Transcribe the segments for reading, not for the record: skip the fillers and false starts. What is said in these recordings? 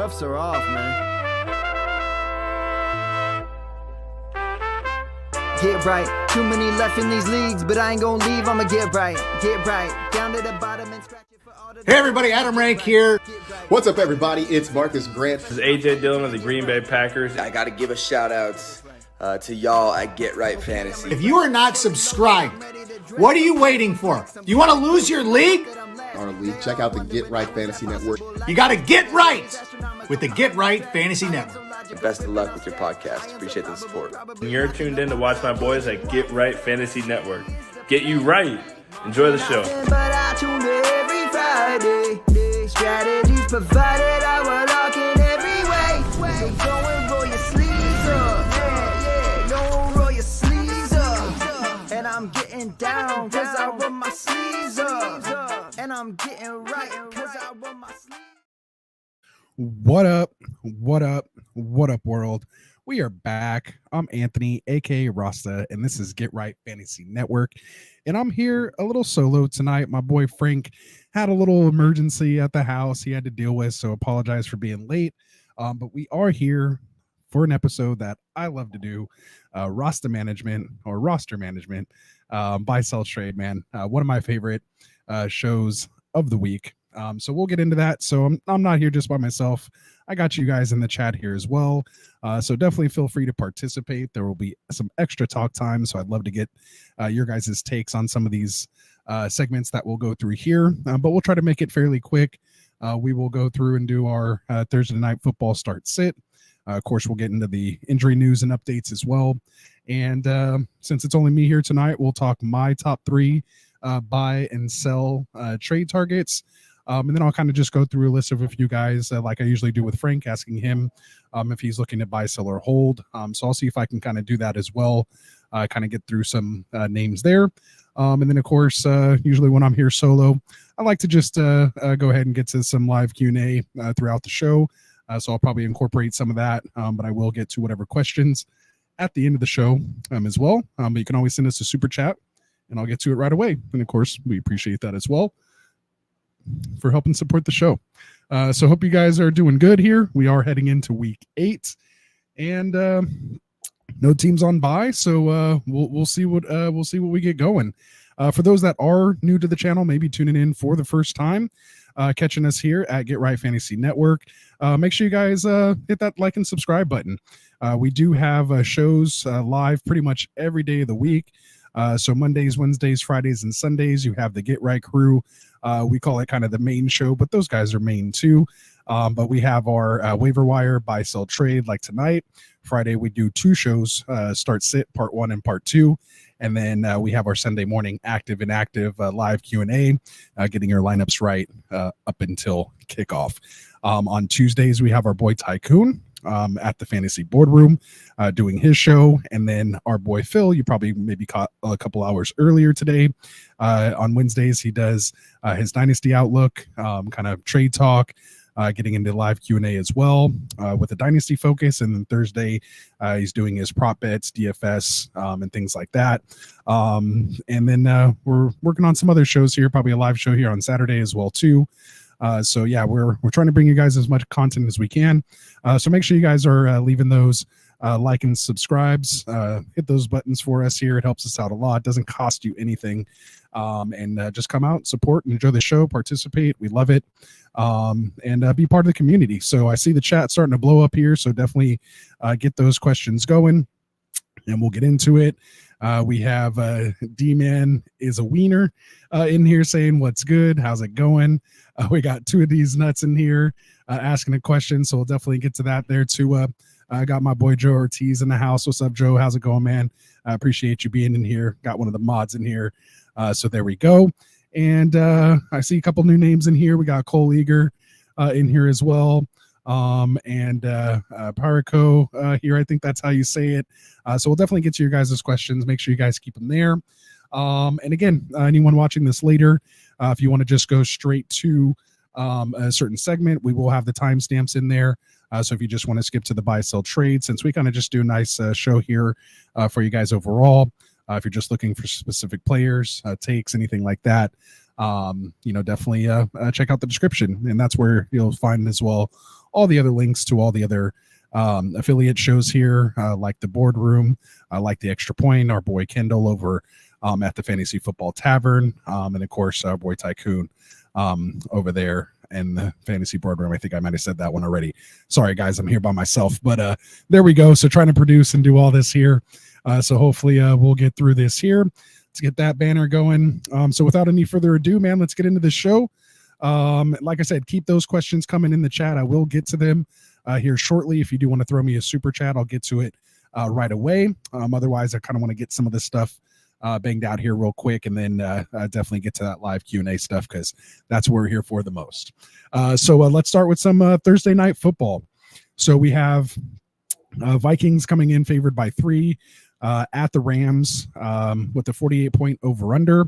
cuffs are off, man. Get right. Too many left in these leagues, but I ain't gonna leave. I'ma get right. Get right. Down to the bottom and scratch it for all the... Hey everybody, Adam Rank here. What's up, everybody? It's Marcus Grant. This is AJ Dillon of the Green Bay Packers. I got to give a shout out to y'all at Get Right Fantasy. If you are not subscribed, what are you waiting for? You want to lose your league? Our league. Check out the Get Right Fantasy Network. You got to get right with the Get Right Fantasy Network. And best of luck with your podcast. Appreciate the support. And you're tuned in to watch my boys at Get Right Fantasy Network. Get you right. Enjoy the show. But I tune in every Friday. Strategies provided, I will lock in every way. So go and roll your sleeves up. Yeah, go roll your sleeves up. And I'm getting down cause I roll my sleeves up. And I'm getting right cause I roll my sleeves up. What up? What up? What up, world? We are back. I'm Anthony, aka Rasta, and this is Get Right Fantasy Network. And I'm here a little solo tonight. My boy Frank had a little emergency at the house he had to deal with, so apologize for being late. But we are here for an episode that I love to do, roster management, buy, sell, trade, man. One of my favorite shows of the week. So we'll get into that. So I'm not here just by myself. I got you guys in the chat here as well. So definitely feel free to participate. There will be some extra talk time. So I'd love to get your guys' takes on some of these segments that we'll go through here. But we'll try to make it fairly quick. We will go through and do our Thursday night football start sit. Of course, we'll get into the injury news and updates as well. And since it's only me here tonight, we'll talk my top three buy and sell trade targets. And then I'll kind of just go through a list of a few guys like I usually do with Frank, asking him if he's looking to buy, sell, or hold. So I'll see if I can kind of do that as well, kind of get through some names there. And then, of course, usually when I'm here solo, I like to just go ahead and get to some live Q&A throughout the show. So I'll probably incorporate some of that, but I will get to whatever questions at the end of the show as well. But you can always send us a super chat, and I'll get to it right away. And, of course, we appreciate that as well for helping support the show. So hope you guys are doing good here. We are heading into week 8 and no teams on bye. So we'll see what we get going. For those that are new to the channel, maybe tuning in for the first time, catching us here at Get Right Fantasy Network, make sure you guys hit that like and subscribe button. We do have shows live pretty much every day of the week. So Mondays, Wednesdays, Fridays, and Sundays, you have the Get Right crew. We call it kind of the main show, but those guys are main too. But we have our waiver wire, buy, sell, trade like tonight. Friday, we do 2 shows, start sit, part 1 and part 2. And then we have our Sunday morning active live Q&A, getting your lineups right up until kickoff. On Tuesdays, we have our boy Tycoon at the Fantasy Boardroom doing his show. And then our boy Phil, you probably maybe caught a couple hours earlier today. On Wednesdays, he does his Dynasty Outlook, kind of trade talk, getting into live Q&A as well with a Dynasty focus. And then Thursday, he's doing his prop bets, DFS, and things like that. And then we're working on some other shows here, probably a live show here on Saturday as well too. So yeah, we're trying to bring you guys as much content as we can. So make sure you guys are leaving those like and subscribes. Hit those buttons for us here. It helps us out a lot. It doesn't cost you anything. And just come out, support, and enjoy the show. Participate. We love it. And be part of the community. So I see the chat starting to blow up here. So definitely get those questions going, and we'll get into it. We have D-Man is a wiener in here saying, what's good? How's it going? We got 2 of these nuts in here asking a question. So we'll definitely get to that there too. I got my boy Joe Ortiz in the house. What's up, Joe? How's it going, man? I appreciate you being in here. Got one of the mods in here. So there we go. And I see a couple new names in here. We got Cole Eager in here as well. And Parico here. I think that's how you say it. So we'll definitely get to your guys' questions. Make sure you guys keep them there. And again, anyone watching this later, if you want to just go straight to a certain segment, we will have the timestamps in there. So if you just want to skip to the buy, sell, trade, since we kind of just do a nice show here for you guys overall. If you're just looking for specific players, takes, anything like that, definitely check out the description. And that's where you'll find as well all the other links to all the other affiliate shows here, like the Boardroom, like the Extra Point, our boy Kendall over at the Fantasy Football Tavern, and of course our boy Tycoon over there in the Fantasy Boardroom. I think I might have said that one already. Sorry guys, I'm here by myself, but there we go. So trying to produce and do all this here. So hopefully we'll get through this here. Let's get that banner going. So without any further ado, man, let's get into the show. Like I said, keep those questions coming in the chat. I will get to them here shortly. If you do want to throw me a super chat, I'll get to it right away. Otherwise, I kind of want to get some of this stuff banged out here real quick, and then definitely get to that live Q&A stuff, because that's what we're here for the most. So let's start with some Thursday night football. So we have Vikings coming in favored by 3 at the Rams with the 48-point over-under.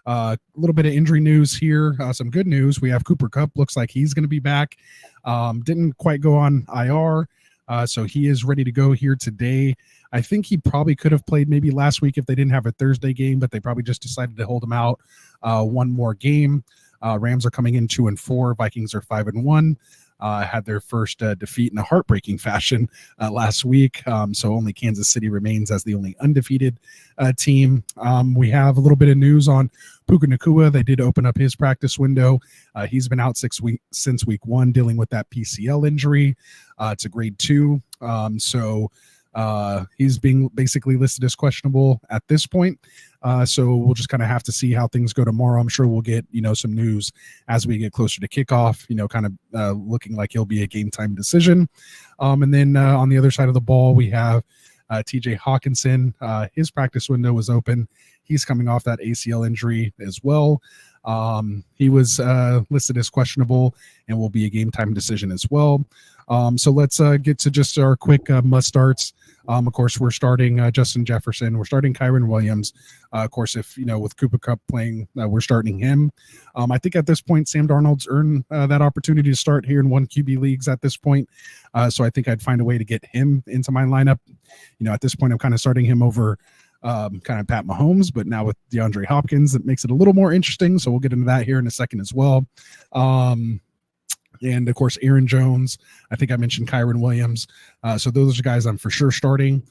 A little bit of injury news here. Some good news. We have Cooper Kupp. Looks like he's going to be back. Didn't quite go on IR, so he is ready to go here today. I think he probably could have played maybe last week if they didn't have a Thursday game, but they probably just decided to hold him out one more game. Rams are coming in 2-4. Vikings are 5-1. Had their first defeat in a heartbreaking fashion last week. So only Kansas City remains as the only undefeated team. We have a little bit of news on Puka Nacua. They did open up his practice window. He's been out since week 1, dealing with that PCL injury. It's a grade 2. So he's being basically listed as questionable at this point. So we'll just kind of have to see how things go tomorrow. I'm sure we'll get, some news as we get closer to kickoff, kind of looking like he'll be a game time decision. And then on the other side of the ball, we have TJ Hawkinson. His practice window was open. He's coming off that ACL injury as well. He was listed as questionable and will be a game time decision as well. So let's get to just our quick must starts. Of course, we're starting Justin Jefferson. We're starting Kyron Williams. Of course, if with Cooper Kupp playing, we're starting him. I think at this point, Sam Darnold's earned that opportunity to start here in 1 QB leagues at this point. So I think I'd find a way to get him into my lineup. At this point, I'm kind of starting him over kind of Pat Mahomes, but now with DeAndre Hopkins, it makes it a little more interesting. So we'll get into that here in a second as well. And of course, Aaron Jones. I think I mentioned Kyron Williams. So those are guys I'm for sure starting.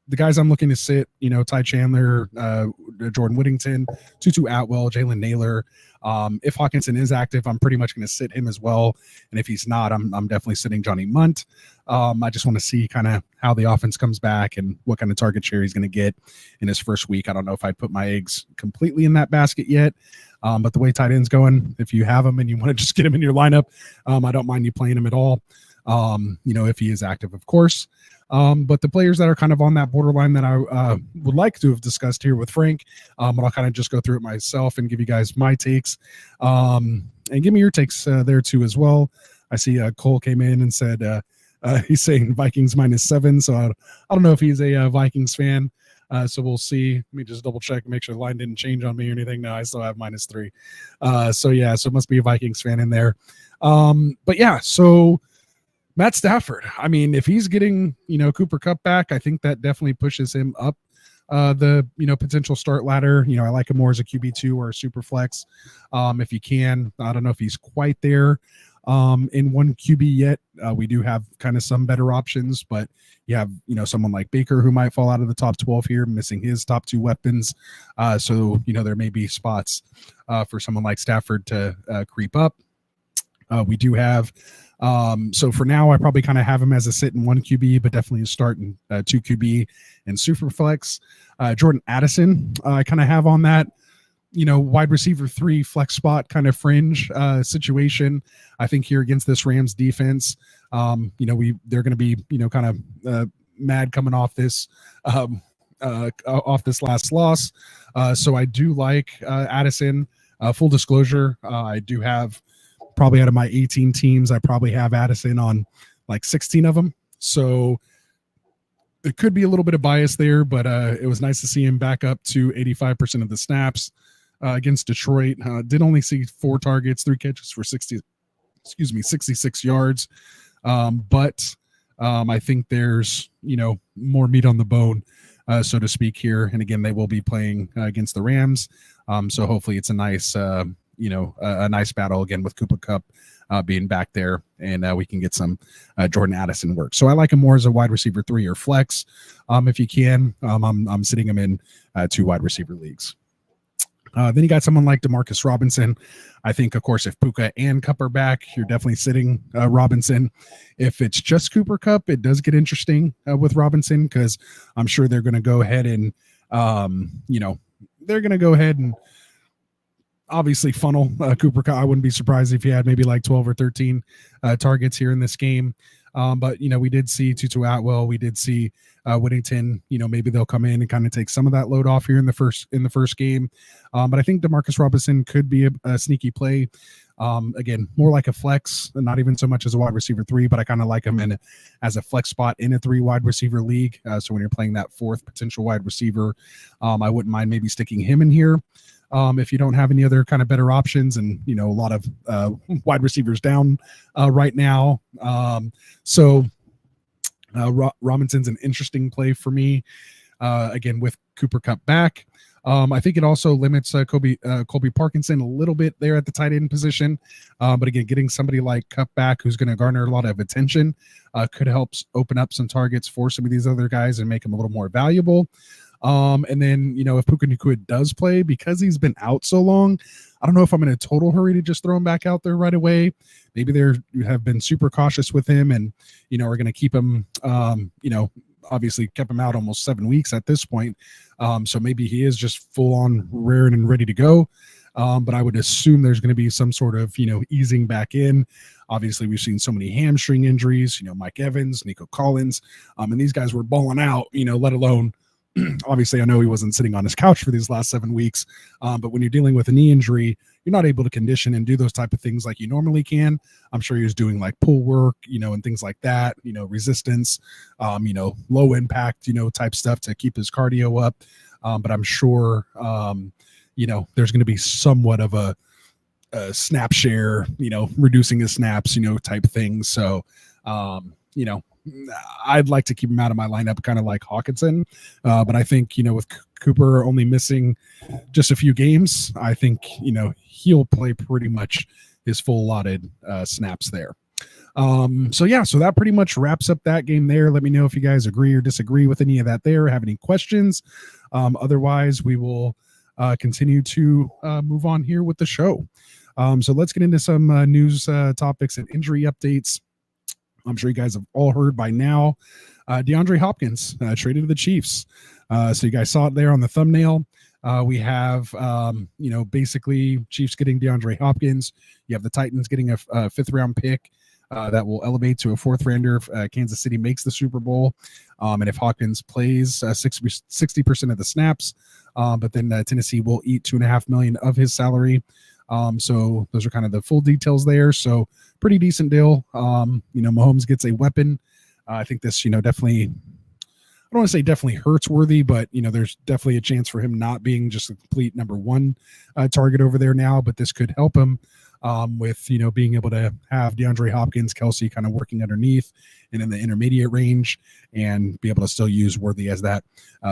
The guys I'm looking to sit, Ty Chandler, Jordan Whittington, Tutu Atwell, Jalen Naylor. If Hawkinson is active, I'm pretty much going to sit him as well. And if he's not, I'm definitely sitting Johnny Munt. I just want to see kind of how the offense comes back and what kind of target share he's going to get in his first week. I don't know if I'd put my eggs completely in that basket yet. But the way tight end's going, if you have him and you want to just get him in your lineup, I don't mind you playing him at all. If he is active, of course. But the players that are kind of on that borderline that I would like to have discussed here with Frank, but I'll kind of just go through it myself and give you guys my takes, and give me your takes there too as well. I see Cole came in and said he's saying Vikings -7, so I don't know if he's a Vikings fan. So we'll see. Let me just double check and make sure the line didn't change on me or anything. No, I still have -3. So it must be a Vikings fan in there. But yeah, so Matt Stafford. I mean, if he's getting, Cooper Kupp back, I think that definitely pushes him up the, potential start ladder. I like him more as a QB2 or a super flex. If you can. I don't know if he's quite there in 1 QB yet. We do have kind of some better options, but you have, someone like Baker who might fall out of the top 12 here, missing his top 2 weapons. So, there may be spots for someone like Stafford to creep up. We do have, so for now, I probably kind of have him as a sit in 1 QB, but definitely a start in 2 QB and super flex. Jordan Addison, I kind of have on that, wide receiver 3 flex spot kind of fringe situation. I think here against this Rams defense, they're going to be, kind of mad coming off this last loss. So I do like Addison. Full disclosure, I do have probably out of my 18 teams, I probably have Addison on like 16 of them. So it could be a little bit of bias there, but it was nice to see him back up to 85% of the snaps against Detroit. Did only see 4 targets, 3 catches for 66 yards. But I think there's, more meat on the bone, so to speak here. And again, they will be playing against the Rams. So hopefully it's a nice, a nice battle again with Cooper Kupp being back there, and we can get some Jordan Addison work. So I like him more as a wide receiver 3 or flex if you can. I'm sitting him in 2 wide receiver leagues. Then you got someone like Demarcus Robinson. I think, of course, if Puka and Kupp are back, you're definitely sitting Robinson. If it's just Cooper Kupp, it does get interesting with Robinson, because I'm sure they're going to go ahead and, they're going to go ahead and obviously funnel Cooper Kupp. I wouldn't be surprised if he had maybe like 12 or 13 targets here in this game. But, we did see Tutu Atwell. We did see Whittington. Maybe they'll come in and kind of take some of that load off here in the first game. But I think Demarcus Robinson could be a sneaky play. Again, more like a flex, not even so much as a wide receiver 3, but I kind of like him as a flex spot in a 3 wide receiver league. So when you're playing that 4th potential wide receiver, I wouldn't mind maybe sticking him in here. If you don't have any other kind of better options, and a lot of wide receivers down right now. Robinson's an interesting play for me. Again, with Cooper Kupp back. I think it also limits Colby Parkinson a little bit there at the tight end position. But again, getting somebody like Kupp back, who's going to garner a lot of attention, could help open up some targets for some of these other guys and make them a little more valuable. And then, if Puka Nacua does play, because he's been out so long, I don't know if I'm in a total hurry to just throw him back out there right away. Maybe they have been super cautious with him and, are going to keep him, obviously kept him out almost 7 weeks at this point. So maybe he is just full on raring and ready to go. But I would assume there's going to be some sort of, easing back in. Obviously, we've seen so many hamstring injuries, Mike Evans, Nico Collins, and these guys were balling out, let alone obviously, I know he wasn't sitting on his couch for these last 7 weeks, but when you're dealing with a knee injury, you're not able to condition and do those type of things like you normally can. I'm sure he was doing like pull work, and things like that, resistance, low impact, type stuff to keep his cardio up. But I'm sure, there's going to be somewhat of a snap share, reducing his snaps, type thing. So, I'd like to keep him out of my lineup, kind of like Hawkinson. But I think, with Cooper only missing just a few games, I think, he'll play pretty much his full allotted snaps there. So that pretty much wraps up that game there. Let me know if you guys agree or disagree with any of that there, have any questions. Otherwise, we will continue to move on here with the show. So let's get into some news topics and injury updates. I'm sure you guys have all heard by now. DeAndre Hopkins traded to the Chiefs. So you guys saw it there on the thumbnail. We have, basically Chiefs getting DeAndre Hopkins. You have the Titans getting a 5th round pick that will elevate to a 4th rounder if Kansas City makes the Super Bowl. And if Hopkins plays 60% of the snaps, but then Tennessee will eat $2.5 million of his salary. So those are kind of the full details there. So pretty decent deal. Mahomes gets a weapon. I think this, definitely, I don't want to say definitely hurts Worthy, but, there's definitely a chance for him not being just a complete number 1 target over there now, but this could help him with, being able to have DeAndre Hopkins, Kelsey kind of working underneath and in the intermediate range, and be able to still use Worthy as that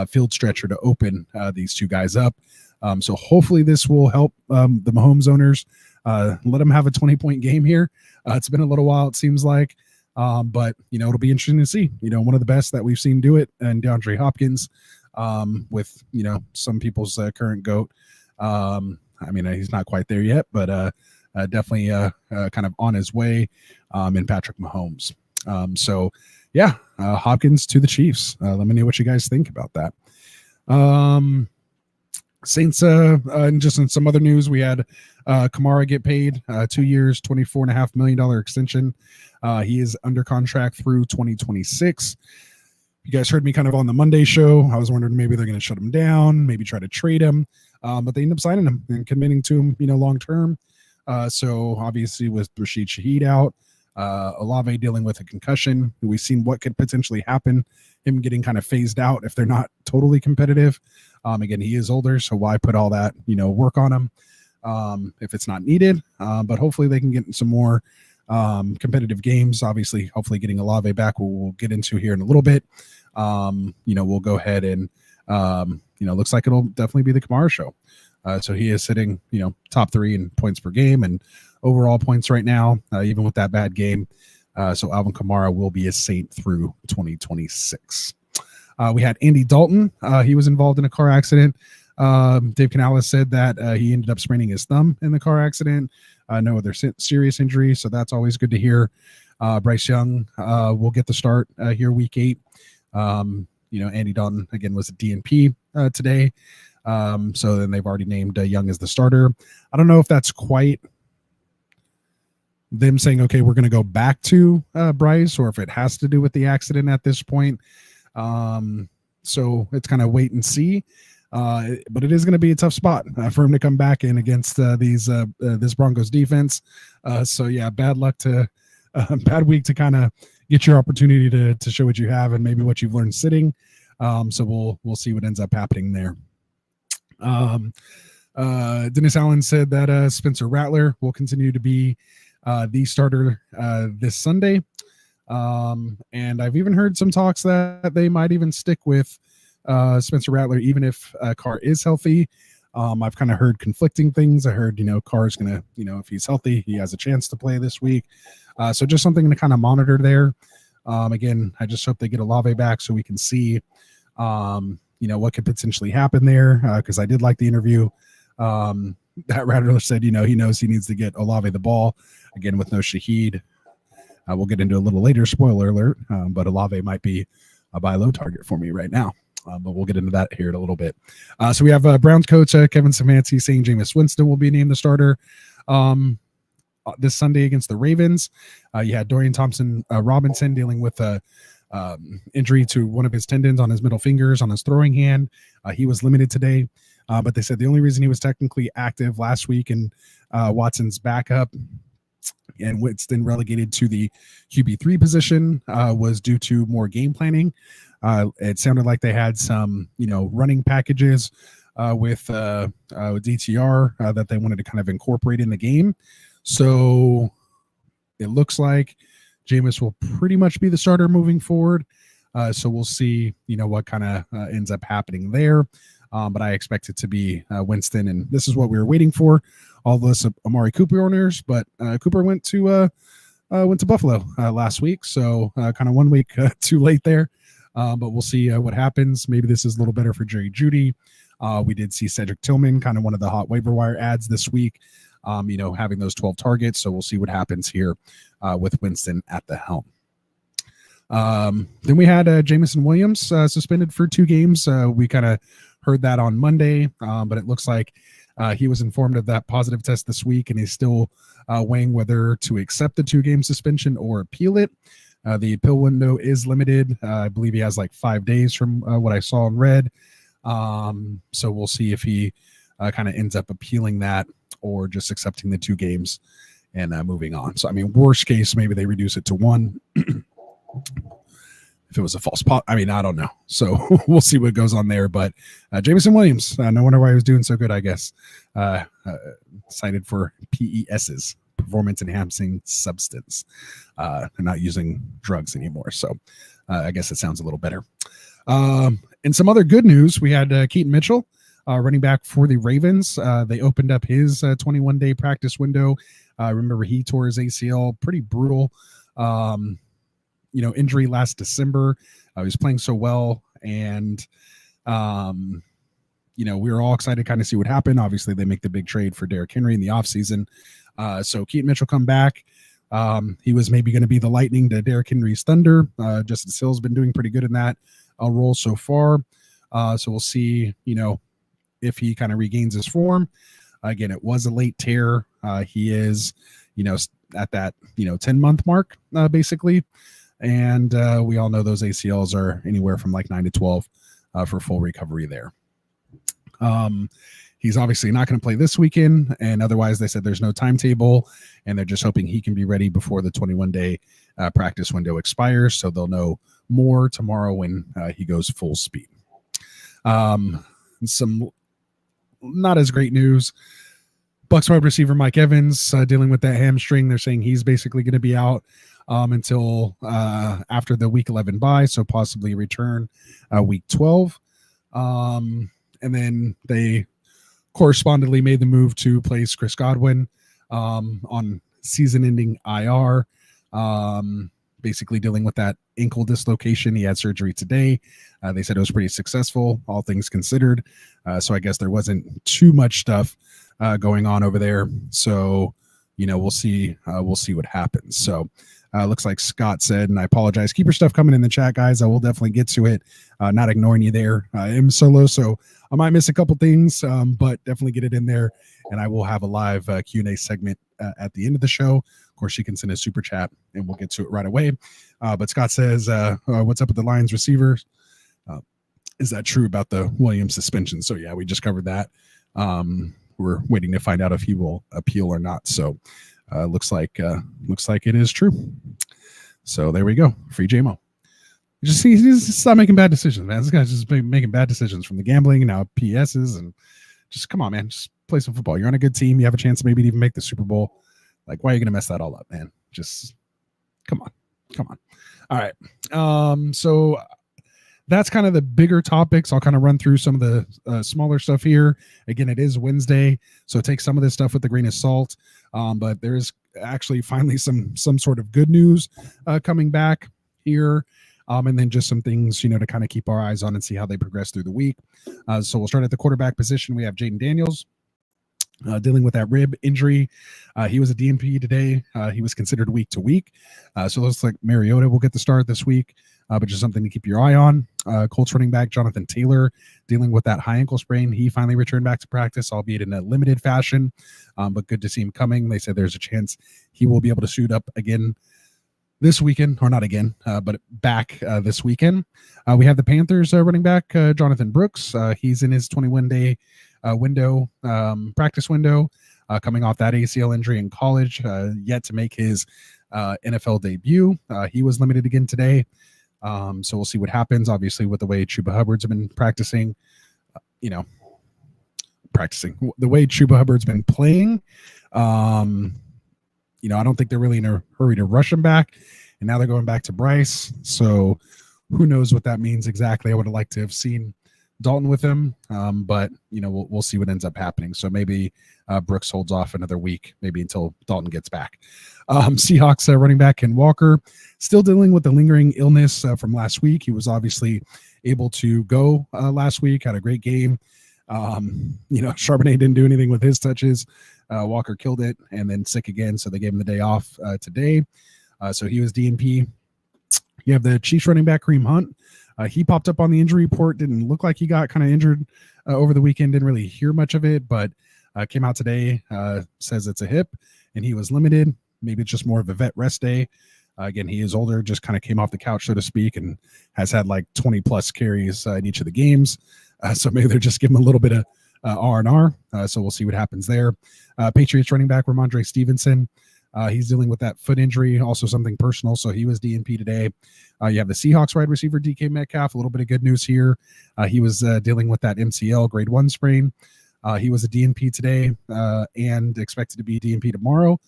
field stretcher to open these 2 guys up. So hopefully this will help the Mahomes owners let them have a 20-point game here. It's been a little while, it seems like, but it'll be interesting to see. One of the best that we've seen do it, and DeAndre Hopkins, with some people's current GOAT. He's not quite there yet, but definitely kind of on his way in Patrick Mahomes. Hopkins to the Chiefs. Let me know what you guys think about that. Saints, and just in some other news, we had Kamara get paid 2 years, $24.5 million extension. He is under contract through 2026. You guys heard me kind of on the Monday show. I was wondering maybe they're going to shut him down, maybe try to trade him, but they end up signing him and committing to him, long term. So obviously with Rashid Shaheed out, Olave dealing with a concussion, we've seen what could potentially happen, him getting kind of phased out if they're not totally competitive. Again, he is older, so why put all that, work on him if it's not needed? But hopefully they can get some more competitive games. Obviously, hopefully getting Olave back, we'll get into here in a little bit. We'll go ahead and, looks like it'll definitely be the Kamara show. So he is sitting, top 3 in points per game and overall points right now, even with that bad game. So Alvin Kamara will be a Saint through 2026. We had Andy Dalton. He was involved in a car accident. Dave Canales said that he ended up spraining his thumb in the car accident. No other serious injury, so that's always good to hear. Bryce Young will get the start here week 8. Andy Dalton, again, was a DNP today. So then they've already named Young as the starter. I don't know if that's quite them saying, okay, we're going to go back to Bryce, or if it has to do with the accident at this point. So it's kind of wait and see. But it is going to be a tough spot for him to come back in against this Broncos defense. So yeah, bad luck to bad week to kind of get your opportunity to show what you have and maybe what you've learned sitting. So we'll see what ends up happening there. Dennis Allen said that Spencer Rattler will continue to be the starter this Sunday. And I've even heard some talks that they might even stick with Spencer Rattler, even if Carr is healthy. I've kind of heard conflicting things. I heard, Carr's going to, if he's healthy, he has a chance to play this week. So just something to kind of monitor there. Again, I just hope they get Olave back so we can see, what could potentially happen there. Because I did like the interview. That Rattler said, he knows he needs to get Olave the ball again with no Shaheed. We'll get into a little later, spoiler alert, but Olave might be a buy low target for me right now. But we'll get into that here in a little bit. So we have Browns coach Kevin Stefanski saying Jameis Winston will be named the starter this Sunday against the Ravens. You had Dorian Thompson-Robinson dealing with a injury to one of his tendons on his middle fingers on his throwing hand. He was limited today, but they said the only reason he was technically active last week and Watson's backup and Winston relegated to the QB3 position was due to more game planning. It sounded like they had some, running packages with DTR that they wanted to kind of incorporate in the game. So it looks like Jameis will pretty much be the starter moving forward. So we'll see, what kind of ends up happening there. But I expect it to be Winston, and this is what we were waiting for. All those Amari Cooper owners, but Cooper went to Buffalo last week, so kind of 1 week too late there. But we'll see what happens. Maybe this is a little better for Jerry Jeudy. We did see Cedric Tillman, kind of one of the hot waiver wire ads this week, having those 12 targets. So we'll see what happens here with Winston at the helm. Then we had Jamison Williams suspended for 2 games. We kind of heard that on Monday, but it looks like he was informed of that positive test this week, and he's still weighing whether to accept the 2-game suspension or appeal it. The appeal window is limited. I believe he has like 5 days from what I saw and read. So we'll see if he kind of ends up appealing that or just accepting the 2 games and moving on. So, worst case, maybe they reduce it to 1. If it was a false I don't know. So we'll see what goes on there. But Jamison Williams, no wonder why he was doing so good, I guess. Cited for PESs, performance enhancing substance. They're not using drugs anymore. So I guess it sounds a little better. And some other good news, we had Keaton Mitchell, running back for the Ravens. They opened up his 21-day practice window. Remember, he tore his ACL, pretty brutal. Injury last December. He was playing so well, and we were all excited to kind of see what happened. Obviously, they make the big trade for Derrick Henry in the offseason. So Keaton Mitchell come back. He was maybe going to be the lightning to Derrick Henry's thunder. Justice Hill's been doing pretty good in that role so far. So we'll see, if he kind of regains his form. Again, it was a late tear. He is, at that, 10-month mark, basically. And we all know those ACLs are anywhere from like 9 to 12 for full recovery there. He's obviously not going to play this weekend, and otherwise they said there's no timetable, and they're just hoping he can be ready before the 21-day practice window expires, so they'll know more tomorrow when he goes full speed. Some not as great news. Bucs wide receiver Mike Evans dealing with that hamstring. They're saying he's basically going to be out until after the week 11 bye, so possibly return week 12. And then they correspondingly made the move to place Chris Godwin on season-ending IR, basically dealing with that ankle dislocation. He had surgery today. They said it was pretty successful, all things considered. So I guess there wasn't too much stuff going on over there. So, we'll see what happens. So looks like Scott said, and I apologize, keep your stuff coming in the chat, guys. I will definitely get to it. Not ignoring you there. I am solo, so I might miss a couple things, but definitely get it in there. And I will have a live Q&A segment at the end of the show. Of course, you can send a super chat and we'll get to it right away. But Scott says, what's up with the Lions receivers? Is that true about the Williams suspension? So yeah, we just covered that. We're waiting to find out if he will appeal or not. So looks like it is true. So there we go. Free JMO. He's stop making bad decisions, man. This guy's just making bad decisions from the gambling and now PSs, and just come on, man. Just play some football. You're on a good team. You have a chance to maybe even make the Super Bowl. Like, why are you going to mess that all up, man? Just come on. All right. So that's kind of the bigger topics. I'll kind of run through some of the smaller stuff here. Again, it is Wednesday, so take some of this stuff with a grain of salt. But there is actually finally some sort of good news coming back here. And then just some things, to kind of keep our eyes on and see how they progress through the week. So we'll start at the quarterback position. We have Jaden Daniels dealing with that rib injury. He was a DNP today. He was considered week to week. So it looks like Mariota will get the start this week, but just something to keep your eye on. Colts running back Jonathan Taylor dealing with that high ankle sprain. He finally returned back to practice, albeit in a limited fashion, but good to see him coming. They said there's a chance he will be able to suit up again this weekend, or not again, but back this weekend. We have the Panthers running back Jonathan Brooks. He's in his 21-day window, practice window, coming off that ACL injury in college, yet to make his NFL debut. He was limited again today. So we'll see what happens. Obviously, with the way Chuba Hubbard's been practicing, the way Chuba Hubbard's been playing, I don't think they're really in a hurry to rush him back. And now they're going back to Bryce. So who knows what that means exactly. I would have liked to have seen Dalton with him, but we'll see what ends up happening. So maybe Brooks holds off another week, maybe until Dalton gets back. Seahawks running back Ken Walker still dealing with the lingering illness from last week. He was obviously able to go last week, had a great game. Charbonnet didn't do anything with his touches. Walker killed it and then sick again, so they gave him the day off today. So he was DNP. You have the Chiefs running back Kareem Hunt. He popped up on the injury report. Didn't look like he got kind of injured over the weekend. Didn't really hear much of it, but came out today, says it's a hip, and he was limited. Maybe it's just more of a vet rest day. Again, he is older, just kind of came off the couch, so to speak, and has had like 20-plus carries in each of the games. So maybe they're just giving him a little bit of R&R. So we'll see what happens there. Patriots running back Ramondre Stevenson. He's dealing with that foot injury, also something personal, so he was DNP today. You have the Seahawks wide receiver DK Metcalf. A little bit of good news here. He was dealing with that MCL grade 1 sprain. He was a DNP today and expected to be DNP tomorrow.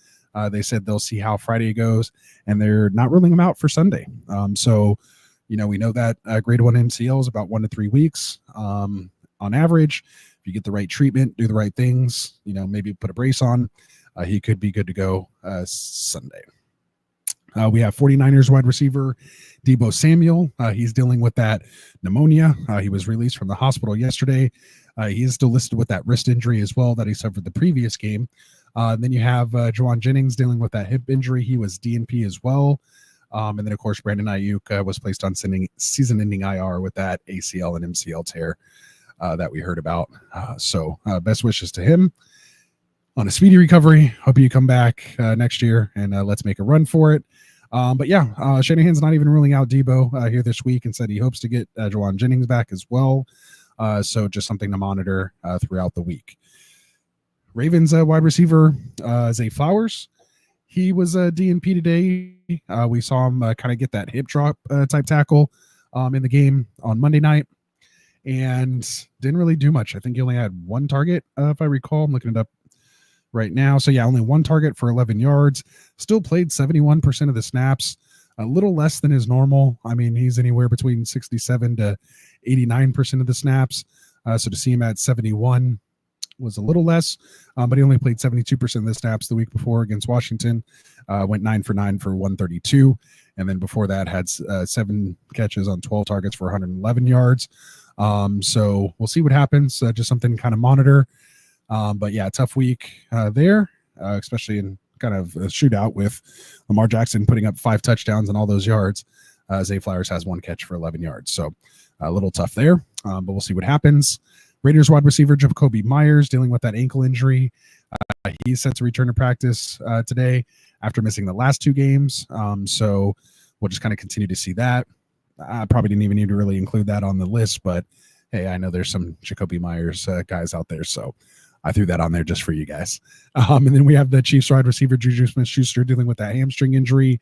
They said they'll see how Friday goes, and they're not ruling him out for Sunday. So we know that grade 1 MCL is about 1 to 3 weeks on average. If you get the right treatment, do the right things, maybe put a brace on, he could be good to go Sunday. We have 49ers wide receiver Deebo Samuel. He's dealing with that pneumonia. He was released from the hospital yesterday. He is still listed with that wrist injury as well that he suffered the previous game. Then you have Juwan Jennings dealing with that hip injury. He was DNP as well. And then, of course, Brandon Ayuk was placed on season-ending IR with that ACL and MCL tear that we heard about. So best wishes to him on a speedy recovery. Hope you come back next year, and let's make a run for it. But yeah, Shanahan's not even ruling out Deebo here this week and said he hopes to get Juwan Jennings back as well. So just something to monitor throughout the week. Ravens wide receiver Zay Flowers. He was a DNP today. We saw him kind of get that hip drop type tackle in the game on Monday night and didn't really do much. I think he only had 1 target, if I recall. I'm looking it up right now. So yeah, only 1 target for 11 yards. Still played 71% of the snaps, a little less than his normal. I mean, he's anywhere between 67 to 89% of the snaps. So to see him at 71, was a little less, but he only played 72% of the snaps the week before against Washington. Went 9 for 9 for 132. And then before that had 7 catches on 12 targets for 111 yards. So we'll see what happens. Just something to kind of monitor. But yeah, tough week there, especially in kind of a shootout with Lamar Jackson putting up 5 touchdowns and all those yards. Zay Flowers has 1 catch for 11 yards. So a little tough there, but we'll see what happens. Raiders wide receiver Jacoby Myers dealing with that ankle injury. He's set to return to practice today after missing the last 2 games. So we'll just kind of continue to see that. I probably didn't even need to really include that on the list, but hey, I know there's some Jacoby Myers guys out there, so I threw that on there just for you guys. And then we have the Chiefs wide receiver Juju Smith-Schuster dealing with that hamstring injury.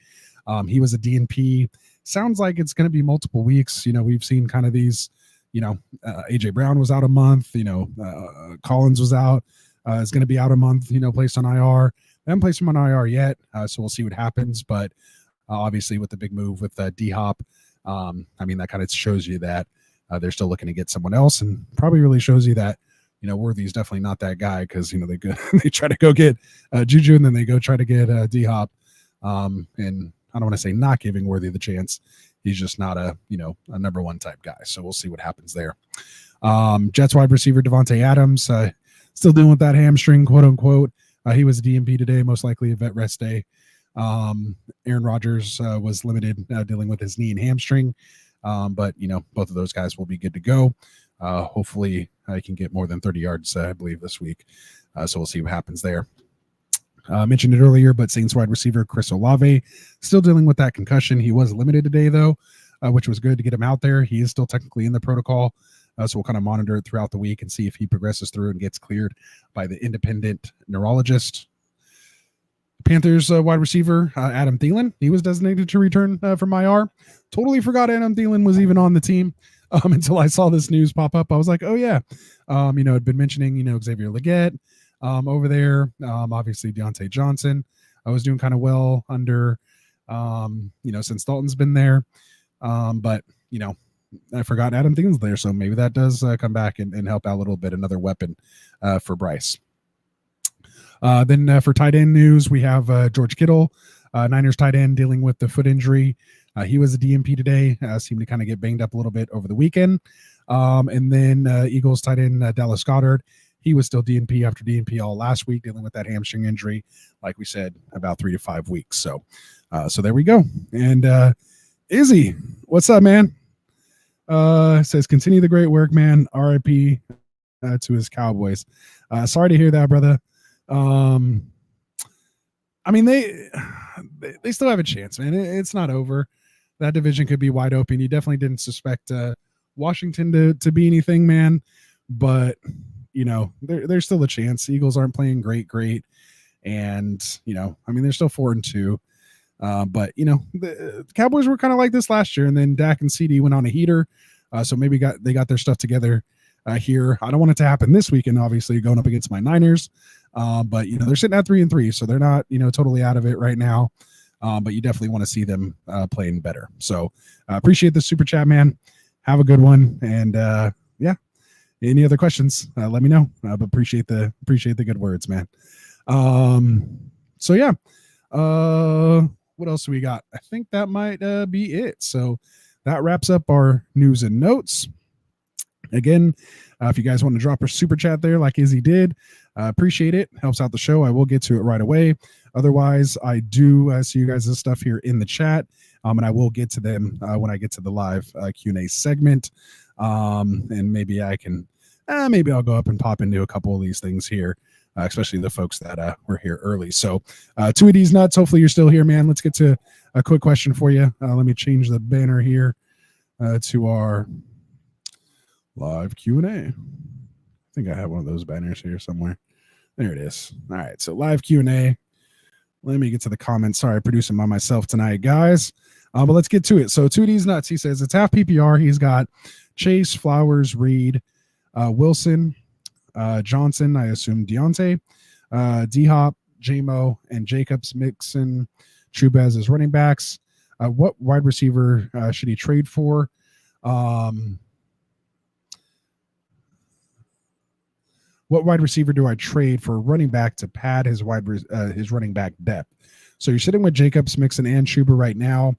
He was a DNP. Sounds like it's going to be multiple weeks. We've seen kind of these, AJ Brown was out a month, Collins was out, is going to be out a month, placed on IR. They haven't placed him on IR yet, so we'll see what happens. But obviously with the big move with D-Hop, that kind of shows you that they're still looking to get someone else, and probably really shows you that, Worthy's definitely not that guy, because, they try to go get Juju, and then they go try to get D-Hop. And I don't want to say not giving Worthy the chance. He's just not a number 1 type guy. So we'll see what happens there. Jets wide receiver Devontae Adams, still dealing with that hamstring, quote unquote. He was a DMP today, most likely a vet rest day. Aaron Rodgers was limited dealing with his knee and hamstring. But both of those guys will be good to go. Hopefully I can get more than 30 yards, I believe, this week. So we'll see what happens there. Mentioned it earlier, but Saints wide receiver Chris Olave still dealing with that concussion. He was limited today, though, which was good to get him out there. He is still technically in the protocol, so we'll kind of monitor it throughout the week and see if he progresses through and gets cleared by the independent neurologist. Panthers wide receiver Adam Thielen, he was designated to return from IR. Totally forgot Adam Thielen was even on the team until I saw this news pop up. I was like, oh yeah, had been mentioning Xavier Legette over there. Obviously Deontay Johnson I was doing kind of well under since Dalton's been there. But I forgot Adam Thielen's there, so maybe that does come back and help out a little bit. Another weapon for Bryce. Then for tight end news, we have George Kittle, Niners tight end, dealing with the foot injury. He was a DMP today, seemed to kind of get banged up a little bit over the weekend. And then Eagles tight end Dallas Goedert, he was still DNP after DNP all last week, dealing with that hamstring injury, like we said, about 3 to 5 weeks. So there we go. And Izzy, what's up, man? Says, continue the great work, man. RIP to his Cowboys. Sorry to hear that, brother. They still have a chance, man. It's not over. That division could be wide open. You definitely didn't suspect Washington to be anything, man. But there's still a chance. Eagles aren't playing great, and they're still 4-2. But the Cowboys were kind of like this last year, and then Dak and CD went on a heater. So maybe they got their stuff together here. I don't want it to happen this weekend, obviously, going up against my Niners. But they're sitting at 3-3, so they're not totally out of it right now. But you definitely want to see them playing better. So appreciate the super chat, man. Have a good one, and yeah. Any other questions? Let me know. But appreciate the good words, man. So yeah. What else do we got? I think that might be it. So that wraps up our news and notes. Again, if you guys want to drop a super chat there like Izzy did, appreciate it. Helps out the show. I will get to it right away. Otherwise, I do see you guys' stuff here in the chat, and I will get to them when I get to the live Q&A segment. And maybe I can, maybe I'll go up and pop into a couple of these things here, especially the folks that were here early. So 2 of these nuts. Hopefully you're still here, man. Let's get to a quick question for you. Let me change the banner here to our live Q&A. I think I have one of those banners here somewhere. There it is. All right. So live Q&A. Let me get to the comments. Sorry, producing by myself tonight, guys. But let's get to it. So 2 of these nuts. He says it's half PPR. He's got Chase, Flowers, Reed, Wilson, Johnson, I assume Deontay, D-Hop, J-Mo, and Jacobs, Mixon, Trubez as running backs. What wide receiver should he trade for? what wide receiver do I trade for a running back to pad his his running back depth? So you're sitting with Jacobs, Mixon, and Chuba right now.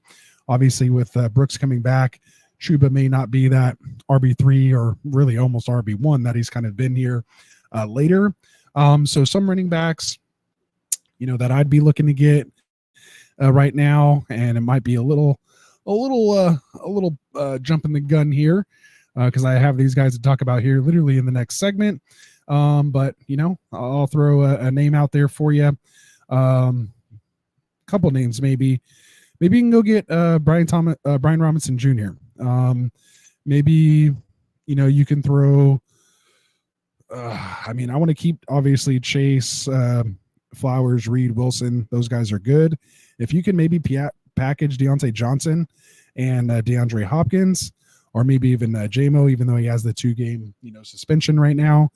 Obviously, with Brooks coming back, Chuba may not be that RB3 or really almost RB1 that he's kind of been here later. So some running backs, that I'd be looking to get right now, and it might be a little jumping the gun here because I have these guys to talk about here literally in the next segment. But I'll throw a name out there for you. Couple names maybe you can go get Brian Robinson Jr. Maybe you can throw I want to keep obviously Chase, Flowers, Reed, Wilson. Those guys are good. If you can maybe package Deontay Johnson and DeAndre Hopkins, or maybe even JMO, even though he has the 2-game suspension right now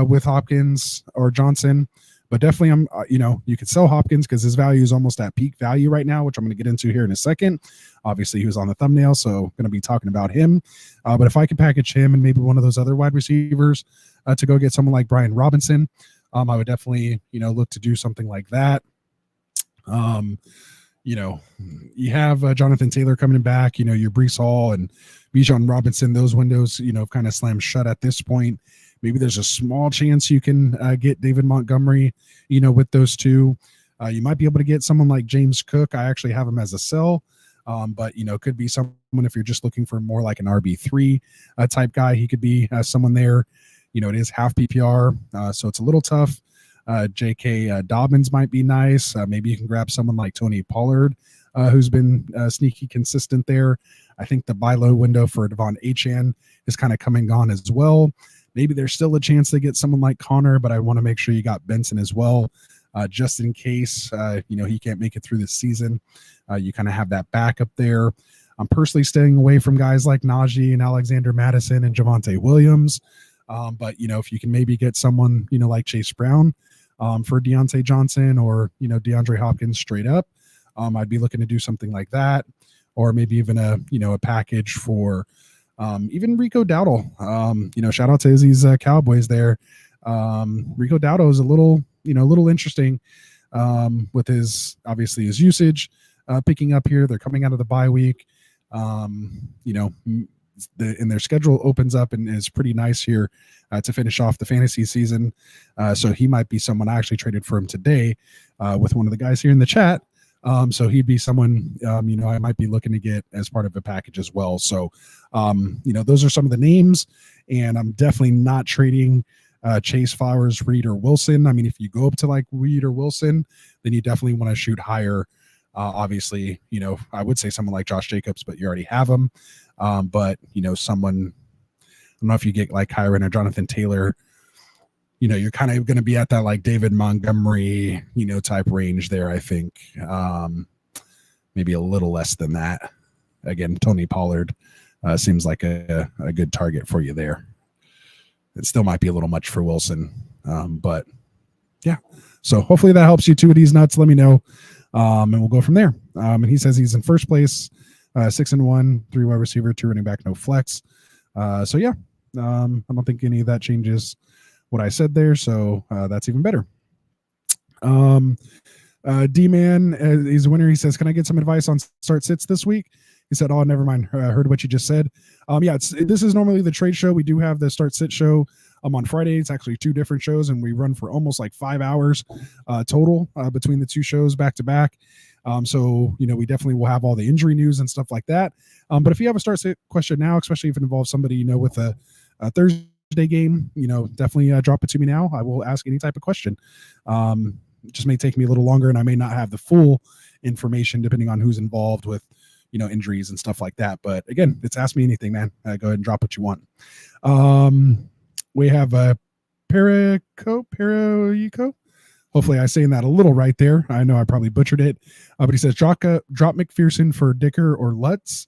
with Hopkins or Johnson. But definitely, you could sell Hopkins because his value is almost at peak value right now, which I'm going to get into here in a second. Obviously, he was on the thumbnail, so going to be talking about him. But if I could package him and maybe one of those other wide receivers to go get someone like Brian Robinson, I would definitely, look to do something like that. You have Jonathan Taylor coming back, your Breece Hall and Bijan Robinson. Those windows, kind of slammed shut at this point. Maybe there's a small chance you can get David Montgomery, with those two. You might be able to get someone like James Cook. I actually have him as a sell, but, could be someone if you're just looking for more like an RB3 type guy. He could be someone there. It is half PPR, so it's a little tough. J.K. Dobbins might be nice. Maybe you can grab someone like Tony Pollard, who's been sneaky consistent there. I think the buy low window for Devon Achane is kind of come and gone as well. Maybe there's still a chance to get someone like Connor, but I want to make sure you got Benson as well, just in case, he can't make it through this season. You kind of have that backup there. I'm personally staying away from guys like Najee and Alexander Madison and Javonte Williams. But, if you can maybe get someone, like Chase Brown for Deontay Johnson or, DeAndre Hopkins straight up, I'd be looking to do something like that. Or maybe even a package for even Rico Dowdle. Shout out to Izzy's Cowboys there. Rico Dowdle is a little interesting with his usage picking up here. They're coming out of the bye week. And their schedule opens up and is pretty nice here to finish off the fantasy season. So he might be someone I actually traded for him today with one of the guys here in the chat. So he'd be someone, I might be looking to get as part of a package as well. So, those are some of the names, and I'm definitely not trading Chase, Flowers, Reed, or Wilson. If you go up to like Reed or Wilson, then you definitely want to shoot higher. Obviously, I would say someone like Josh Jacobs, but you already have him. But, someone, I don't know if you get like Kyron or Jonathan Taylor, you're kind of going to be at that like David Montgomery, type range there, I think. Maybe a little less than that. Again, Tony Pollard seems like a good target for you there. It still might be a little much for Wilson. But yeah, so hopefully that helps you. Two of these nuts, let me know. And we'll go from there. And he says he's in first place, 6-1, 3 wide receiver, 2 running back, no flex. So yeah, I don't think any of that changes what I said there. So that's even better. D-Man is a winner. He says, can I get some advice on start sits this week? He said, oh, never mind. I heard what you just said. This is normally the trade show. We do have the start sit show on Friday. It's actually 2 different shows, and we run for almost like 5 hours total between the 2 shows back to back. So, we definitely will have all the injury news and stuff like that. But if you have a start sit question now, especially if it involves somebody, with a Thursday game, definitely drop it to me now. I will ask any type of question. It just may take me a little longer, and I may not have the full information depending on who's involved with, injuries and stuff like that. But again, it's ask me anything, man. Go ahead and drop what you want. We have Perico. Hopefully I'm saying that a little right there. I know I probably butchered it. But he says, drop McPherson for Dicker or Lutz.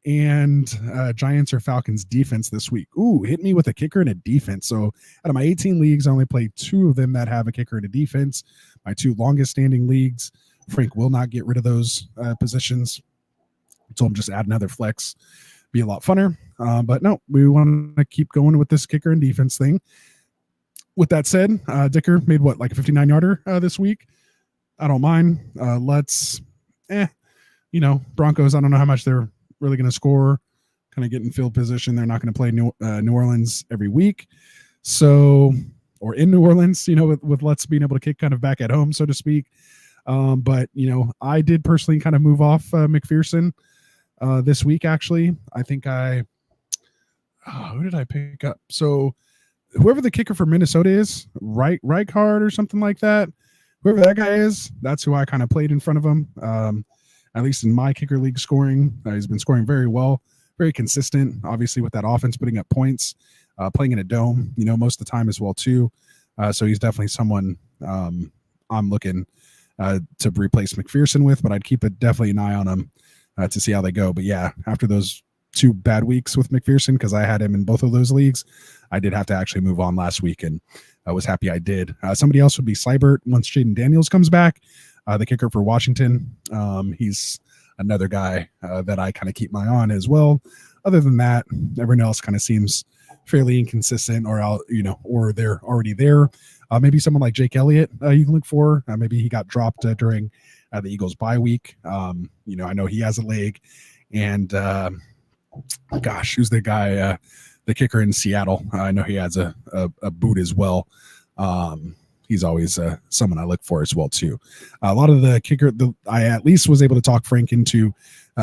And Giants or Falcons defense this week. Ooh, hit me with a kicker and a defense. So out of my 18 leagues, I only played 2 of them that have a kicker and a defense. My 2 longest standing leagues, Frank will not get rid of those positions. I told him just add another flex. Be a lot funner. But no, we want to keep going with this kicker and defense thing. with that said, Dicker made what, like a 59 yarder this week. I don't mind. Broncos, I don't know how much they're really going to score, kind of get in field position. They're not going to play New Orleans every week. So, or in New Orleans, with Lutz being able to kick kind of back at home, so to speak. But, I did personally kind of move off McPherson this week, actually. I think who did I pick up? So whoever the kicker for Minnesota is, Reichard or something like that, whoever that guy is, that's who I kind of played in front of him. At least in my kicker league scoring, he's been scoring very well, very consistent, obviously with that offense, putting up points, playing in a dome, most of the time as well too. So he's definitely someone I'm looking to replace McPherson with, but I'd keep definitely an eye on him to see how they go. But yeah, after those 2 bad weeks with McPherson, because I had him in both of those leagues, I did have to actually move on last week, and I was happy I did. Somebody else would be Seibert once Jaden Daniels comes back, the kicker for Washington. He's another guy that I kind of keep my eye on as well. Other than that, everyone else kind of seems fairly inconsistent, or they're already there. Maybe someone like Jake Elliott you can look for. Maybe he got dropped during the Eagles bye week. I know he has a leg, and who's the guy, the kicker in Seattle? I know he has a boot as well. He's always someone I look for as well too. A lot of the kicker, I at least was able to talk Frank into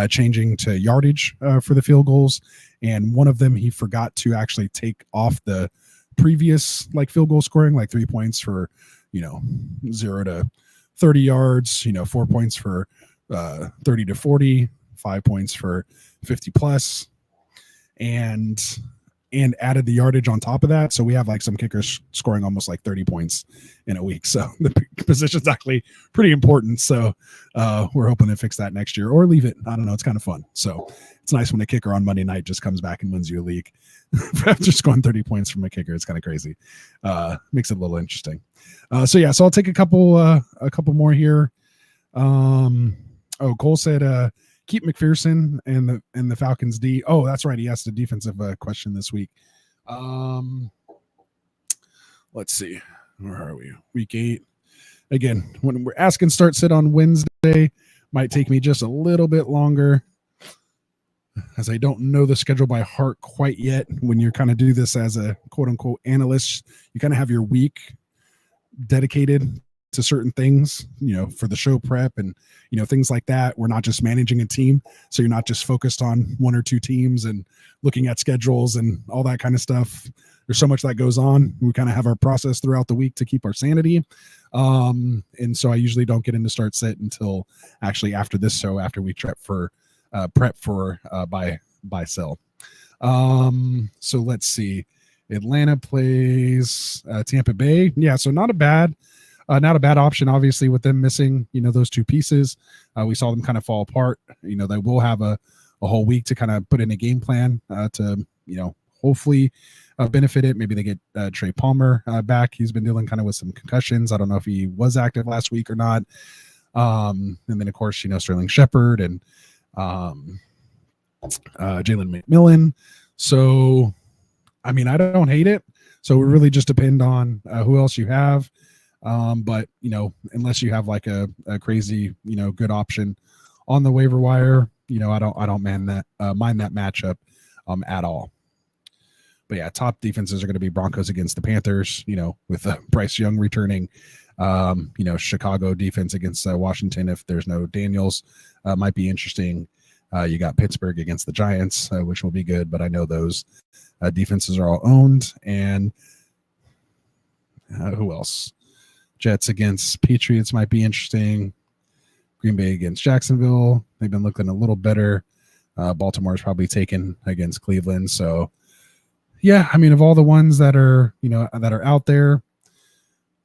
changing to yardage for the field goals, and one of them he forgot to actually take off the previous field goal scoring, 3 points for 0 to 30 yards, 4 points for 30 to 40, 5 points for 50 plus, and added the yardage on top of that. So we have some kickers scoring almost 30 points in a week. So the position's actually pretty important. So we're hoping to fix that next year or leave it. I don't know. It's kind of fun. So it's nice when a kicker on Monday night just comes back and wins you a league after scoring 30 points from a kicker. It's kind of crazy. Makes it a little interesting. So I'll take a couple more here. Cole said, keep McPherson and the Falcons D. Oh, that's right. He asked a defensive question this week. Let's see. Where are we? Week 8. Again, when we're asking start sit on Wednesday, might take me just a little bit longer, as I don't know the schedule by heart quite yet. When you kind of do this as a quote unquote analyst, you kind of have your week dedicated to certain things, for the show prep and, things like that. We're not just managing a team. So you're not just focused on 1 or 2 teams and looking at schedules and all that kind of stuff. There's so much that goes on. We kind of have our process throughout the week to keep our sanity. And so I usually don't get into start sit until actually after this show, after we prep for buy sell. So let's see. Atlanta plays Tampa Bay. Yeah. So not a bad option, obviously, with them missing, those 2 pieces. We saw them kind of fall apart. They will have a whole week to kind of put in a game plan to, hopefully benefit it. Maybe they get Trey Palmer back. He's been dealing kind of with some concussions. I don't know if he was active last week or not. And then, of course, Sterling Shepard and Jalen McMillan. So, I don't hate it. So it really just depend on who else you have. But unless you have a crazy, good option on the waiver wire, I don't mind that matchup at all. But yeah, top defenses are going to be Broncos against the Panthers, with Bryce Young returning, Chicago defense against Washington. If there's no Daniels, might be interesting. You got Pittsburgh against the Giants, which will be good, but I know those defenses are all owned. And who else? Jets against Patriots might be interesting. Green Bay against Jacksonville. They've been looking a little better. Baltimore's probably taken against Cleveland. So, yeah, of all the ones that are, that are out there,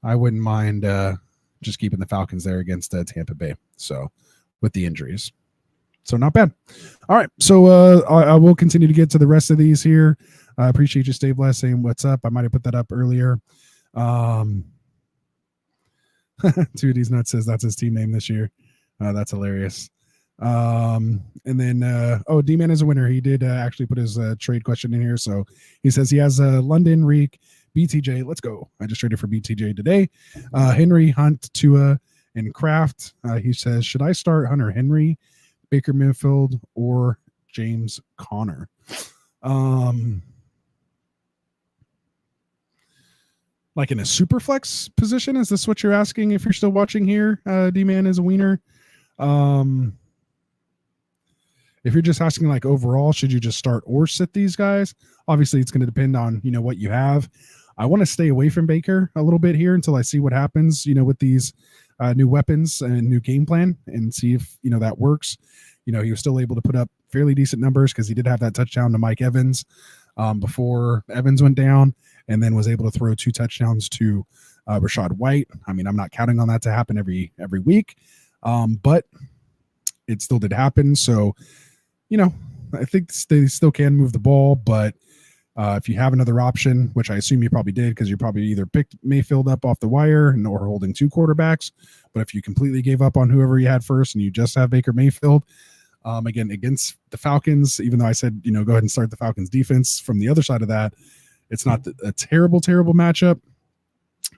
I wouldn't mind just keeping the Falcons there against Tampa Bay. So, with the injuries. So, not bad. All right. So, I will continue to get to the rest of these here. I appreciate you, Stay Blessed, saying what's up. I might have put that up earlier. 2D's Nuts says that's his team name this year. That's hilarious. And then D-Man is a winner. He did actually put his trade question in here. So he says he has London, Reek, BTJ, let's go. I just traded for BTJ today. Henry, Hunt, Tua, and Kraft. He says, should I start Hunter Henry, Baker Mayfield, or James Conner? Like in a super flex position? Is this what you're asking if you're still watching here? D-Man is a wiener. If you're just asking like overall, should you just start or sit these guys? Obviously, it's going to depend on, what you have. I want to stay away from Baker a little bit here until I see what happens, with these new weapons and new game plan and see if, that works. He was still able to put up fairly decent numbers because he did have that touchdown to Mike Evans before Evans went down, and then was able to throw 2 touchdowns to Rashad White. I mean, I'm not counting on that to happen every week, but it still did happen. So, I think they still can move the ball, but if you have another option, which I assume you probably did because you probably either picked Mayfield up off the wire or holding 2 quarterbacks, but if you completely gave up on whoever you had first and you just have Baker Mayfield, again, against the Falcons, even though I said, go ahead and start the Falcons defense, from the other side of that, it's not a terrible matchup.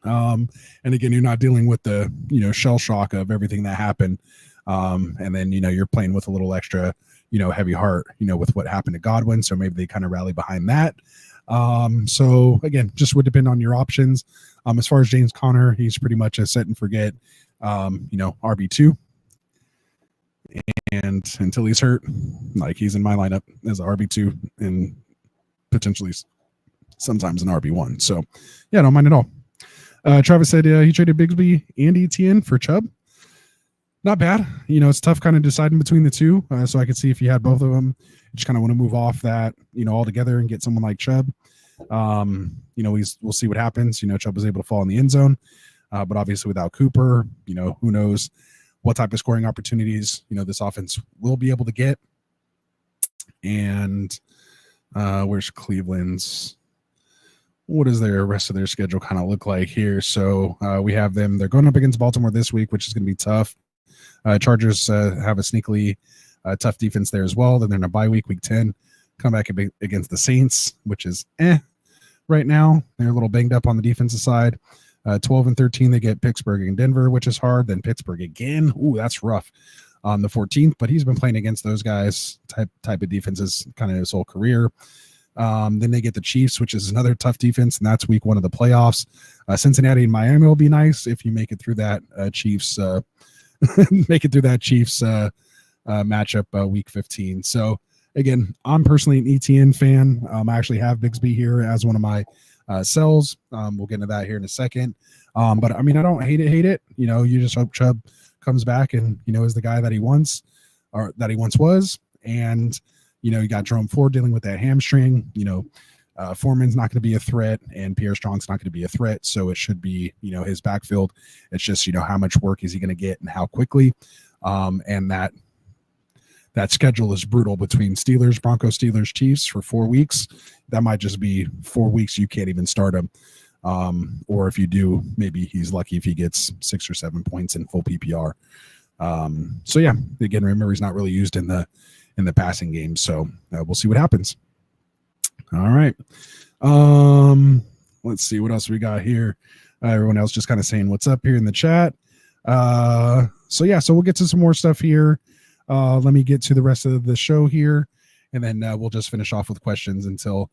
And again, you're not dealing with the, shell shock of everything that happened. And then, you're playing with a little extra, heavy heart, with what happened to Godwin. So maybe they kind of rally behind that. So again, just would depend on your options. As far as James Conner, he's pretty much a set and forget, RB2. And until he's hurt, like he's in my lineup as an RB2 and potentially sometimes an RB1. So yeah, don't mind at all. Travis said he traded Bigsby and Etienne for Chubb. Not bad. It's tough kind of deciding between the two. So I could see if you had both of them, you just kind of want to move off that, altogether and get someone like Chubb. We'll see what happens. Chubb was able to fall in the end zone, but obviously without Cooper, who knows what type of scoring opportunities, this offense will be able to get. And where's Cleveland's? What does their rest of their schedule kind of look like here? So we have them. They're going up against Baltimore this week, which is going to be tough. Chargers have a sneakily tough defense there as well. Then they're in a bye week, week 10. Come back against the Saints, which is right now. They're a little banged up on the defensive side. 12 and 13, they get Pittsburgh and Denver, which is hard. Then Pittsburgh again. Ooh, that's rough on the 14th. But he's been playing against those guys type of defenses kind of his whole career. Then they get the Chiefs, which is another tough defense, and that's week 1 of the playoffs. Cincinnati and Miami will be nice if you make it through that Chiefs matchup week 15. So again, I'm personally an ETN fan. I actually have Bigsby here as one of my sells. We'll get into that here in a second. But I mean, I don't hate it. You just hope Chubb comes back and is the guy that he once was. And you got Jerome Ford dealing with that hamstring. Foreman's not going to be a threat, and Pierre Strong's not going to be a threat. So it should be, his backfield. It's just, how much work is he going to get and how quickly. And that schedule is brutal between Steelers, Broncos, Steelers, Chiefs for 4 weeks. That might just be 4 weeks you can't even start him. Or if you do, maybe he's lucky if he gets 6 or 7 points in full PPR. So yeah, again, remember he's not really used in the passing game. So we'll see what happens. All right. Let's see what else we got here. Everyone else just kind of saying what's up here in the chat. So we'll get to some more stuff here. Let me get to the rest of the show here, and then we'll just finish off with questions until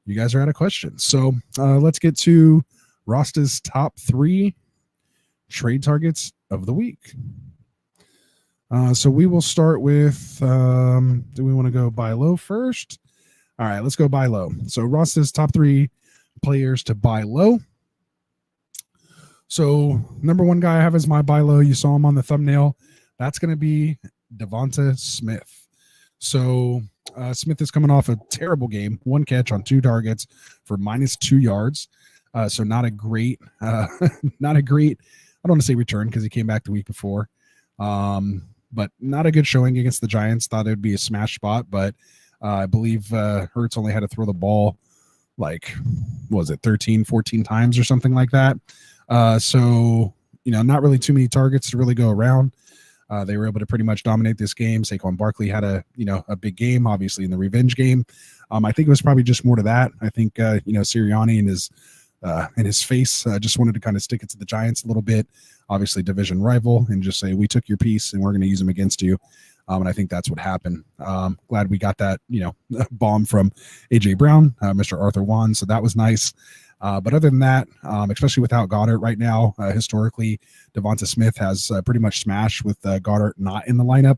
you guys are out of questions. So let's get to Rasta's top 3 trade targets of the week. So we will start with, do we want to go buy low first? All right, let's go buy low. So Rasta's top 3 players to buy low. So number 1 guy I have is my buy low. You saw him on the thumbnail. That's going to be Devonta Smith. So Smith is coming off a terrible game, 1 catch on 2 targets for -2 yards. So not a great, I don't want to say return because he came back the week before. But not a good showing against the Giants. Thought it would be a smash spot, but I believe Hurts only had to throw the ball 13, 14 times or something like that. So, not really too many targets to really go around. They were able to pretty much dominate this game. Saquon Barkley had a big game, obviously in the revenge game. I think it was probably just more to that. I think, Sirianni and his in his face. Just wanted to kind of stick it to the Giants a little bit, obviously division rival, and just say, we took your piece and we're going to use them against you. And I think that's what happened. Glad we got that, bomb from AJ Brown, Mr. Arthur Wan. So that was nice. But other than that, especially without Goddard right now, historically, Devonta Smith has pretty much smashed with Goddard not in the lineup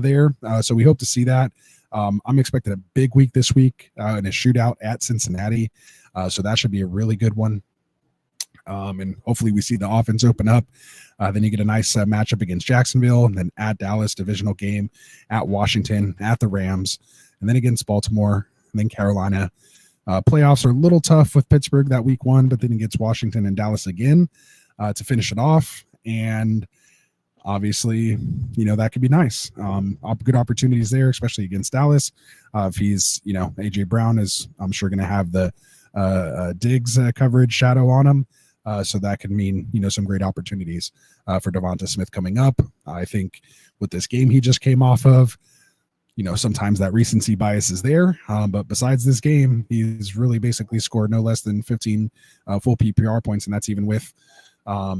there. So we hope to see that. I'm expecting a big week this week in a shootout at Cincinnati. So that should be a really good one. And hopefully we see the offense open up. Then you get a nice matchup against Jacksonville, and then at Dallas, divisional game, at Washington, at the Rams, and then against Baltimore, and then Carolina. Playoffs are a little tough with Pittsburgh that week 1, but then it gets Washington and Dallas again to finish it off. And obviously, that could be nice. Good opportunities there, especially against Dallas. If he's, AJ Brown is, I'm sure, going to have the Diggs coverage shadow on him. So that could mean, some great opportunities for Devonta Smith coming up. I think with this game he just came off of, sometimes that recency bias is there. But besides this game, he's really basically scored no less than 15 full PPR points. And that's even with, I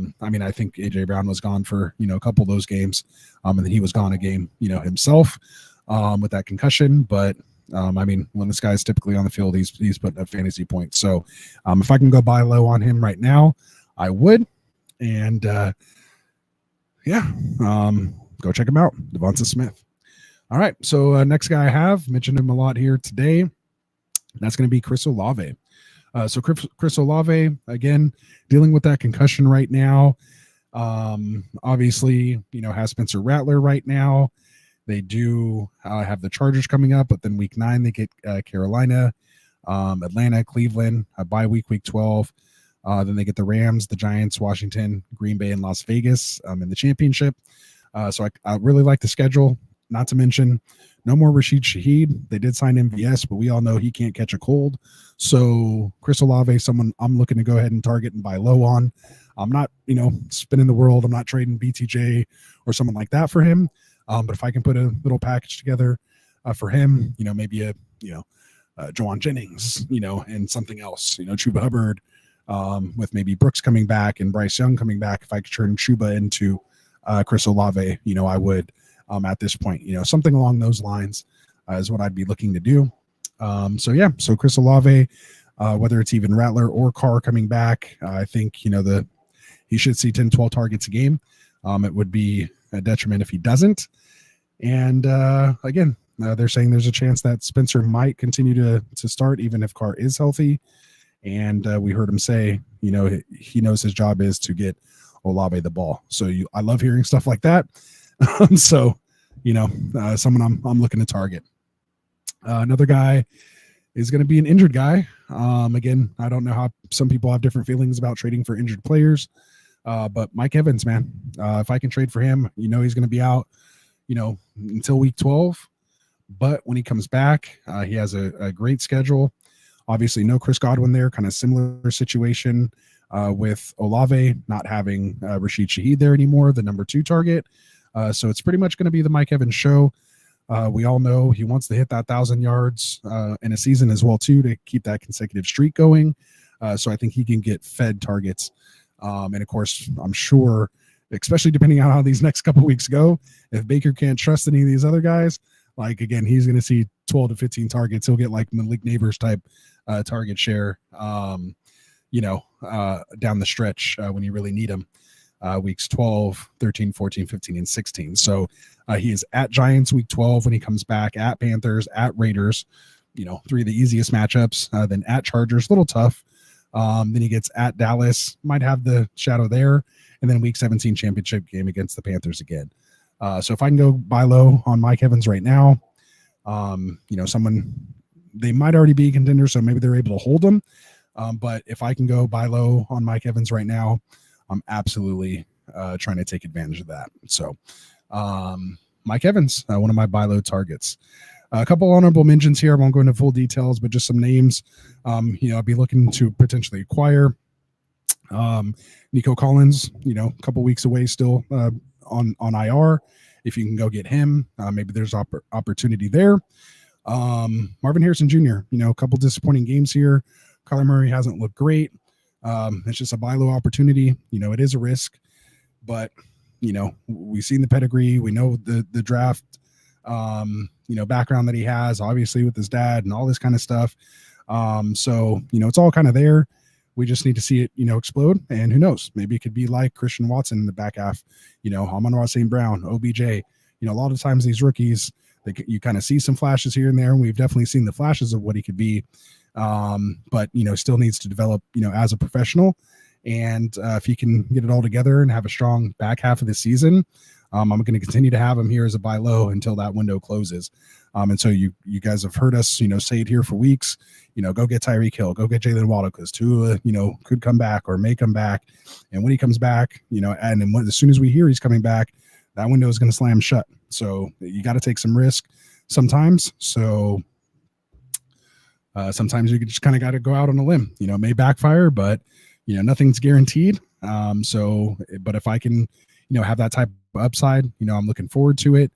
think AJ Brown was gone for, a couple of those games. And then he was gone a game, himself with that concussion. But when this guy's typically on the field, he's putting up fantasy points. So if I can go buy low on him right now, I would. And go check him out, Devonta Smith. All right, so next guy I have, mentioned him a lot here today. That's going to be Chris Olave. So Chris Olave, again, dealing with that concussion right now. Obviously, has Spencer Rattler right now. They do have the Chargers coming up, but then week 9 they get Carolina, Atlanta, Cleveland, a bye week 12. Then they get the Rams, the Giants, Washington, Green Bay, and Las Vegas in the championship. So I really like the schedule. Not to mention, no more Rashid Shaheed. They did sign MVS, but we all know he can't catch a cold. So Chris Olave, someone I'm looking to go ahead and target and buy low on. I'm not, spinning the world. I'm not trading BTJ or someone like that for him. But if I can put a little package together for him, maybe a Juwan Jennings, and something else, Chuba Hubbard, with maybe Brooks coming back and Bryce Young coming back. If I could turn Chuba into Chris Olave, I would at this point, something along those lines is what I'd be looking to do. So Chris Olave, whether it's even Rattler or Carr coming back, I think, he should see 10, 12 targets a game. It would be a detriment if he doesn't. And again, they're saying there's a chance that Spencer might continue to start even if Carr is healthy. And we heard him say, he knows his job is to get Olave the ball. So I love hearing stuff like that. So, someone I'm looking to target. Another guy is going to be an injured guy. Again, I don't know how some people have different feelings about trading for injured players. But Mike Evans, man, if I can trade for him, he's going to be out, until week 12. But when he comes back, he has a great schedule. Obviously, no Chris Godwin there, kind of similar situation with Olave not having Rashid Shaheed there anymore, the number 2 target. So it's pretty much going to be the Mike Evans show. We all know he wants to hit that 1,000 yards in a season as well, too, to keep that consecutive streak going. So I think he can get fed targets. And of course, I'm sure, especially depending on how these next couple of weeks go, if Baker can't trust any of these other guys, again, he's going to see 12 to 15 targets. He'll get like Malik Neighbors type target share, down the stretch when you really need him. Weeks 12, 13, 14, 15, and 16. So he is at Giants week 12 when he comes back, at Panthers, at Raiders, 3 of the easiest matchups, then at Chargers, a little tough. Then he gets at Dallas, might have the shadow there, and then week 17 championship game against the Panthers again. So if I can go buy low on Mike Evans right now, someone, they might already be a contender, so maybe they're able to hold him. But if I can go buy low on Mike Evans right now, I'm absolutely trying to take advantage of that. So Mike Evans, one of my buy low targets. A couple honorable mentions here. I won't go into full details, but just some names. I'll be looking to potentially acquire. Nico Collins, a couple weeks away still on IR. If you can go get him, maybe there's opportunity there. Marvin Harrison Jr., a couple disappointing games here. Kyler Murray hasn't looked great. It's just a buy low opportunity. It is a risk, but we've seen the pedigree. We know the draft, background that he has, obviously with his dad and all this kind of stuff. So it's all kind of there. We just need to see it, explode. And who knows? Maybe it could be like Christian Watson in the back half. Amon-Ra St. Brown, OBJ. A lot of times these rookies, you kind of see some flashes here and there, and we've definitely seen the flashes of what he could be. But still needs to develop, as a professional. And if he can get it all together and have a strong back half of the season, I'm going to continue to have him here as a buy low until that window closes. And so you guys have heard us, say it here for weeks. Go get Tyreek Hill, go get Jalen Waddle, because Tua, could come back or may come back. And when he comes back, as soon as we hear he's coming back, that window is going to slam shut. So you got to take some risk sometimes. So sometimes you just kind of got to go out on a limb. It may backfire, but nothing's guaranteed. But if I can, have that type of upside, I'm looking forward to it.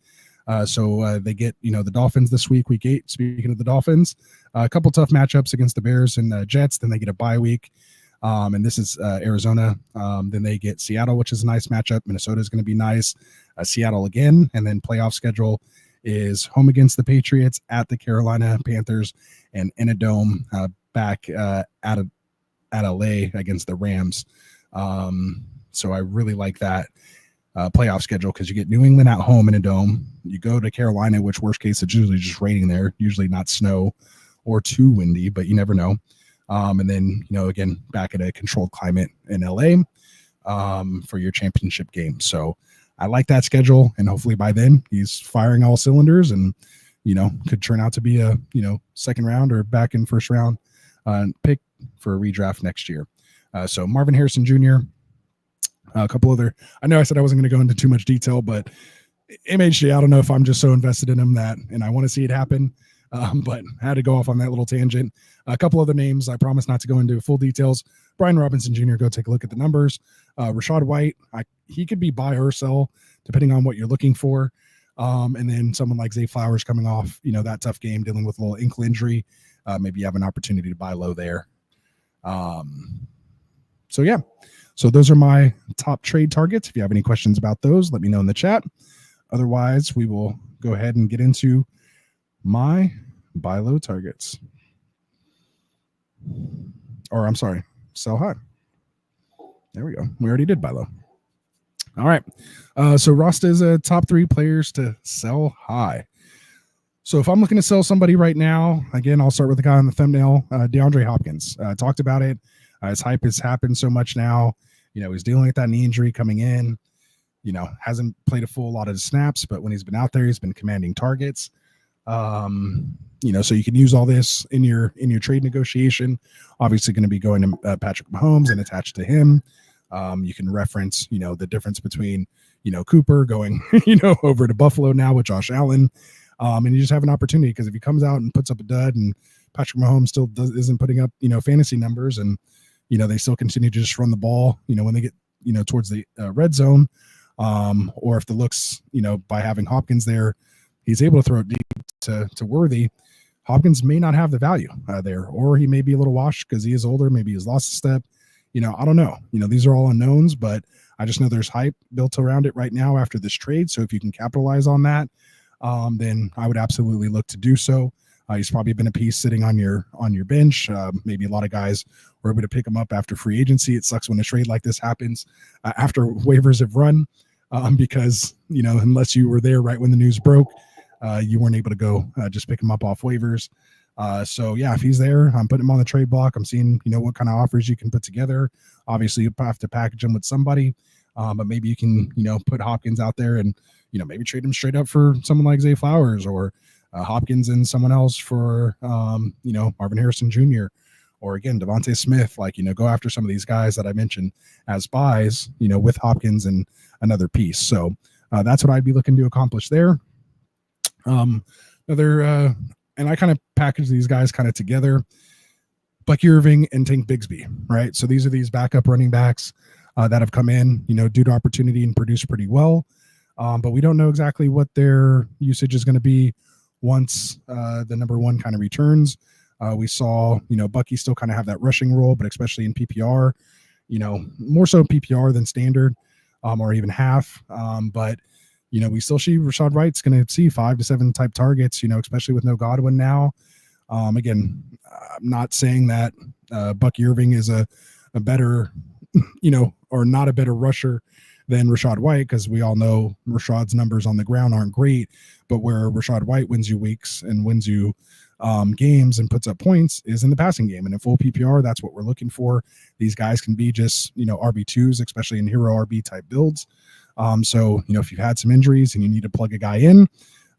So they get, the Dolphins this week 8. Speaking of the Dolphins, a couple tough matchups against the Bears and Jets. Then they get a bye week. And this is Arizona. Then they get Seattle, which is a nice matchup. Minnesota is going to be nice. Seattle again. And then playoff schedule is home against the Patriots, at the Carolina Panthers, and in a dome back at LA against the Rams. So I really like that playoff schedule, because you get New England at home in a dome. You go to Carolina, which worst case it's usually just raining there, usually not snow or too windy, but you never know. And then, again, back at a controlled climate in LA for your championship game. So I like that schedule, and hopefully by then he's firing all cylinders and, could turn out to be a, second round or back in first round pick for a redraft next year. So Marvin Harrison Jr., a couple other, I know I said I wasn't going to go into too much detail, but MHJ, I don't know if I'm just so invested in him and I want to see it happen. But I had to go off on that little tangent. A couple other names. I promise not to go into full details. Brian Robinson Jr., go take a look at the numbers. Rashad White, he could be buy or sell depending on what you're looking for. And then someone like Zay Flowers coming off, that tough game, dealing with a little ankle injury. Maybe you have an opportunity to buy low there. So yeah. So those are my top trade targets. If you have any questions about those, let me know in the chat. Otherwise, we will go ahead and get into my buy low targets. Or I'm sorry, sell high. There we go. We already did buy low. All right. So Rasta is a top 3 players to sell high. So if I'm looking to sell somebody right now, again, I'll start with the guy on the thumbnail, DeAndre Hopkins. Talked about it. His hype has happened so much now. He's dealing with that knee injury coming in. Hasn't played a full lot of snaps, but when he's been out there, he's been commanding targets. So you can use all this in your trade negotiation. Obviously going to be going to Patrick Mahomes and attached to him. You can reference, the difference between, Cooper going, over to Buffalo now with Josh Allen. And you just have an opportunity, because if he comes out and puts up a dud and Patrick Mahomes still isn't putting up, fantasy numbers, and, they still continue to just run the ball, when they get, towards the red zone, or if the looks, by having Hopkins there, he's able to throw it deep to Worthy. Hopkins may not have the value there, or he may be a little washed because he is older. Maybe he's lost a step. I don't know. These are all unknowns, but I just know there's hype built around it right now after this trade. So if you can capitalize on that, then I would absolutely look to do so. He's probably been a piece sitting on your bench. Maybe a lot of guys were able to pick him up after free agency. It sucks when a trade like this happens after waivers have run, because unless you were there right when the news broke, you weren't able to go just pick him up off waivers. So yeah, if he's there, I'm putting him on the trade block. I'm seeing what kind of offers you can put together. Obviously, you have to package him with somebody, but maybe you can put Hopkins out there and maybe trade him straight up for someone like Zay Flowers, or Hopkins and someone else for, Marvin Harrison Jr. Or again, Devontae Smith, go after some of these guys that I mentioned as buys, with Hopkins and another piece. So that's what I'd be looking to accomplish there. And I kind of package these guys kind of together, Bucky Irving and Tank Bigsby, right? So these are these backup running backs that have come in, due to opportunity and produce pretty well. But we don't know exactly what their usage is going to be once the number one kind of returns. We saw, Bucky still kind of have that rushing role, but especially in PPR, more so PPR than standard, or even half. But we still see Rashad Wright's going to see 5 to 7 type targets, especially with no Godwin now. Again, I'm not saying that Bucky Irving is a better, or not a better rusher than Rashad White, because we all know Rashad's numbers on the ground aren't great, but where Rashad White wins you weeks and wins you games and puts up points is in the passing game. And in full PPR, that's what we're looking for. These guys can be just, RB2s, especially in hero RB type builds. So, if you've had some injuries and you need to plug a guy in,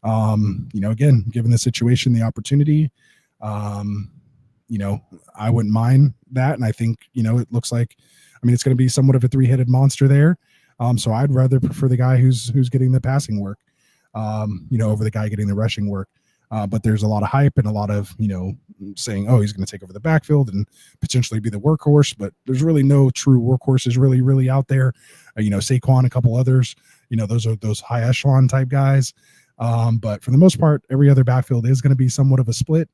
again, given the situation, the opportunity, I wouldn't mind that. And I think, it looks like, it's going to be somewhat of a 3-headed monster there. So I'd rather prefer the guy who's getting the passing work, over the guy getting the rushing work. But there's a lot of hype and a lot of, saying, oh, he's going to take over the backfield and potentially be the workhorse. But there's really no true workhorses really out there. Saquon, a couple others, those are those high echelon type guys. But for the most part, every other backfield is going to be somewhat of a split.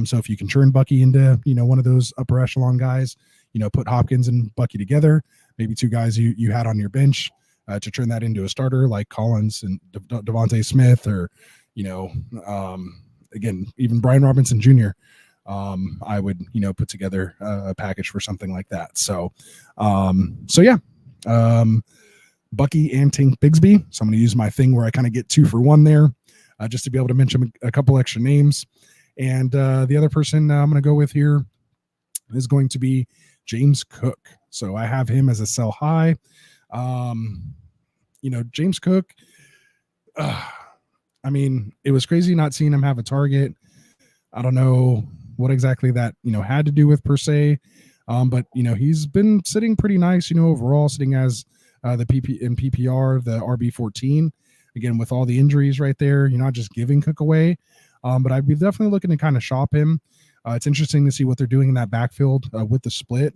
So if you can turn Bucky into, one of those upper echelon guys, put Hopkins and Bucky together, maybe 2 guys you had on your bench to turn that into a starter like Collins and Devontae Smith, or, again, even Brian Robinson Jr., I would, put together a package for something like that. So yeah, Bucky and Tank Bigsby. So I'm going to use my thing where I kind of get 2 for 1 there, just to be able to mention a couple extra names. And the other person I'm going to go with here is going to be James Cook. So I have him as a sell high. James Cook, it was crazy not seeing him have a target. I don't know what exactly that, had to do with per se. But he's been sitting pretty nice, overall, sitting as the PPR, the RB14. Again, with all the injuries right there, you're not just giving Cook away. But I'd be definitely looking to kind of shop him. It's interesting to see what they're doing in that backfield with the split.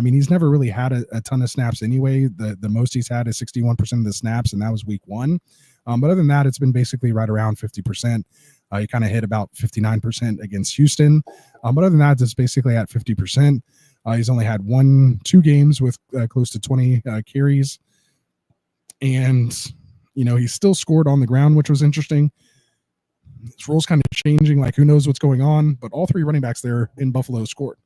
He's never really had a ton of snaps anyway. The most he's had is 61% of the snaps, and that was week 1. But other than that, it's been basically right around 50%. He kind of hit about 59% against Houston. But other than that, it's basically at 50%. He's only had 2 games with close to 20 carries. And, he still scored on the ground, which was interesting. His role's kind of changing, like who knows what's going on. But all 3 running backs there in Buffalo scored.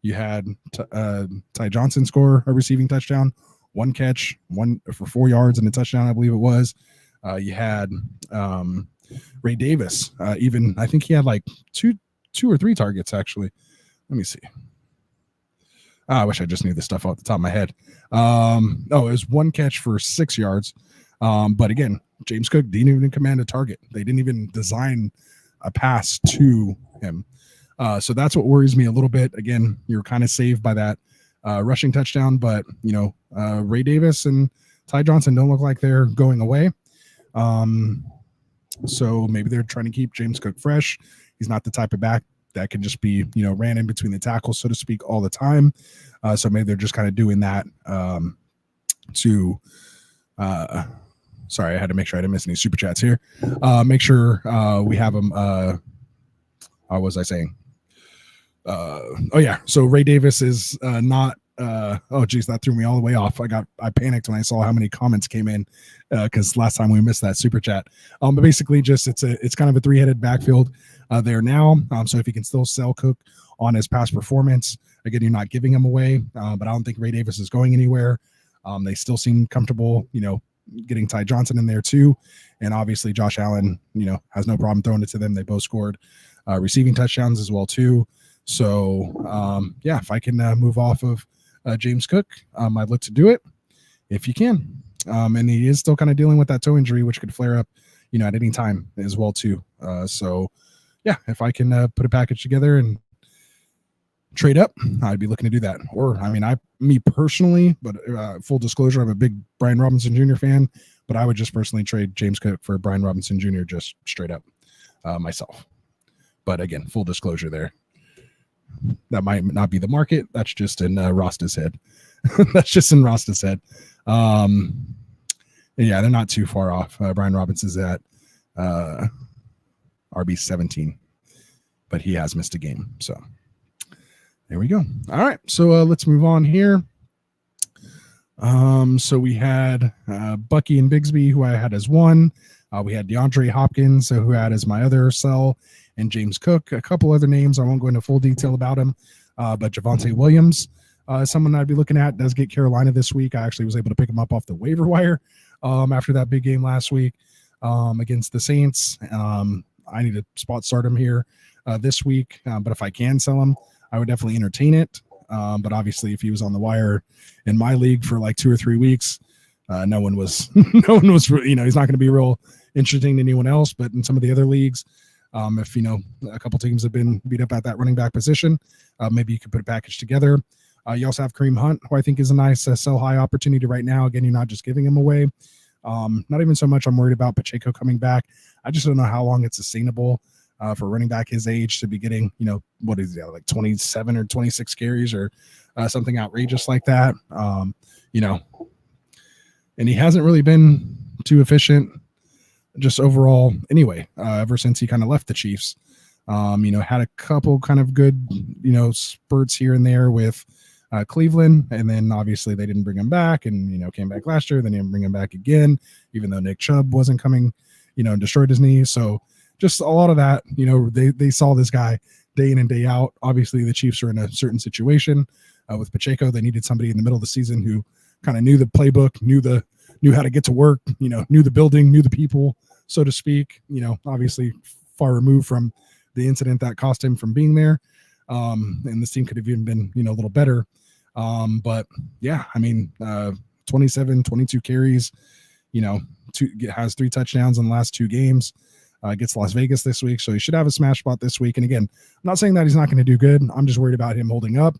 You had Ty Johnson score a receiving touchdown, 1 catch, 1 for 4 yards and a touchdown, I believe it was. You had Ray Davis. Even I think he had like 2 or 3 targets actually. Let me see. I wish I just knew this stuff off the top of my head. It was 1 catch for 6 yards. But again, James Cook didn't even command a target. They didn't even design a pass to him. So that's what worries me a little bit. Again, you're kind of saved by that rushing touchdown, but Ray Davis and Ty Johnson don't look like they're going away. So maybe they're trying to keep James Cook fresh. He's not the type of back that can just be, ran in between the tackles, so to speak, all the time. So maybe they're just kind of doing that sorry, I had to make sure I didn't miss any super chats here. Make sure we have them. What was I saying? So Ray Davis is not that threw me all the way off. I panicked when I saw how many comments came in because last time we missed that super chat. But basically just it's kind of a 3-headed backfield there now. So if you can still sell Cook on his past performance, again, you're not giving him away, but I don't think Ray Davis is going anywhere. They still seem comfortable, getting Ty Johnson in there too. And obviously Josh Allen, has no problem throwing it to them. They both scored receiving touchdowns as well too. So if I can move off of James Cook, I'd look to do it if you can. And he is still kind of dealing with that toe injury, which could flare up, at any time as well too. If I can put a package together and trade up, I'd be looking to do that. Or, me personally, but full disclosure, I'm a big Brian Robinson Jr. fan, but I would just personally trade James Cook for Brian Robinson Jr. just straight up myself. But again, full disclosure there. That might not be the market. That's just in Rasta's head. That's just in Rasta's head. They're not too far off. Brian Robinson's at RB 17. but he has missed a game. So there we go. All right. So let's move on here. So we had Bucky and Bigsby, who I had as one. We had DeAndre Hopkins, who I had as my other sell, and James Cook. A couple other names. I won't go into full detail about him, but Javonte Williams, someone I'd be looking at, does get Carolina this week. I actually was able to pick him up off the waiver wire after that big game last week against the Saints. I need to spot start him here this week, but if I can sell him, I would definitely entertain it. But obviously, if he was on the wire in my league for like 2 or 3 weeks, no one was, he's not going to be real interesting to anyone else. But in some of the other leagues, if a couple teams have been beat up at that running back position, maybe you could put a package together. You also have Kareem Hunt, who I think is a nice sell high opportunity right now. Again, you're not just giving him away. Not even so much I'm worried about Pacheco coming back. I just don't know how long it's sustainable for running back his age to be getting, what is he, like 27 or 26 carries or something outrageous like that. And he hasn't really been too efficient just overall anyway, ever since he kind of left the Chiefs. Had a couple kind of good, spurts here and there with Cleveland, and then obviously they didn't bring him back, and came back last year. Then they didn't bring him back again, even though Nick Chubb wasn't coming, and destroyed his knee. So just a lot of that, they saw this guy day in and day out. Obviously, the Chiefs are in a certain situation with Pacheco. They needed somebody in the middle of the season who kind of knew the playbook, knew how to get to work, knew the building, knew the people, so to speak. Obviously far removed from the incident that cost him from being there. And this team could have even been, a little better. But yeah, 27, 22 carries, has 3 touchdowns in the last 2 games, gets Las Vegas this week. So he should have a smash spot this week. And again, I'm not saying that he's not going to do good. I'm just worried about him holding up.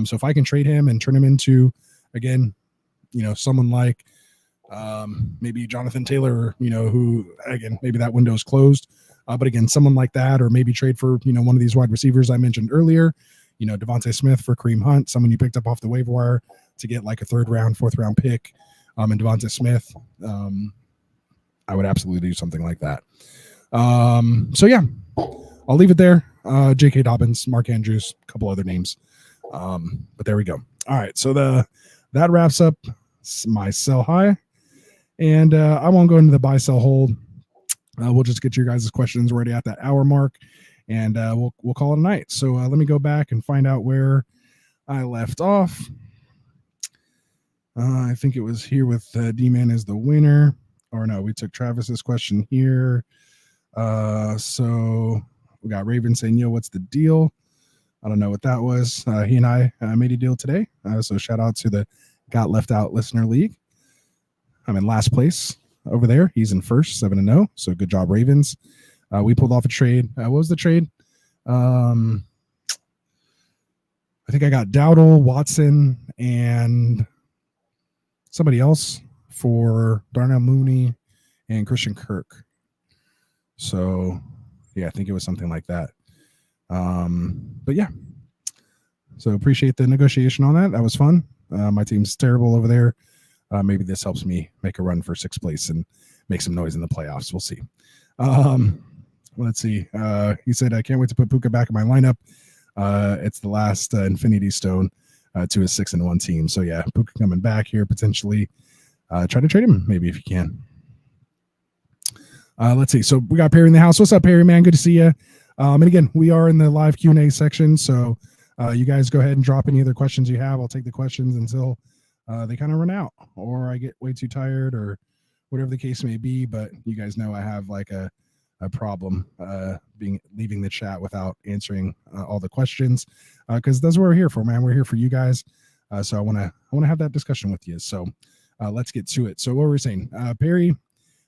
So if I can trade him and turn him into, again, someone like, maybe Jonathan Taylor, who, again, maybe that window is closed. But again, someone like that, or maybe trade for, one of these wide receivers I mentioned earlier, Devontae Smith for Kareem Hunt, someone you picked up off the waiver wire to get like a 3rd round, 4th round pick. And Devontae Smith, I would absolutely do something like that. So yeah, I'll leave it there. J.K. Dobbins, Mark Andrews, a couple other names. But there we go. All right. So that wraps up my sell high, and I won't go into the buy, sell, hold. We'll just get your guys' questions ready at that hour mark, and we'll call it a night. So let me go back and find out where I left off. I think it was here with D-Man as the winner. Or no, we took Travis's question here. So we got Raven saying, what's the deal? I don't know what that was. He and I made a deal today. So shout out to the Got Left Out Listener League. I'm in last place over there. He's in first, 7-0. So good job, Ravens. We pulled off a trade. What was the trade? I think I got Dowdle, Watson, and somebody else for Darnell Mooney and Christian Kirk. So yeah, I think it was something like that. But yeah, so appreciate the negotiation on that. That was fun. My team's terrible over there. Maybe this helps me make a run for 6th place and make some noise in the playoffs. We'll see. Let's see. He said, I can't wait to put Puka back in my lineup. It's the last Infinity Stone to his 6-1 team. So yeah, Puka coming back here potentially. Try to trade him maybe if you can. Let's see. So we got Perry in the house. What's up, Perry, man? Good to see you. And again, we are in the live Q&A section. So you guys go ahead and drop any other questions you have. I'll take the questions until they kind of run out, or I get way too tired, or whatever the case may be. But you guys know I have like a problem leaving the chat without answering all the questions, because that's what we're here for, man. We're here for you guys. So I want to have that discussion with you. So let's get to it. So what we're saying, Perry,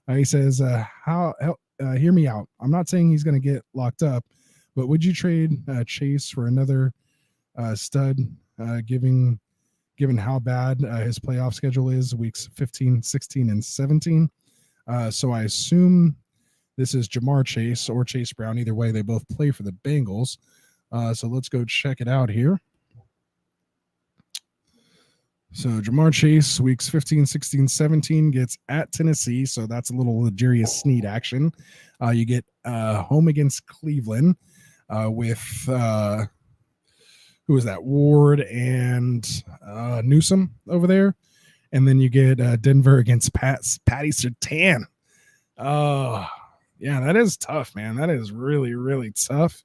he says, hear me out. I'm not saying he's going to get locked up, but would you trade Chase for another stud, given how bad his playoff schedule is, weeks 15, 16, and 17? So I assume this is Jamar Chase or Chase Brown. Either way, they both play for the Bengals. So let's go check it out here. So Jamar Chase, weeks 15, 16, 17, gets at Tennessee. So that's a little Jarius Sneed action. You get home against Cleveland. with who was that? Ward and Newsom over there. And then you get Denver against Patty Surtain. Oh, yeah, that is tough, man. That is really, really tough.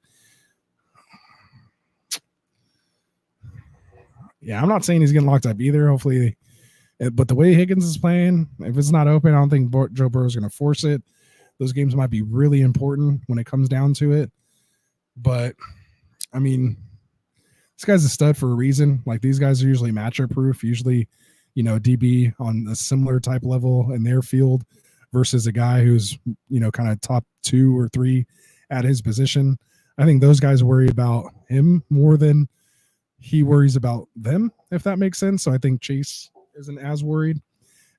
Yeah, I'm not saying he's getting locked up either. Hopefully, but the way Higgins is playing, if it's not open, I don't think Joe Burrow is going to force it. Those games might be really important when it comes down to it. But, I mean, this guy's a stud for a reason. Like, these guys are usually matchup proof, usually, you know, DB on a similar type level in their field versus a guy who's, you know, kind of top 2 or 3 at his position. I think those guys worry about him more than he worries about them, if that makes sense. So I think Chase isn't as worried.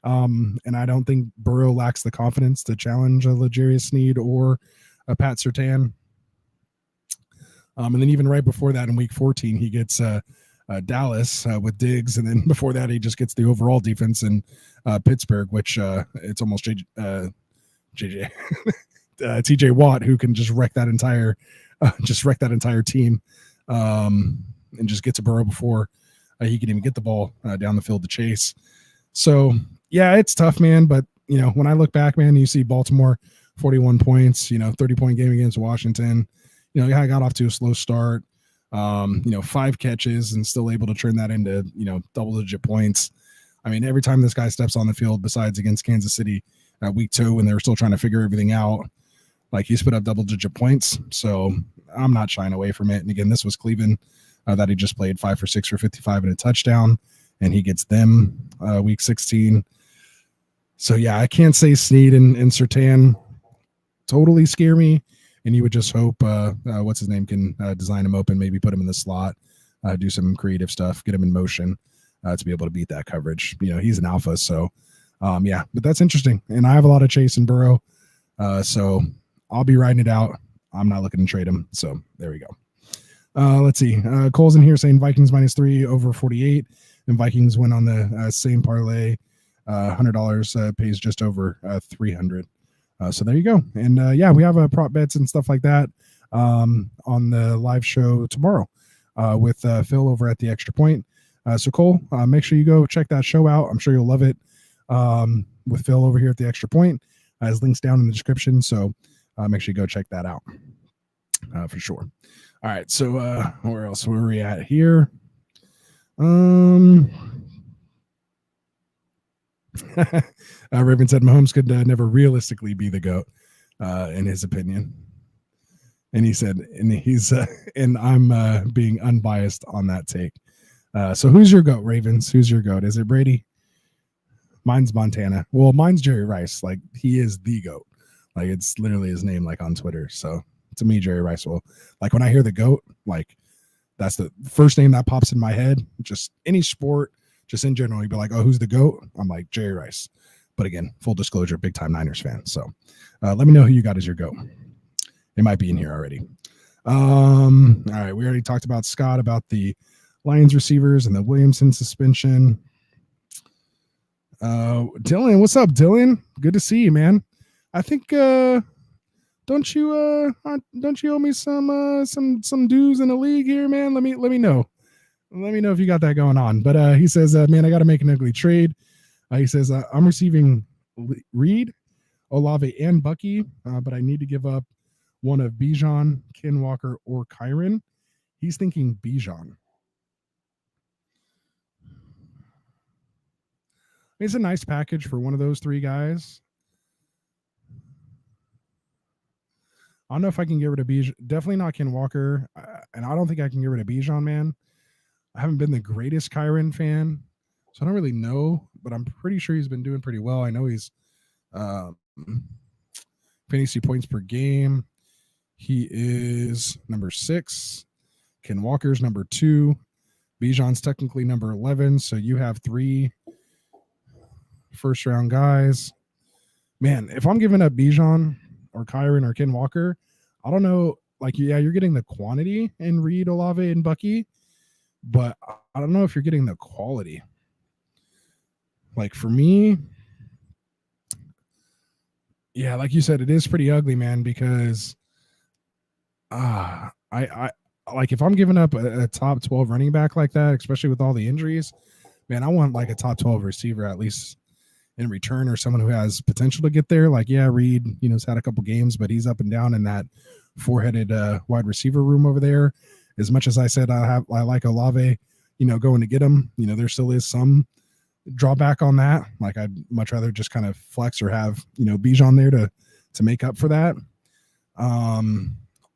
And I don't think Burrow lacks the confidence to challenge a L'Jarius Sneed or a Pat Surtain. And then even right before that in week 14, he gets Dallas with Diggs. And then before that, he just gets the overall defense in Pittsburgh, which it's almost TJ Watt, who can just wreck that entire team and just get to Burrow before he can even get the ball down the field to Chase. So, yeah, it's tough, man. But, you know, when I look back, man, you see Baltimore 41 points, you know, 30-point game against Washington. You know, I got off to a slow start, you know, 5 catches and still able to turn that into, you know, double-digit points. I mean, every time this guy steps on the field, besides against Kansas City at week 2 when they were still trying to figure everything out, like he's put up double-digit points. So I'm not shying away from it. And again, this was Cleveland that he just played 5 for 6 for 55 and a touchdown, and he gets them week 16. So, yeah, I can't say Sneed and Surtain totally scare me. And you would just hope, what's his name, can design him open, maybe put him in the slot, do some creative stuff, get him in motion to be able to beat that coverage. You know, he's an alpha. So, yeah, but that's interesting. And I have a lot of Chase and Burrow. So I'll be riding it out. I'm not looking to trade him. So there we go. Let's see. Cole's in here saying Vikings -3 over 48. And Vikings went on the same parlay. $100 pays just over 300. So there you go. And yeah, we have prop bets and stuff like that on the live show tomorrow with Phil over at the Extra Point. So Cole, make sure you go check that show out. I'm sure you'll love it with Phil over here at the Extra Point. His links down in the description. So make sure you go check that out for sure. All right. So where else were we at here? Raven said Mahomes could never realistically be the GOAT in his opinion. And he said, and he's and I'm being unbiased on that take. So who's your GOAT, Ravens? Who's your GOAT? Is it Brady? Mine's Montana. Well, mine's Jerry Rice. Like, he is the GOAT. Like, it's literally his name, like, on Twitter. So to me, Jerry Rice will, like, when I hear the GOAT, like, that's the first name that pops in my head. Just any sport, just in general, you'd be like, oh, who's the GOAT? I'm like, Jerry Rice. But again, full disclosure, big time Niners fan. So let me know who you got as your GOAT. It might be in here already. All right. We already talked about Scott, about the Lions receivers and the Williamson suspension. Dylan, what's up, Dylan? Good to see you, man. I think don't you owe me some dues in the league here, man? Let me know. Let me know if you got that going on. But he says, man, I got to make an ugly trade. He says, I'm receiving Reed, Olave, and Bucky, but I need to give up one of Bijan, Ken Walker, or Kyron. He's thinking Bijan. It's a nice package for one of those 3 guys. I don't know if I can get rid of Bijan. Definitely not Ken Walker. And I don't think I can get rid of Bijan, man. I haven't been the greatest Kyron fan, so I don't really know, but I'm pretty sure he's been doing pretty well. I know he's fantasy points per game. He is number 6. Ken Walker's number 2. Bijan's technically number 11. So you have 3 first round guys. Man, if I'm giving up Bijan or Kyron or Ken Walker, I don't know. Like, yeah, you're getting the quantity in Reed, Olave, and Bucky, but I don't know if you're getting the quality. Like, for me, yeah, like you said, it is pretty ugly, man, because I I like if I'm giving up a top 12 running back like that, especially with all the injuries, man, I want like a top 12 receiver at least in return, or someone who has potential to get there. Like, yeah, Reed, has had a couple games, but he's up and down in that four-headed wide receiver room over there. As much as I said I like Olave, going to get him, there still is some drawback on that. Like, I'd much rather just kind of flex or have Bijan there to make up for that.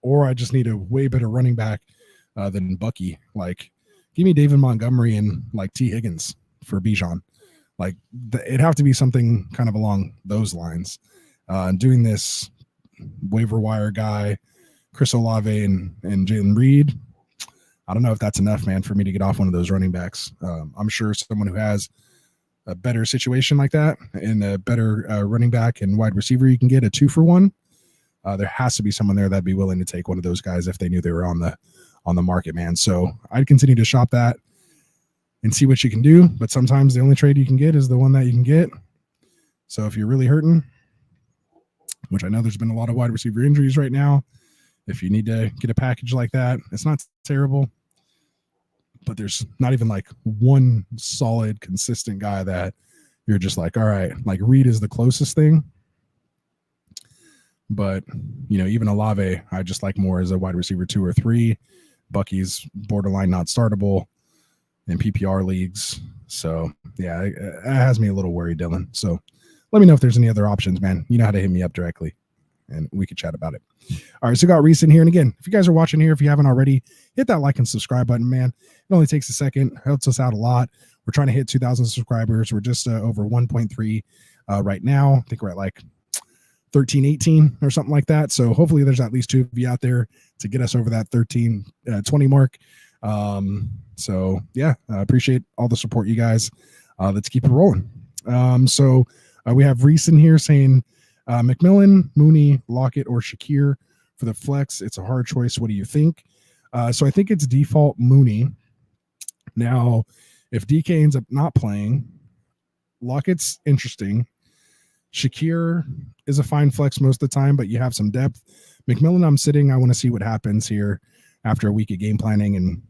Or I just need a way better running back than Bucky. Like, give me David Montgomery and like T. Higgins for Bijan. Like, it'd have to be something kind of along those lines. Doing this waiver wire guy, Chris Olave and Jalen Reed, I don't know if that's enough, man, for me to get off one of those running backs. I'm sure someone who has a better situation like that and a better running back and wide receiver you can get a 2-for-1. There has to be someone there that'd be willing to take one of those guys if they knew they were on the market, man. So I'd continue to shop that and see what you can do. But sometimes the only trade you can get is the one that you can get. So if you're really hurting, which I know there's been a lot of wide receiver injuries right now, if you need to get a package like that, it's not terrible. But there's not even like one solid, consistent guy that you're just like, all right, like Reed is the closest thing. But, even Olave, I just like more as a wide receiver 2 or 3. Bucky's borderline not startable in PPR leagues. So, yeah, it has me a little worried, Dylan. So let me know if there's any other options, man. You know how to hit me up directly, and we could chat about it. All right, so got recent here. And again, if you guys are watching here, if you haven't already, hit that like and subscribe button, man. It only takes a second. Helps us out a lot. We're trying to hit 2,000 subscribers. We're just over 1.3 right now. I think we're at like 13, 18 or something like that. So hopefully there's at least 2 of you out there to get us over that 13, 20 mark. So yeah, I appreciate all the support, you guys. Let's keep it rolling. So we have recent here saying McMillan, Mooney, Lockett, or Shakir for the flex. It's a hard choice. What do you think? So I think it's default Mooney. Now, if DK ends up not playing, Lockett's interesting. Shakir is a fine flex most of the time, but you have some depth. McMillan, I'm sitting. I want to see what happens here after a week of game planning. And,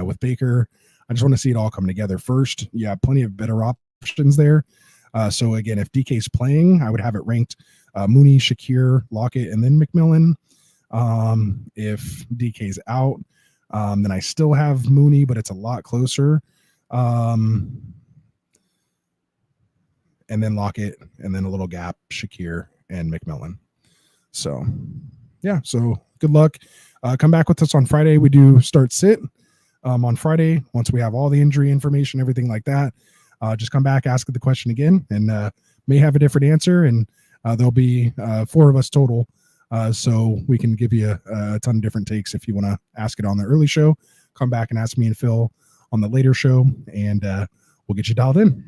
with Baker, I just want to see it all come together first. You have plenty of better options there. So, again, if DK's playing, I would have it ranked Mooney, Shakir, Lockett, and then McMillan. If DK's out, then I still have Mooney, but it's a lot closer. And then Lockett, and then a little gap, Shakir and McMillan. So, yeah, so good luck. Come back with us on Friday. We do start sit on Friday. Once we have all the injury information, everything like that, just come back, ask the question again, and may have a different answer. And there'll be 4 of us total. So we can give you a ton of different takes. If you want to ask it on the early show, come back and ask me and Phil on the later show, and we'll get you dialed in.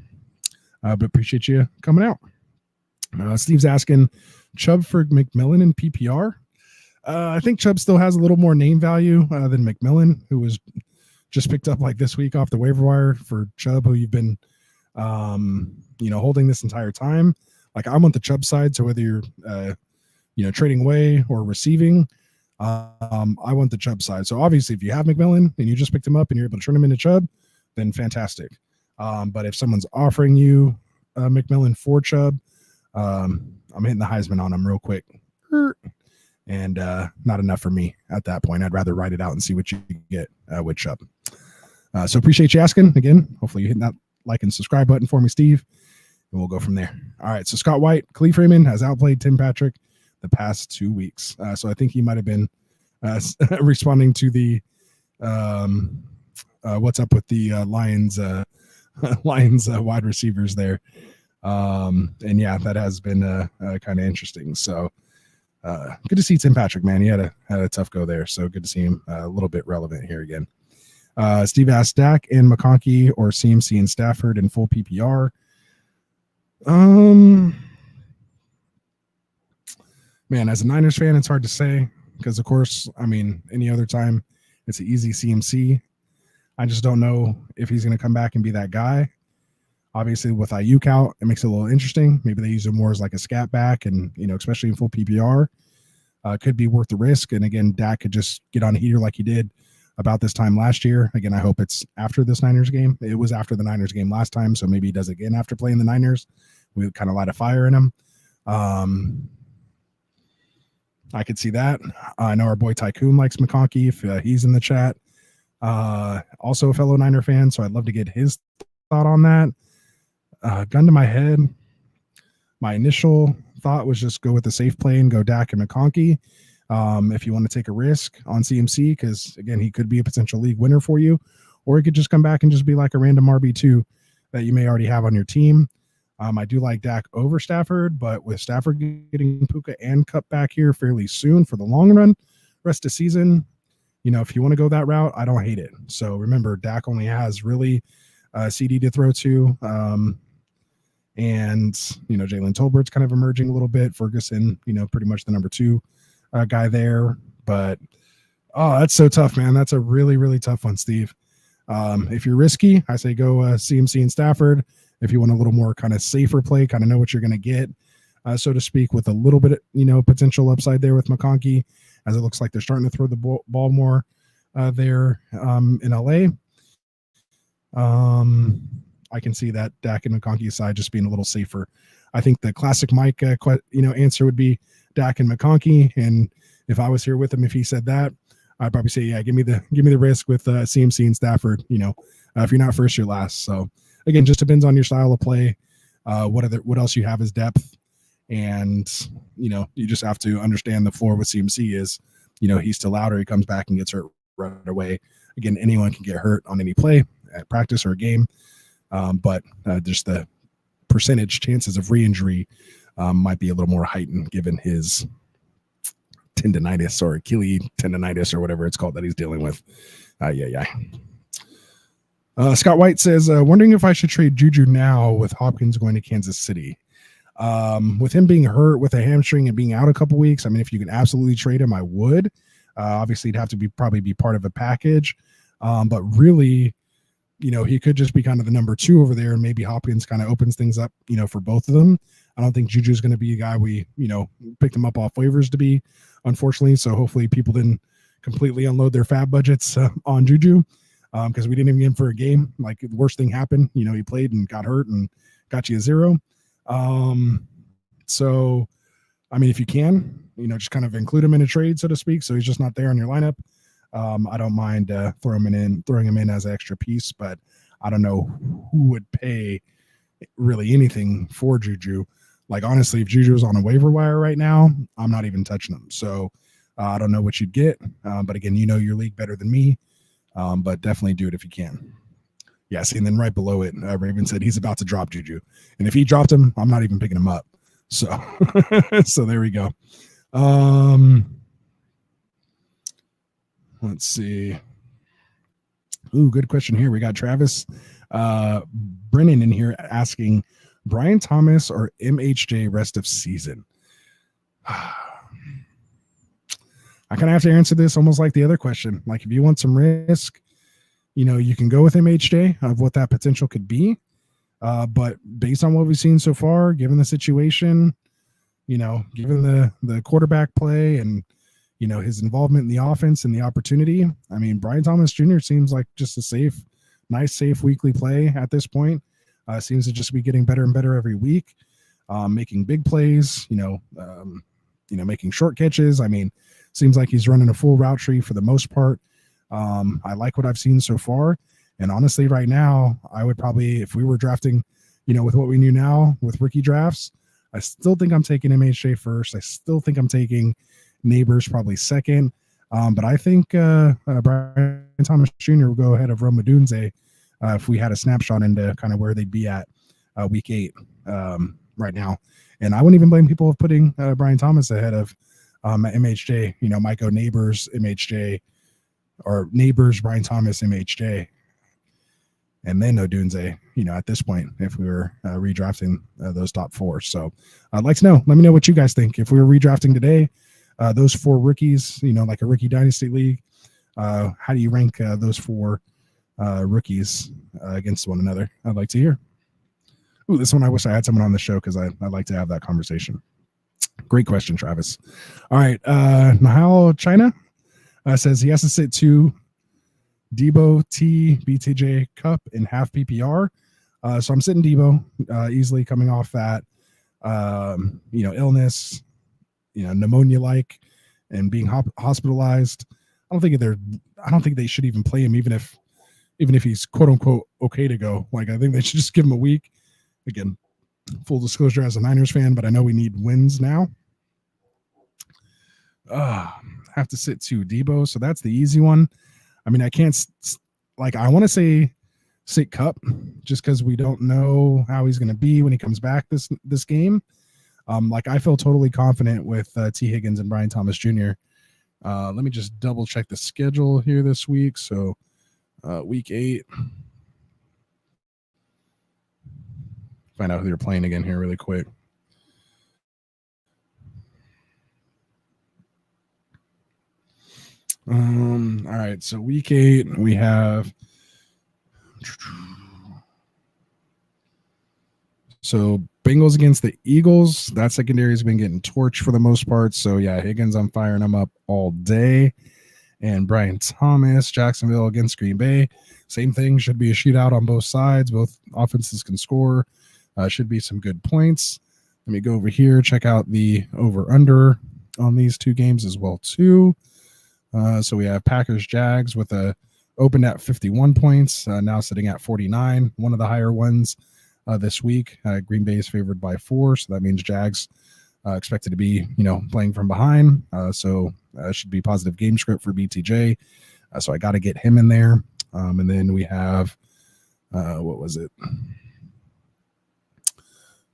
But appreciate you coming out. Steve's asking Chubb for McMillan in PPR. I think Chubb still has a little more name value than McMillan, who was just picked up like this week off the waiver wire for Chubb, who you've been, holding this entire time. Like, I want the Chubb side. So whether you're, trading away or receiving, I want the Chubb side. So obviously, if you have McMillan and you just picked him up and you're able to turn him into Chubb, then fantastic. But if someone's offering you McMillan for Chubb, I'm hitting the Heisman on him real quick. And not enough for me at that point. I'd rather write it out and see what you get with Chubb. So appreciate you asking. Again, hopefully you're hitting that like and subscribe button for me, Steve. And we'll go from there. All right, so Scott White, Khalif Raymond has outplayed Tim Patrick the past 2 weeks. So I think he might have been responding to the what's up with the Lions wide receivers there. And yeah, that has been kind of interesting. So good to see Tim Patrick, man. He had a tough go there. So good to see him a little bit relevant here again. Steve asked Dak and McConkey or CMC and Stafford in full PPR. Man, as a Niners fan, it's hard to say because, of course, I mean, any other time it's an easy CMC. I just don't know if he's going to come back and be that guy. Obviously, with Ayuk out, it makes it a little interesting. Maybe they use him more as like a scat back and, especially in full PPR. could be worth the risk. And again, Dak could just get on a heater like he did about this time last year. Again, I hope it's after this Niners game. It was after the Niners game last time, so maybe he does it again after playing the Niners. We would kind of light a fire in him. I could see that. I know our boy Tycoon likes McConkey if he's in the chat. Also a fellow Niner fan, so I'd love to get his thought on that. Gun to my head, my initial thought was just go with the safe play and go Dak and McConkey. If you want to take a risk on CMC, because again, he could be a potential league winner for you, or he could just come back and just be like a random RB2 that you may already have on your team. I do like Dak over Stafford, but with Stafford getting Puka and Cup back here fairly soon for the long run, rest of season, if you want to go that route, I don't hate it. So remember, Dak only has really CD to throw to. And, Jalen Tolbert's kind of emerging a little bit. Ferguson, pretty much the number 2 guy there. But, that's so tough, man. That's a really, really tough one, Steve. If you're risky, I say go CMC and Stafford. If you want a little more kind of safer play, kind of know what you're going to get, so to speak, with a little bit, potential upside there with McConkey, as it looks like they're starting to throw the ball more there in LA. I can see that Dak and McConkey side just being a little safer. I think the classic Mike, answer would be Dak and McConkey. And if I was here with him, if he said that, I'd probably say, yeah, give me the risk with CMC and Stafford. If you're not first, you're last. So again, just depends on your style of play. What else you have is depth, and you just have to understand the floor with CMC is, he's still out or he comes back and gets hurt right away. Again, anyone can get hurt on any play at practice or a game. But just the percentage chances of re-injury might be a little more heightened given his tendonitis or Achilles tendonitis or whatever it's called that he's dealing with. Scott White says, wondering if I should trade Juju now with Hopkins going to Kansas City. With him being hurt with a hamstring and being out a couple weeks, I mean, if you can absolutely trade him, I would. Obviously, it'd have to probably be part of a package. But really, he could just be kind of the number 2 over there, and maybe Hopkins kind of opens things up, for both of them. I don't think Juju's going to be a guy we, picked him up off waivers to be, unfortunately. So hopefully people didn't completely unload their fab budgets on Juju, because we didn't even get him for a game. Like, the worst thing happened, he played and got hurt and got you a 0. So, I mean, if you can, just kind of include him in a trade, so to speak, so he's just not there in your lineup. I don't mind throwing him in as an extra piece, but I don't know who would pay really anything for Juju. Like, honestly, if Juju is on a waiver wire right now, I'm not even touching him. So I don't know what you'd get. But again, your league better than me. But definitely do it if you can. Yeah, see, and then right below it, Raven said he's about to drop Juju. And if he dropped him, I'm not even picking him up. So, so there we go. Let's see. Ooh, good question here. We got Travis Brennan in here asking, Brian Thomas or MHJ rest of season? I kind of have to answer this almost like the other question. Like, if you want some risk, you can go with MHJ of what that potential could be. But based on what we've seen so far, given the situation, given the quarterback play and, his involvement in the offense and the opportunity, I mean, Brian Thomas Jr. seems like just a nice, safe weekly play at this point. Seems to just be getting better and better every week, making big plays, making short catches. I mean, seems like he's running a full route tree for the most part. I like what I've seen so far. And honestly, right now, I would probably, if we were drafting, with what we knew now with rookie drafts, I still think I'm taking MHJ first. I still think I'm taking Neighbors probably second. But I think Brian Thomas Jr. will go ahead of Rome Odunze if we had a snapshot into kind of where they'd be at week 8 right now. And I wouldn't even blame people of putting Brian Thomas ahead of MHJ. Might go Neighbors, MHJ, or Neighbors, Brian Thomas, MHJ, and then Odunze, at this point, if we were redrafting those top 4. So I'd like to know. Let me know what you guys think. If we were redrafting today, those 4 rookies, like a rookie dynasty league, how do you rank those 4 rookies against one another? I'd like to hear. Ooh, this one I wish I had someone on the show because I'd like to have that conversation. Great question, Travis. All right. Nahal China says he has to sit to Debo, T, BTJ, Cup in half PPR. So I'm sitting Debo easily coming off that, illness, pneumonia like, and being hospitalized. I don't think they should even play him, even if he's quote unquote okay to go. Like, I think they should just give him a week. Again, full disclosure as a Niners fan, but I know we need wins now. Have to sit to Debo, so that's the easy one. I mean, I can't I want to say sit Cup just because we don't know how he's going to be when he comes back this game. I feel totally confident with T. Higgins and Brian Thomas Jr. Let me just double check the schedule here this week. So week 8. Find out who they're playing again here really quick. All right, so week 8 we have Bengals against the Eagles. That secondary has been getting torched for the most part. So yeah, Higgins, I'm firing him up all day. And Brian Thomas, Jacksonville against Green Bay. Same thing, should be a shootout on both sides. Both offenses can score. Should be some good points. Let me go over here, check out the over-under on these two games as well too. So we have Packers Jags with a opened at 51 points, now sitting at 49, one of the higher ones this week. Green Bay is favored by 4, so that means Jags expected to be, playing from behind. So should be positive game script for BTJ. So I got to get him in there. And then we have, what was it?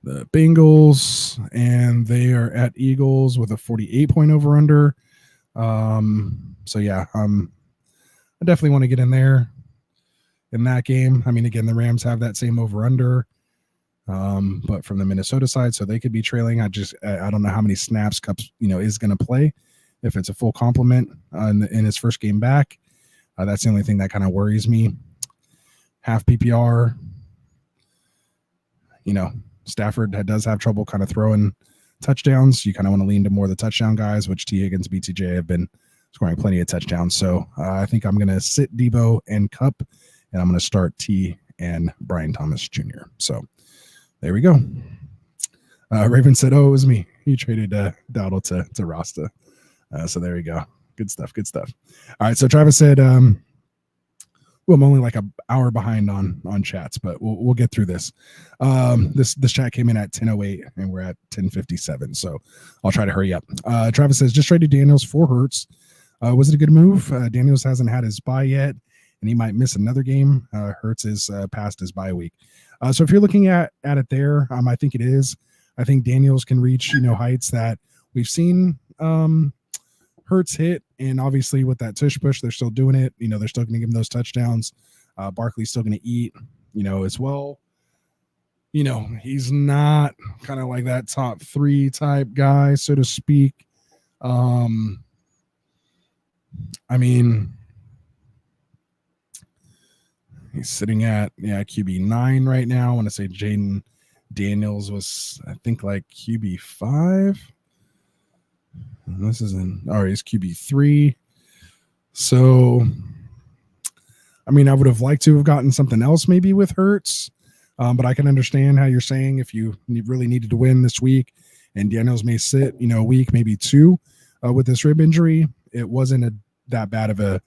The Bengals, and they are at Eagles with a 48-point over-under. So yeah, I definitely want to get in there in that game. I mean, again, the Rams have that same over-under, but from the Minnesota side, so they could be trailing. I don't know how many snaps Cups, is going to play. If it's a full complement in his first game back, that's the only thing that kind of worries me. Half PPR, Stafford does have trouble kind of throwing touchdowns. You kind of want to lean to more of the touchdown guys, which T. Higgins, BTJ have been scoring plenty of touchdowns. So I think I'm going to sit Debo and Cup, and I'm going to start T and Brian Thomas Jr. So there we go. Raven said, "Oh, it was me. He traded Dowdle to Rasta." So there we go. Good stuff. All right. So Travis said, I'm only like an hour behind on chats, but we'll get through this. This chat came in at 10:08 and we're at 10:57, so I'll try to hurry up. Travis says, just traded Daniels for Hurts. Was it a good move? Daniels hasn't had his bye yet, and he might miss another game. Hurts is past his bye week. So if you're looking at it there, I think it is. I think Daniels can reach heights that we've seen Hurts hit, and obviously with that tush push, they're still doing it. They're still going to give him those touchdowns. Barkley's still going to eat, as well. He's not kind of like that top 3 type guy, so to speak. I mean, he's sitting at QB 9 right now. I want to say Jaden Daniels was, I think, like QB 5. This is he's QB 3. So, I mean, I would have liked to have gotten something else maybe with Hurts, but I can understand how you're saying if you really needed to win this week, and Daniels may sit, a week, maybe 2, with this rib injury. It wasn't that bad of a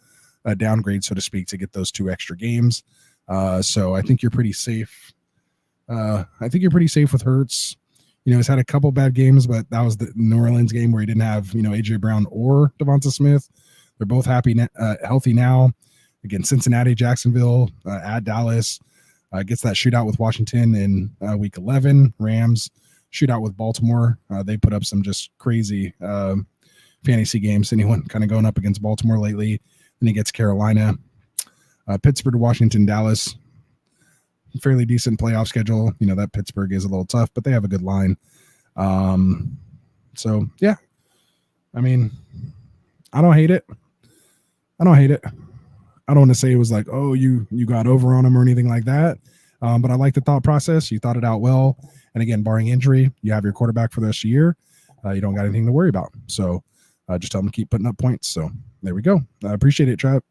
downgrade, so to speak, to get those 2 extra games. So I think you're pretty safe. I think you're pretty safe with Hurts. He's had a couple bad games, but that was the New Orleans game where he didn't have, AJ Brown or Devonta Smith. They're both healthy now. Again, Cincinnati, Jacksonville, at Dallas, gets that shootout with Washington in week 11. Rams shootout with Baltimore. They put up some just crazy fantasy games. Anyone kind of going up against Baltimore lately? Then he gets Carolina, Pittsburgh, Washington, Dallas. Fairly decent playoff schedule. That Pittsburgh is a little tough, but they have a good line. So yeah, I mean, I don't hate it. I don't want to say it was like, oh, you got over on him or anything like that. But I like the thought process. You thought it out well. And again, barring injury, you have your quarterback for the rest of the year. you don't got anything to worry about. So just tell them to keep putting up points. So there we go. I appreciate it, or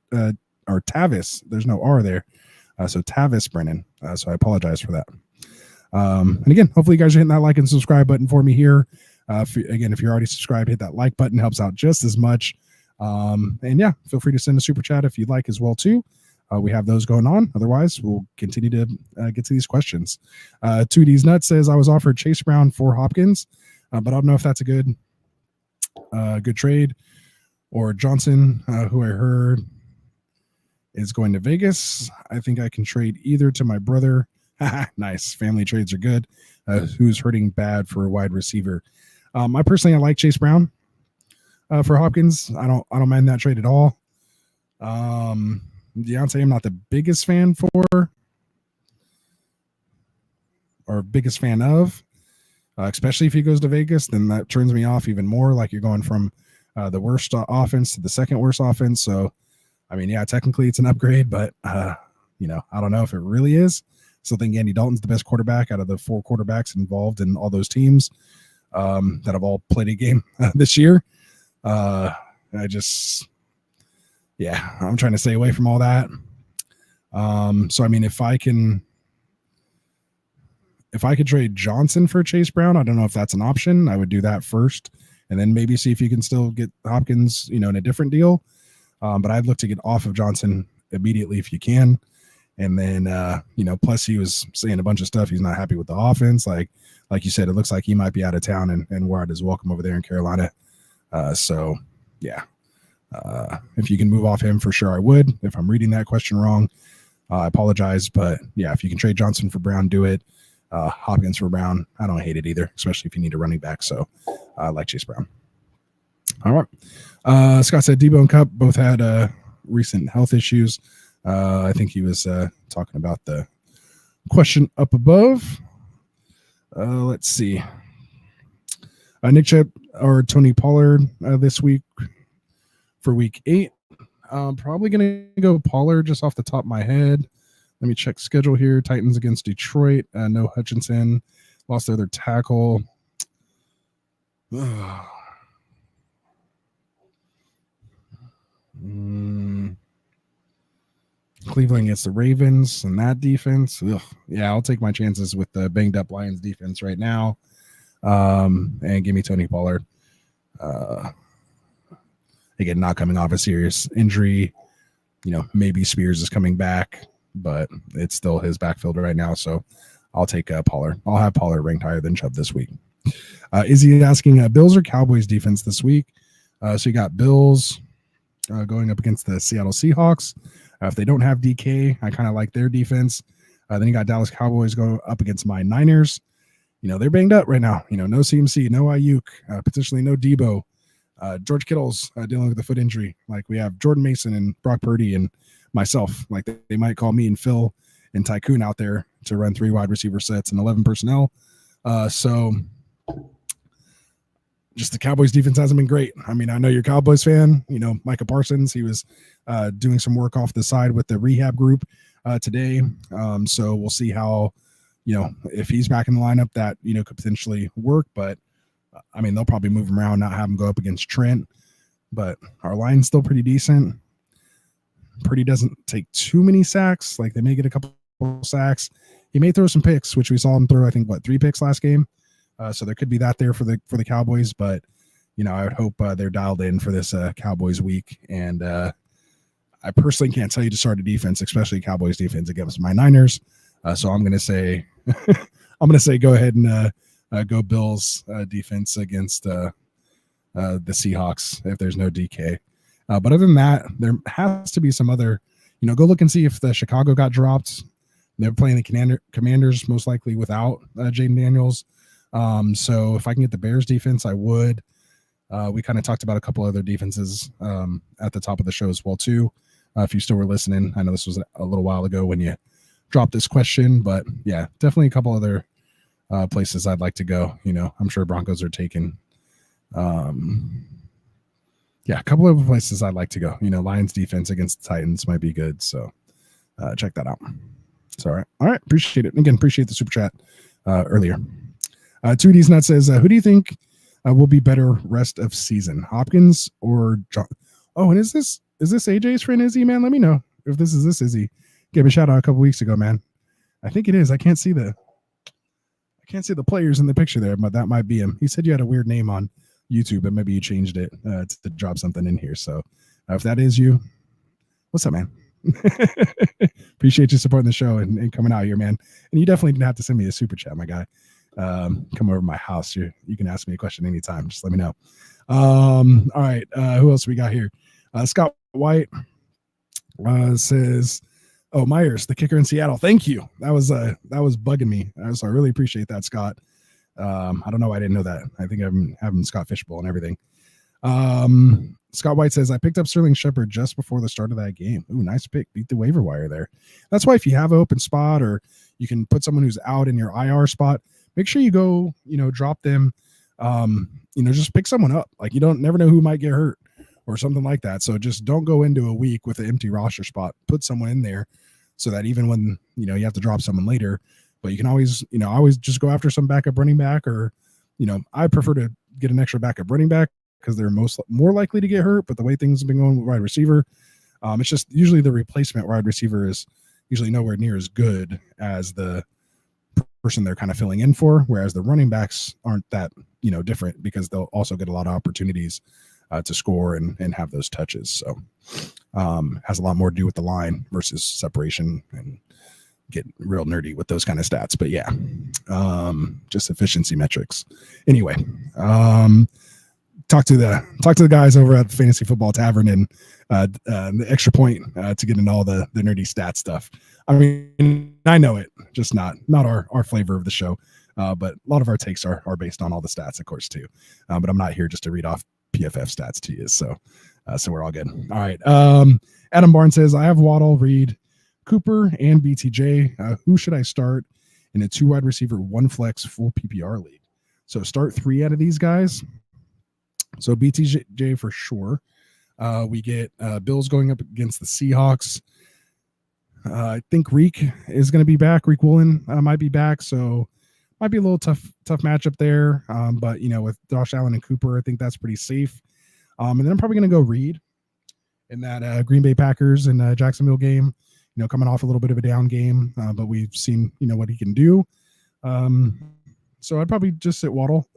Tavis. There's no R there. So Tavis Brennan. So I apologize for that. And again, hopefully you guys are hitting that like and subscribe button for me here. If you're already subscribed, hit that like button, helps out just as much. And yeah, feel free to send a super chat if you'd like as well too. We have those going on. Otherwise, we'll continue to get to these questions. 2D's Nut says I was offered Chase Brown for Hopkins, but I don't know if that's a good trade. Or Johnson, who I heard is going to Vegas. I think I can trade either to my brother. Nice. Family trades are good. Who's hurting bad for a wide receiver? I like Chase Brown for Hopkins. I don't mind that trade at all. Deontay, I'm not the biggest fan for, or biggest fan of, especially if he goes to Vegas. Then that turns me off even more. Like you're going from the worst offense to the second worst offense. So, I mean, yeah, technically it's an upgrade, but I don't know if it really is. So I think Andy Dalton's the best quarterback out of the 4 quarterbacks involved in all those teams that have all played a game this year. I'm trying to stay away from all that. So, I mean, if I could trade Johnson for Chase Brown, I don't know if that's an option. I would do that first and then maybe see if you can still get Hopkins, in a different deal. But I'd look to get off of Johnson immediately if you can. And then, plus he was saying a bunch of stuff. He's not happy with the offense. Like you said, it looks like he might be out of town and we're at his welcome over there in Carolina. So yeah, if you can move off him for sure, I would. If I'm reading that question wrong, I apologize. But yeah, if you can trade Johnson for Brown, do it. Hopkins for Brown, I don't hate it either, especially if you need a running back. So I like Chase Brown. All right. Scott said Debo and Cup both had recent health issues. I think he was talking about the question up above. Let's see. Nick Chip or Tony Pollard this week for week 8. I'm probably going to go Pollard just off the top of my head. Let me check schedule here. Titans against Detroit. No Hutchinson. Lost their other tackle. Cleveland against the Ravens and that defense. Yeah, I'll take my chances with the banged up Lions defense right now. And give me Tony Pollard. Again, not coming off a serious injury. Maybe Spears is coming back, but it's still his backfield right now. So I'll take Pollard. I'll have Pollard ranked higher than Chubb this week. Izzy asking Bills or Cowboys defense this week. So you got Bills going up against the Seattle Seahawks. If they don't have DK, I kind of like their defense. Then you got Dallas Cowboys go up against my Niners. They're banged up right now. No CMC, no Ayuk, potentially no Debo. George Kittle's dealing with a foot injury. Like we have Jordan Mason and Brock Purdy and myself. Like they might call me and Phil and Tycoon out there to run 3 wide receiver sets and 11 personnel. So just the Cowboys defense hasn't been great. I mean, I know you're a Cowboys fan. Micah Parsons, he was doing some work off the side with the rehab group today. So we'll see how, if he's back in the lineup, that, could potentially work. But I mean, they'll probably move him around, not have him go up against Trent. But our line's still pretty decent. Purdy doesn't take too many sacks. Like they may get a couple sacks. He may throw some picks, which we saw him throw, I think, 3 picks last game. So there could be that there for the Cowboys, but I would hope they're dialed in for this Cowboys week. And I personally can't tell you to start a defense, especially Cowboys defense against my Niners. So I'm going to say, go ahead and go Bills defense against the Seahawks if there's no DK. But other than that, there has to be some other. Go look and see if the Chicago got dropped. They're playing the Commanders most likely without Jaden Daniels. So if I can get the Bears defense, I would. We kind of talked about a couple other defenses at the top of the show as well too. If you still were listening, I know this was a little while ago when you dropped this question, but yeah, definitely a couple other places I'd like to go. I'm sure Broncos are taken. A couple of places I'd like to go. Lions defense against the Titans might be good. So check that out. It's all right. All right. Appreciate it. Again, appreciate the super chat earlier. 2D's Nut says, who do you think will be better rest of season? Hopkins or John? Oh, and is this AJ's friend Izzy, man? Let me know if this is Izzy. Gave a shout out a couple weeks ago, man. I think it is. I can't see the players in the picture there, but that might be him. He said you had a weird name on YouTube, but maybe you changed it to drop something in here. So if that is you, what's up, man? Appreciate you supporting the show and coming out here, man. And you definitely didn't have to send me a super chat, my guy. Come over to my house. You can ask me a question anytime. Just let me know. All right. Who else we got here? Scott White says, "Oh, Myers, the kicker in Seattle. Thank you. That was bugging me. So I really appreciate that, Scott. I don't know why I didn't know that. I think I'm having Scott Fishbowl and everything." Scott White says, "I picked up Sterling Shepard just before the start of that game. Ooh, nice pick. Beat the waiver wire there. That's why if you have an open spot or you can put someone who's out in your IR spot, make sure you go, drop them. Just pick someone up. Like you never know who might get hurt or something like that. So just don't go into a week with an empty roster spot. Put someone in there so that even when, you have to drop someone later, but you can always, always just go after some backup running back or, I prefer to get an extra backup running back because they're more likely to get hurt. But the way things have been going with wide receiver, it's just usually the replacement wide receiver is usually nowhere near as good as the person they're kind of filling in for, whereas the running backs aren't that different because they'll also get a lot of opportunities to score and have those touches. So has a lot more to do with the line versus separation and get real nerdy with those kind of stats. But yeah, just efficiency metrics. Anyway, talk to the guys over at Fantasy Football Tavern and the extra point to get into all the nerdy stat stuff. I mean, I know it, just not our flavor of the show. But a lot of our takes are based on all the stats, of course, too. But I'm not here just to read off PFF stats to you. So we're all good. All right. Adam Barnes says, "I have Waddle, Reed, Cooper, and BTJ. Who should I start in a 2 wide receiver, 1 flex full PPR league?" So start 3 out of these guys. So BTJ for sure. We get Bills going up against the Seahawks. I think Reek is going to be back. Reek Woolen might be back. So might be a little tough matchup there. But, with Josh Allen and Cooper, I think that's pretty safe. And then I'm probably going to go Reed in that Green Bay Packers and Jacksonville game, coming off a little bit of a down game. But we've seen, what he can do. So I'd probably just sit Waddle.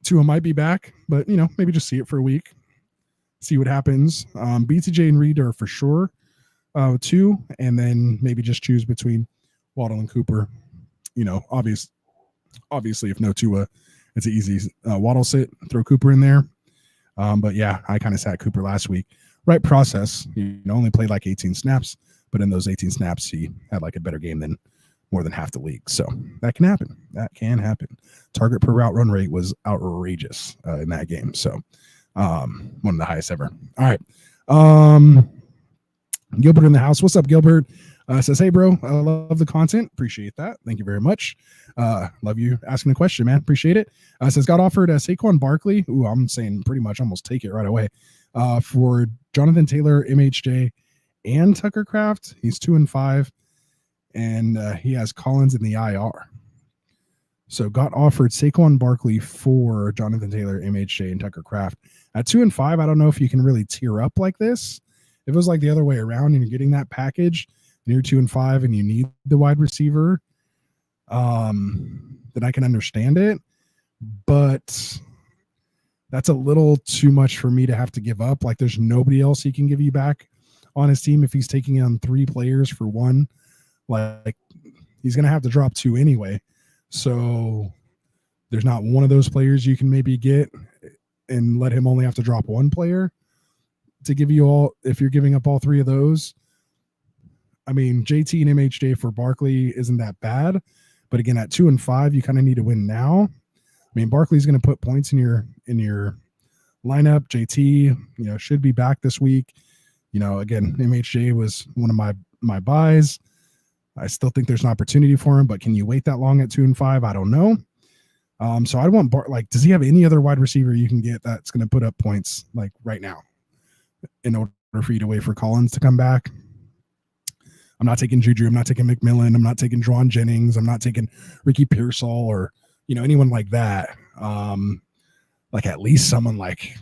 Tua might be back, but, maybe just see it for a week, see what happens. BTJ and Reed are for sure 2, and then maybe just choose between Waddle and Cooper. Obviously, if no Tua, it's an easy Waddle sit, throw Cooper in there. But yeah, I kind of sat Cooper last week. Right process, only played like 18 snaps, but in those 18 snaps, he had like a better game than more than half the league. So that can happen. Target per route run rate was outrageous in that game. So one of the highest ever. All right. Gilbert in the house. What's up, Gilbert? Says, "Hey, bro, I love the content. Appreciate that. Thank you very much. Love you asking a question, man. Appreciate it." Says, "Got offered Saquon Barkley." Ooh, I'm saying pretty much almost take it right away. For Jonathan Taylor, MHJ, and Tucker Kraft. He's 2-5, and he has Collins in the IR. So got offered Saquon Barkley for Jonathan Taylor, MHJ, and Tucker Kraft. At 2-5, I don't know if you can really tier up like this. If it was like the other way around and you're getting that package, and you're 2-5 and you need the wide receiver, then I can understand it. But that's a little too much for me to have to give up. Like there's nobody else he can give you back on his team if he's taking on 3 players for 1. Like he's going to have to drop 2 anyway. So there's not one of those players you can maybe get and let him only have to drop 1 player to give you all, if you're giving up all 3 of those. I mean, JT and MHJ for Barkley isn't that bad, but again, at 2-5, you kind of need to win now. I mean, Barkley's going to put points in your lineup. JT, should be back this week. Again, MHJ was one of my buys. I still think there's an opportunity for him, but can you wait that long at 2-5? I don't know. So I want does he have any other wide receiver you can get that's going to put up points like right now in order for you to wait for Collins to come back? I'm not taking Juju. I'm not taking McMillan. I'm not taking Juwan Jennings. I'm not taking Ricky Pearsall or, anyone like that. like at least someone like,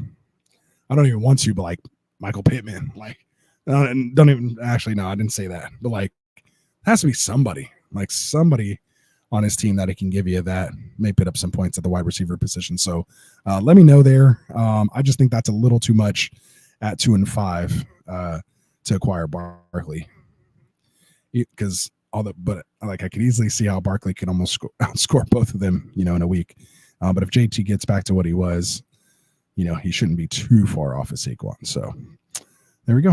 I don't even want to, but like Michael Pittman, like don't even actually, no, I didn't say that, but like it has to be somebody, like somebody on his team that he can give you that may put up some points at the wide receiver position. So let me know there. I just think that's a little too much at 2 and 5 to acquire Barkley, because but like I could easily see how Barkley can almost outscore both of them, in a week. But if JT gets back to what he was, he shouldn't be too far off of Saquon. So there we go.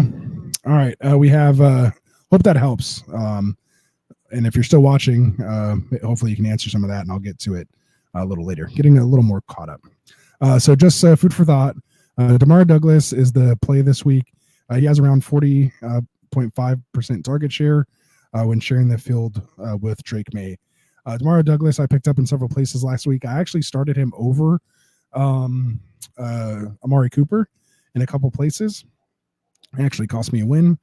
All right. We have, hope that helps. And if you're still watching, hopefully you can answer some of that, and I'll get to it a little later, getting a little more caught up. So just food for thought. Demario Douglas is the play this week. He has around 40.5% target share when sharing the field with Drake May. Demario Douglas, I picked up in several places last week. I actually started him over Amari Cooper in a couple places. It actually cost me a win.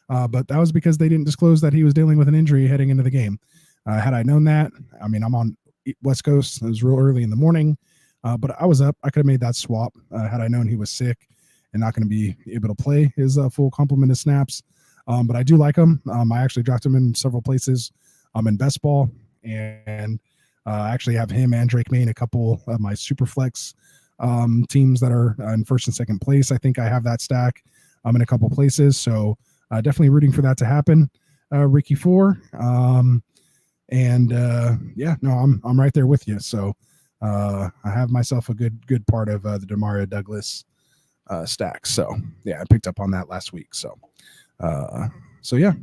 But that was because they didn't disclose that he was dealing with an injury heading into the game. Had I known that, I mean, I'm on West Coast. It was real early in the morning, but I was up. I could have made that swap had I known he was sick and not going to be able to play his full complement of snaps. But I do like him. I actually dropped him in several places. I'm in best ball, and I actually have him and Drake May in a couple of my super flex teams that are in first and second place. I think I have that stack in a couple places. So definitely rooting for that to happen, Ricky 4. I'm right there with you. So I have myself a good part of the Demario Douglas stack. So yeah, I picked up on that last week. So yeah.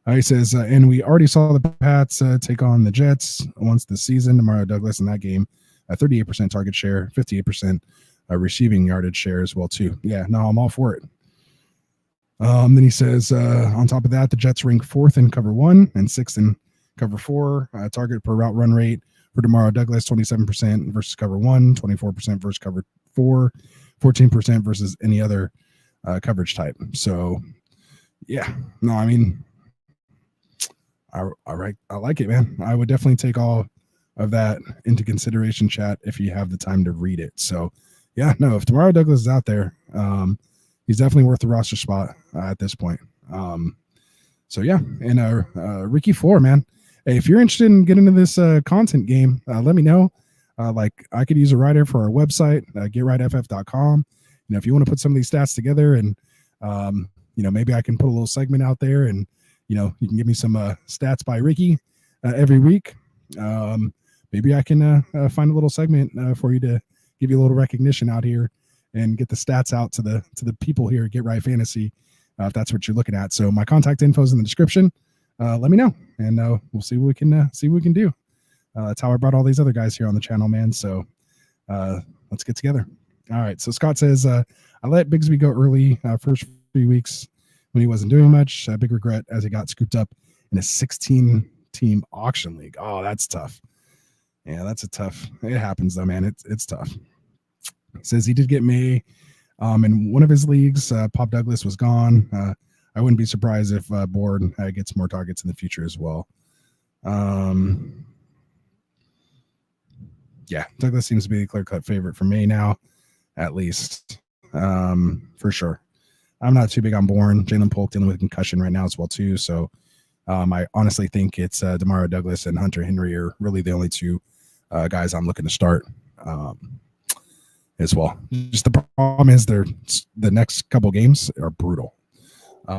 He says, and we already saw the Pats take on the Jets once this season. Demario Douglas in that game, 38% target share, 58% receiving yardage share as well too. Yeah, no, I'm all for it. Then he says, on top of that, the Jets rank 4th in cover 1 and 6th in cover 4. Target per route run rate for Demario Douglas, 27% versus cover 1, 24% versus cover 4, 14% versus any other coverage type. So, yeah, no, I mean, I like it, man. I would definitely take all of that into consideration, chat, if you have the time to read it. So, yeah, no, if Demario Douglas is out there, he's definitely worth the roster spot at this point. So yeah, and Ricky 4, man. Hey, if you're interested in getting into this content game, let me know. Like I could use a writer for our website, getrighff.com. If you want to put some of these stats together, and maybe I can put a little segment out there, and you can give me some stats by Ricky every week. Maybe I can find a little segment for you to give you a little recognition out here and get the stats out to the people here at Get Right Fantasy, if that's what you're looking at. So my contact info is in the description. Let me know, and we'll see what we can do. That's how I brought all these other guys here on the channel, man. So let's get together. All right. So Scott says, I let Bigsby go early first 3 weeks when he wasn't doing much. Big regret as he got scooped up in a 16-team auction league. Oh, that's tough. Yeah, that's it happens though, man. It's tough. Says he did get May in one of his leagues. Pop Douglas was gone. I wouldn't be surprised if Board gets more targets in the future as well. Yeah, Douglas seems to be the clear-cut favorite for May now, at least, for sure. I'm not too big on Bourne. Jalen Polk dealing with concussion right now as well too. So I honestly think it's Demario Douglas and Hunter Henry are really the only two guys I'm looking to start. As well. Just the problem is the next couple games are brutal. We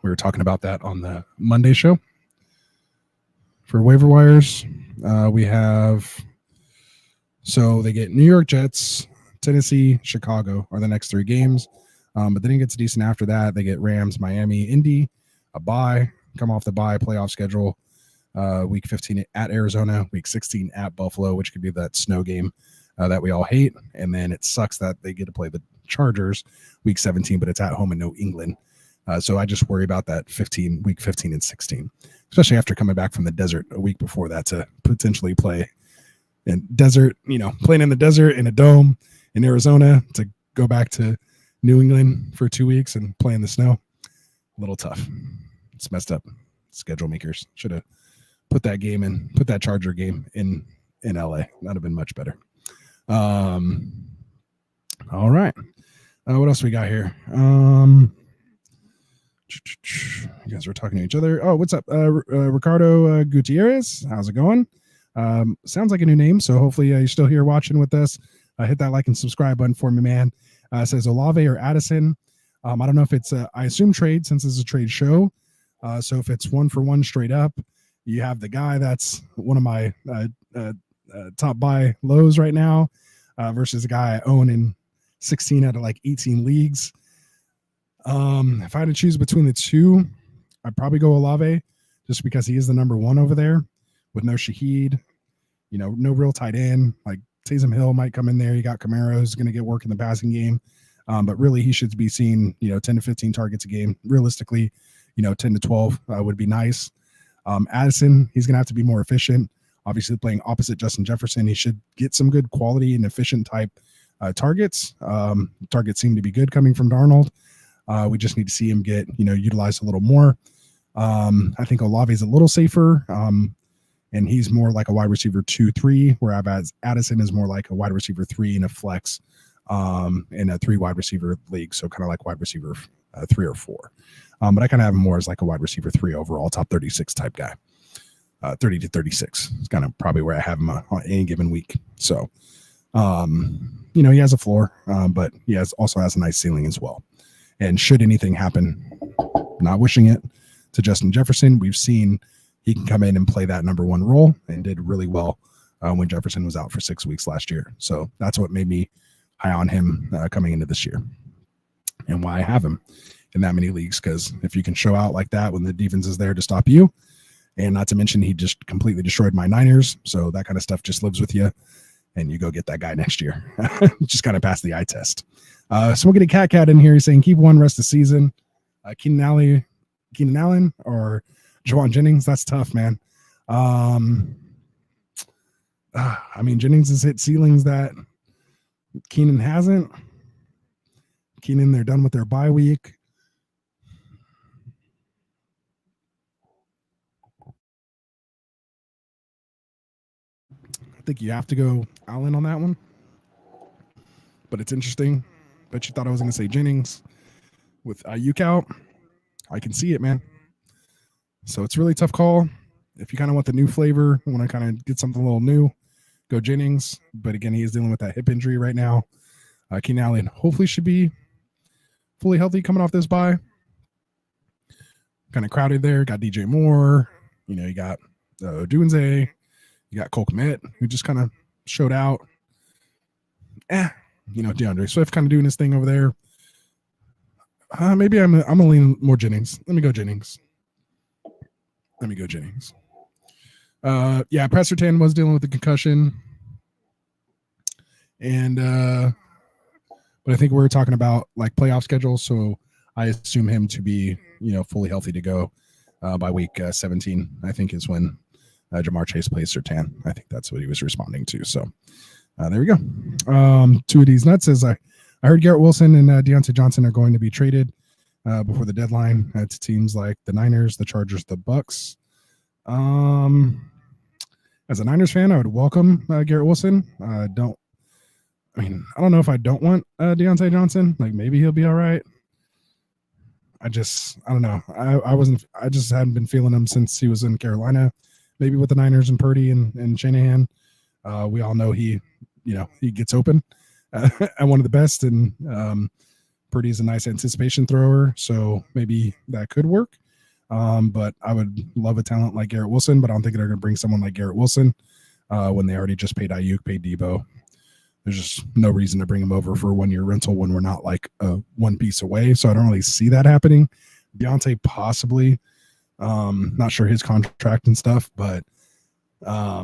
were talking about that on the Monday show. For waiver wires, we have, so they get New York Jets, Tennessee, Chicago are the next 3 games. But then it gets decent after that. They get Rams, Miami, Indy, a bye, come off the bye, playoff schedule. Week 15 at Arizona, week 16 at Buffalo, which could be that snow game that we all hate. And then it sucks that they get to play the Chargers week 17, but it's at home in New England. So I just worry about that week 15 and 16, especially after coming back from the desert a week before that to potentially play in desert, playing in the desert in a dome in Arizona to go back to New England for 2 weeks and play in the snow. A little tough. It's messed up. Schedule makers should have put that Charger game in in LA. That'd have been much better. All right. What else we got here? You guys were talking to each other. Oh, what's up? Ricardo Gutierrez. How's it going? Sounds like a new name. So hopefully you're still here watching with us. Hit that like and subscribe button for me, man. It says Olave or Addison. I don't know if it's I assume trade since it's a trade show. So if it's 1-for-1 straight up, you have the guy that's one of my top buy lows right now versus a guy I own in 16 out of like 18 leagues. If I had to choose between the two, I'd probably go Olave just because he is the number one over there with no Shaheed, no real tight end. Like Taysom Hill might come in there. You got Camaro who's going to get work in the passing game. But really he should be seeing, 10 to 15 targets a game. Realistically, 10 to 12 would be nice. Addison, he's going to have to be more efficient. Obviously playing opposite Justin Jefferson, he should get some good quality and efficient type targets. Targets seem to be good coming from Darnold. We just need to see him get, utilized a little more. I think Olave is a little safer. And he's more like a wide receiver 2-3, whereas Addison is more like a wide receiver 3 in a flex in a 3 wide receiver league. So kind of like wide receiver 3 or 4. But I kind of have him more as like a wide receiver 3 overall, top 36 type guy. 30 to 36 is kind of probably where I have him on any given week. So, he has a floor, but he also has a nice ceiling as well. And should anything happen, not wishing it, to Justin Jefferson, we've seen he can come in and play that number one role and did really well when Jefferson was out for 6 weeks last year. So that's what made me high on him coming into this year and why I have him in that many leagues. Because if you can show out like that when the defense is there to stop you, and not to mention he just completely destroyed my Niners. So that kind of stuff just lives with you and you go get that guy next year. Just kind of pass the eye test. So we'll get a cat in here. He's saying keep one rest of the season. Keenan Allen or Jawan Jennings. That's tough, man. Jennings has hit ceilings that Keenan hasn't. Keenan, they're done with their bye week. I think you have to go Allen on that one. But it's interesting. Bet you thought I was going to say Jennings with Ayuk out. I can see it, man. So it's really a tough call. If you kind of want the new flavor, want to kind of get something a little new, go Jennings. But again, he is dealing with that hip injury right now. Keenan Allen hopefully should be fully healthy coming off this bye. Kind of crowded there. Got DJ Moore. You got Odunze. You got Cole Kmet, who just kind of showed out. DeAndre Swift kind of doing his thing over there. Maybe I'm gonna lean more Jennings. Let me go Jennings. Pressertan was dealing with the concussion, and but I think we're talking about like playoff schedule, so I assume him to be fully healthy to go by week 17. I think is when Jamar Chase plays Surtain. I think that's what he was responding to. So there we go. Two of these nuts says I heard Garrett Wilson and Deontay Johnson are going to be traded before the deadline to teams like the Niners, the Chargers, the Bucks. As a Niners fan, I would welcome Garrett Wilson. I don't know if I don't want Deontay Johnson. Like maybe he'll be all right. I don't know. I just hadn't been feeling him since he was in Carolina. Maybe with the Niners and Purdy and Shanahan. We all know he gets open at one of the best, and Purdy's a nice anticipation thrower, so maybe that could work. But I would love a talent like Garrett Wilson, but I don't think they're going to bring someone like Garrett Wilson when they already just paid Ayuk, paid Debo. There's just no reason to bring him over for a 1-year rental when we're not like one piece away. So I don't really see that happening. Deontay possibly. Not sure his contract and stuff, but I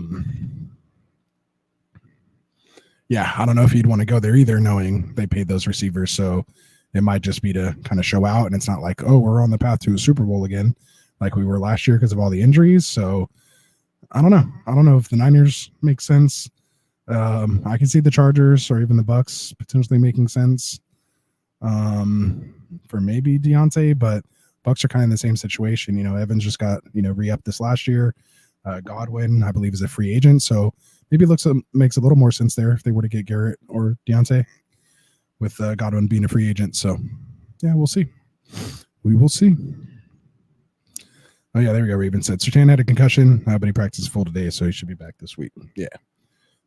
don't know if he'd want to go there either, knowing they paid those receivers. So it might just be to kind of show out, and it's not like, oh, we're on the path to a Super Bowl again, like we were last year because of all the injuries. So I don't know. I don't know if the Niners make sense. I can see the Chargers or even the Bucks potentially making sense for maybe Deontay, but Bucks are kind of in the same situation. Evans just got, re-upped this last year. Godwin, I believe, is a free agent, so maybe it makes a little more sense there if they were to get Garrett or Deontay, with Godwin being a free agent. So yeah, we'll see. We will see. Oh yeah, there we go. Raven said Sertan had a concussion, but he practiced full today, so he should be back this week. Yeah,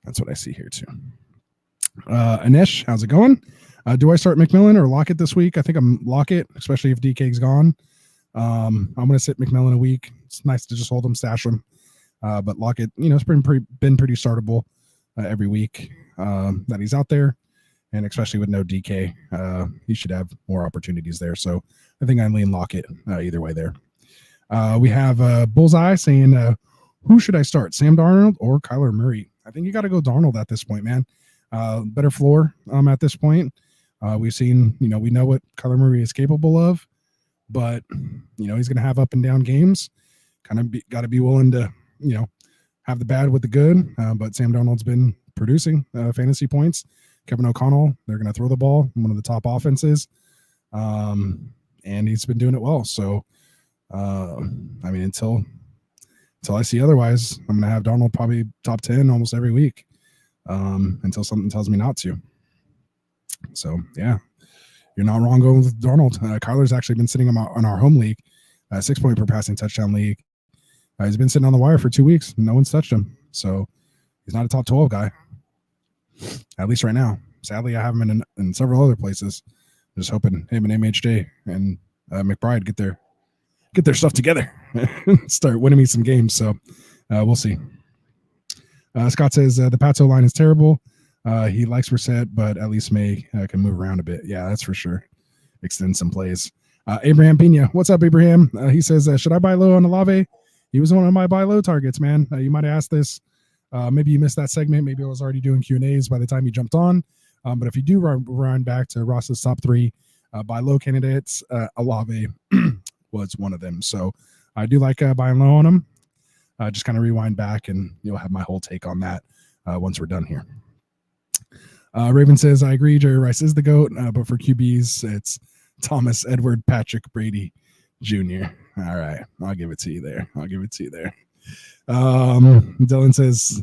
that's what I see here too. Anish, how's it going? Do I start McMillan or Lockett this week? I think I'm Lockett, especially if DK's gone. I'm going to sit McMillan a week. It's nice to just hold him, stash him. But Lockett, it's been pretty startable every week that he's out there. And especially with no DK, he should have more opportunities there. So I think I lean Lockett either way there. We have Bullseye saying, who should I start, Sam Darnold or Kyler Murray? I think you got to go Darnold at this point, man. Better floor at this point. We've seen, we know what Kyler Murray is capable of, but, he's going to have up and down games. Kind of got to be willing to, have the bad with the good. But Sam Darnold's been producing fantasy points. Kevin O'Connell, they're going to throw the ball, one of the top offenses. And he's been doing it well. So, until I see otherwise, I'm going to have Darnold probably top 10 almost every week until something tells me not to. So, yeah, you're not wrong going with Darnold. Kyler's actually been sitting on our home league, 6 point per passing touchdown league. He's been sitting on the wire for 2 weeks. No one's touched him. So he's not a top 12 guy, at least right now. Sadly, I have him in several other places. Just hoping him and MHJ and McBride get their stuff together, start winning me some games. So we'll see. Scott says the Pats O-line is terrible. He likes Brissett, but at least May can move around a bit. Yeah, that's for sure. Extend some plays. Abraham Pena, what's up, Abraham? He says, should I buy low on Olave? He was one of my buy low targets, man. You might have asked this. Maybe you missed that segment. Maybe I was already doing Q&As by the time you jumped on. But if you do run back to Ross's top 3 buy low candidates, Olave was one of them. So I do like buying low on him. Just kind of rewind back and you'll have my whole take on that once we're done here. Raven says, I agree, Jerry Rice is the GOAT, but for QBs, it's Thomas Edward Patrick Brady Jr. All right, I'll give it to you there. Dylan says,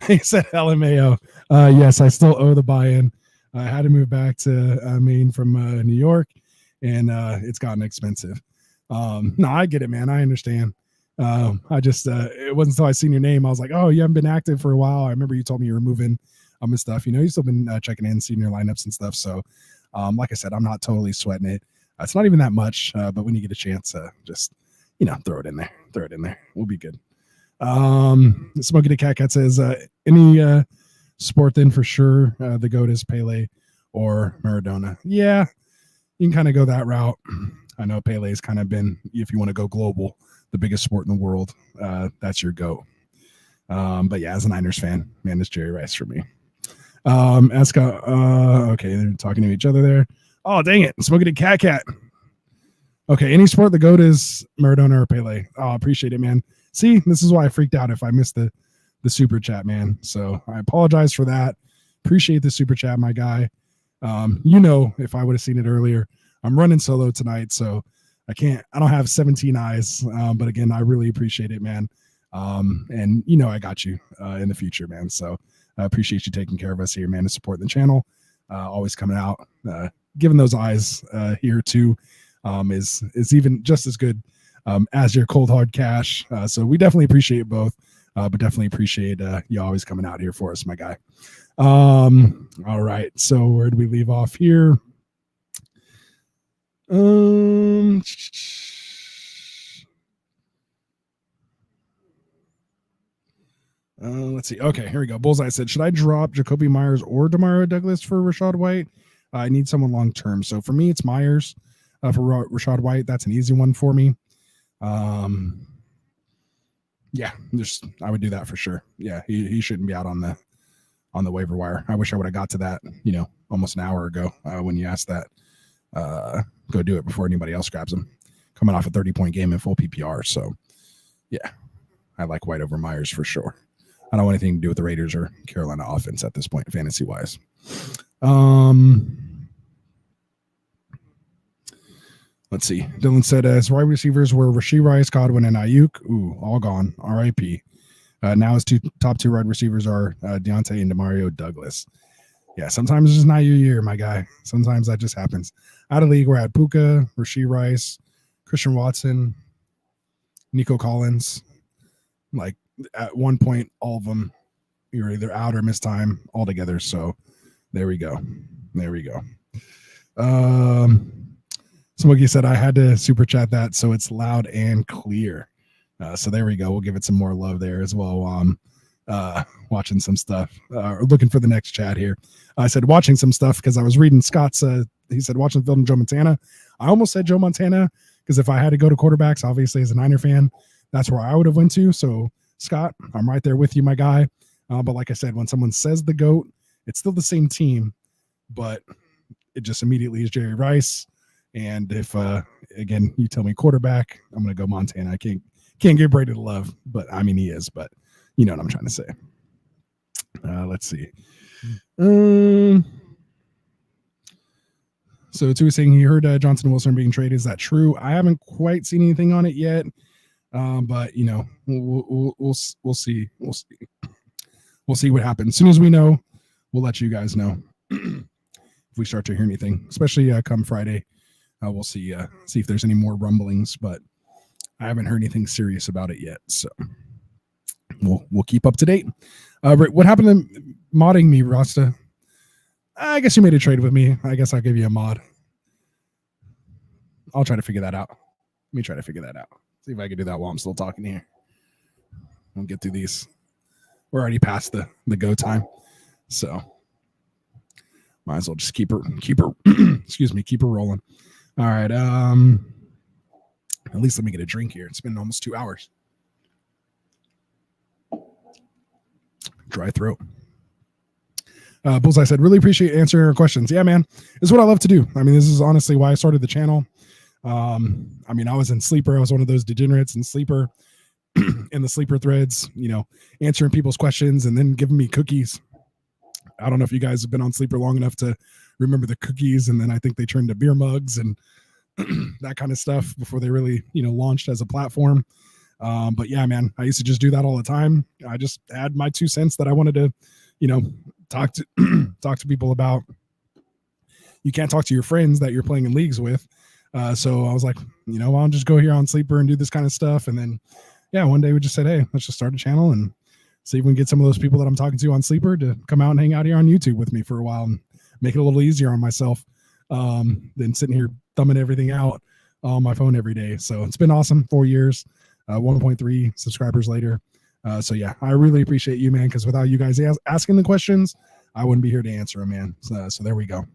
he said LMAO. Yes, I still owe the buy-in. I had to move back to Maine from New York, and it's gotten expensive. No, I get it, man. I understand. I just, it wasn't until I seen your name, I was like, oh, you haven't been active for a while. I remember you told me you were moving and stuff. You've still been checking in, seeing your lineups and stuff. So, like I said, I'm not totally sweating it. It's not even that much, but when you get a chance, just, throw it in there. We'll be good. Smokey the Cat says, any sport then for sure, the GOAT is Pele or Maradona. Yeah, you can kind of go that route. I know Pele's kind of been, if you want to go global, the biggest sport in the world. That's your GOAT. But yeah, as a Niners fan, man, it's Jerry Rice for me. Okay, they're talking to each other there. Oh, dang it. Smoking a cat. Okay, any sport, the GOAT is Maradona or Pele. Oh, appreciate it, man. See, this is why I freaked out if I missed the super chat, man. So I apologize for that. Appreciate the super chat, my guy. If I would have seen it earlier, I'm running solo tonight, so I don't have 17 eyes. But again, I really appreciate it, man. And I got you in the future, man. So I appreciate you taking care of us here, man, and supporting the channel. Always coming out, giving those eyes here too is even just as good as your cold hard cash. So we definitely appreciate both, but definitely appreciate you always coming out here for us, my guy. All right. So where do we leave off here? Let's see. Okay, here we go. Bullseye said, should I drop Jacoby Myers or Demario Douglas for Rashad White? I need someone long term. So for me, it's Myers for Rashad White. That's an easy one for me. Yeah, I would do that for sure. Yeah, he shouldn't be out on the waiver wire. I wish I would have got to that, almost an hour ago when you asked that. Go do it before anybody else grabs him. Coming off a 30-point game in full PPR. So yeah, I like White over Myers for sure. I don't want anything to do with the Raiders or Carolina offense at this point, fantasy wise. Let's see. Dylan said, as wide receivers were Rashee Rice, Godwin, and Ayuk. Ooh, all gone. RIP. Now his top two wide receivers are Deontay and Demario Douglas. Yeah, sometimes it's just not your year, my guy. Sometimes that just happens. Out of league, we're at Puka, Rashee Rice, Christian Watson, Nico Collins. Like at one point, all of them, you're either out or miss time altogether. So there we go. Smokey said I had to super chat that so it's loud and clear. So there we go. We'll give it some more love there as well. Watching some stuff, looking for the next chat here. I said watching some stuff because I was reading Scott's. He said watching the film Joe Montana. I almost said Joe Montana because if I had to go to quarterbacks, obviously as a Niner fan, that's where I would have went to. So Scott, I'm right there with you, my guy. But like I said, when someone says the GOAT, it's still the same team, but it just immediately is Jerry Rice. And if again you tell me quarterback, I'm gonna go Montana. I can't give Brady the love, but I mean he is, but you know what I'm trying to say. Let's see. So Tua saying he heard Johnson and Wilson being traded. Is that true? I haven't quite seen anything on it yet, but you know we'll see. We'll see what happens. As soon as we know, we'll let you guys know if we start to hear anything, especially come Friday. We'll see if there's any more rumblings, but I haven't heard anything serious about it yet. So we'll keep up to date. What happened to modding me, Rasta? I guess you made a trade with me. I guess I'll give you a mod. I'll try to figure that out. Let me try to figure that out. See if I can do that while I'm still talking here. I'll get through these. We're already past the go time, so might as well just keep her excuse me, keep her rolling. All right. At least let me get a drink here. It's been almost 2 hours. Dry throat. Bullseye said, really appreciate answering our questions. Yeah, man, this is what I love to do. I mean, this is honestly why I started the channel. I mean, I was in Sleeper. I was one of those degenerates in Sleeper, in the Sleeper threads, you know, answering people's questions and then giving me cookies. I don't know if you guys have been on Sleeper long enough to remember the cookies. And then I think they turned to beer mugs and that kind of stuff before they really, you know, launched as a platform. But yeah, man, I used to just do that all the time. I just had my 2 cents that I wanted to, you know, talk to people about. You can't talk to your friends that you're playing in leagues with. So I was like, you know, I'll just go here on Sleeper and do this kind of stuff. And then, yeah, one day we just said, hey, let's just start a channel and see if we can get some of those people that I'm talking to on Sleeper to come out and hang out here on YouTube with me for a while and make it a little easier on myself than sitting here thumbing everything out on my phone every day. So it's been awesome. 4 years, 1.3 subscribers later. So yeah, I really appreciate you, man, because without you guys asking the questions, I wouldn't be here to answer them, man. So there we go.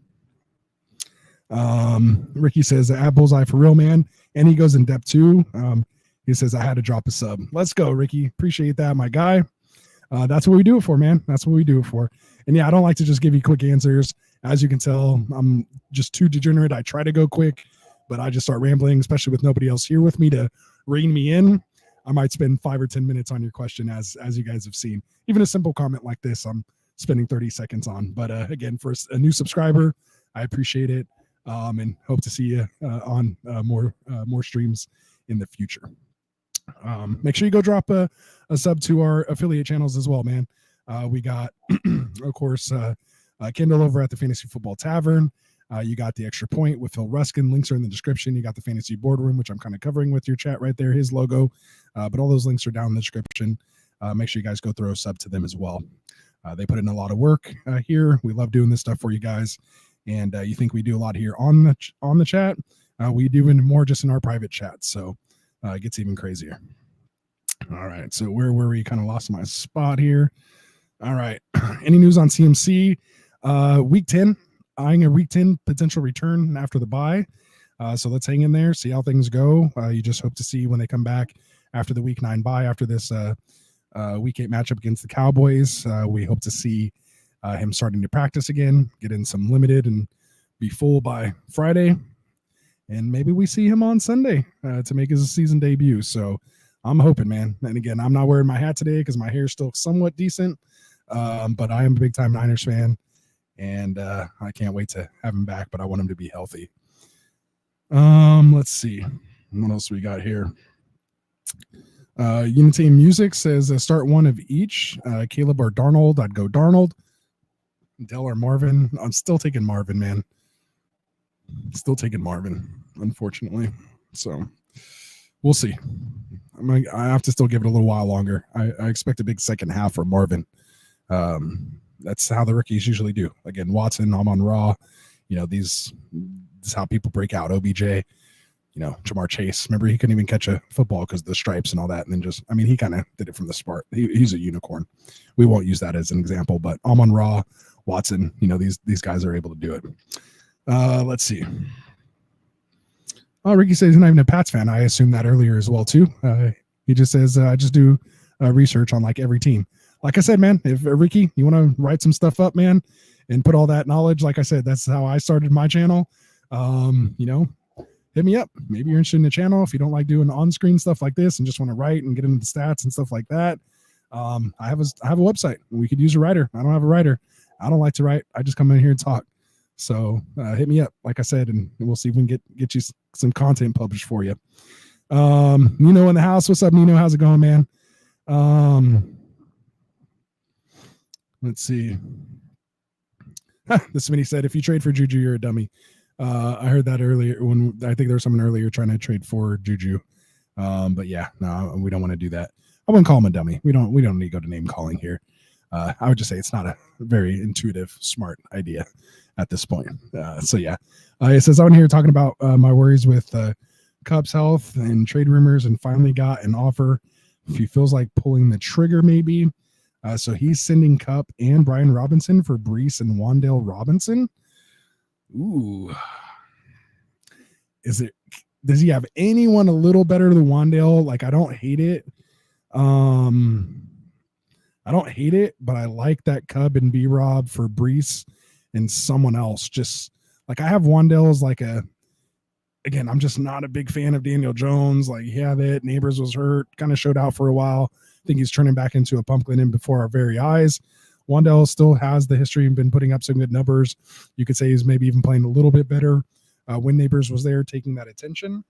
Ricky says, at Bullseye for real, man. And he goes in depth too. He says, I had to drop a sub. Let's go, Ricky. Appreciate that, my guy. That's what we do it for, man. That's what we do it for. And yeah, I don't like to just give you quick answers. As you can tell, I'm just too degenerate. I try to go quick, but I just start rambling, especially with nobody else here with me to rein me in. I might spend 5 or 10 minutes on your question, as you guys have seen. Even a simple comment like this, I'm spending 30 seconds on. But again, for a new subscriber, I appreciate it, and hope to see you on more streams in the future. Make sure you go drop a sub to our affiliate channels as well, man. We got, of course, Kendall over at the Fantasy Football Tavern. You got the Extra Point with Phil Ruskin. Links are in the description. You got the Fantasy Boardroom, which I'm kind of covering with your chat right there, his logo. But all those links are down in the description. Make sure you guys go throw a sub to them as well. They put in a lot of work here. We love doing this stuff for you guys. And you think we do a lot here on the chat. We do even more just in our private chat. So it gets even crazier. All right. So where were we? Kind of lost my spot here. All right. Any news on CMC? Week 10. Eyeing a week 10 potential return after the bye. So let's hang in there, see how things go. You just hope to see when they come back after the week 9 bye, after this week 8 matchup against the Cowboys. We hope to see him starting to practice again, get in some limited and be full by Friday. And maybe we see him on Sunday to make his season debut. So I'm hoping, man. And again, I'm not wearing my hat today because my hair is still somewhat decent. But I am a big time Niners fan. And I can't wait to have him back, but I want him to be healthy. Let's see. What else we got here? Unity Music says start one of each. Caleb or Darnold. I'd go Darnold. Dell or Marvin. I'm still taking Marvin, man. Still taking Marvin, unfortunately. So we'll see. I have to still give it a little while longer. I expect a big second half for Marvin. That's how the rookies usually do. Again, Watson, Amon-Ra. This is how people break out. OBJ. Jamar Chase. Remember, he couldn't even catch a football because of the stripes and all that. And then he kind of did it from the start. He's a unicorn. We won't use that as an example, but Amon-Ra, Watson, these guys are able to do it. Let's see. Oh, Ricky says he's not even a Pats fan. I assumed that earlier as well, too. He just says, I just do research on like every team. Like I said, man, if Ricky, you want to write some stuff up, man, and put all that knowledge, like I said, that's how I started my channel. Hit me up. Maybe you're interested in the channel. If you don't like doing on-screen stuff like this and just want to write and get into the stats and stuff like that, I have a website. We could use a writer. I don't have a writer. I don't like to write. I just come in here and talk. So hit me up, like I said, and we'll see if we can get you some content published for you. Nino in the house. What's up, Nino? How's it going, man? Let's see. This Smitty said, if you trade for Juju, you're a dummy. I heard that earlier when I think there was someone earlier trying to trade for Juju. But yeah, no, we don't want to do that. I wouldn't call him a dummy. We don't need to go to name calling here. I would just say it's not a very intuitive, smart idea at this point. So yeah, it says I'm here talking about my worries with Cubs health and trade rumors, and finally got an offer. If he feels like pulling the trigger, maybe. So he's sending Cup and Brian Robinson for Brees and Wan'Dale Robinson. Ooh, does he have anyone a little better than Wan'Dale? Like, I don't hate it. But I like that Cub and B-Rob for Brees and someone else. Just like I have Wan'Dale as like again, I'm just not a big fan of Daniel Jones. Like, yeah, that Neighbors was hurt, kind of showed out for a while. I think he's turning back into a pumpkin in before our very eyes. Wan'Dale still has the history and been putting up some good numbers. You could say he's maybe even playing a little bit better when Neighbors was there taking that attention.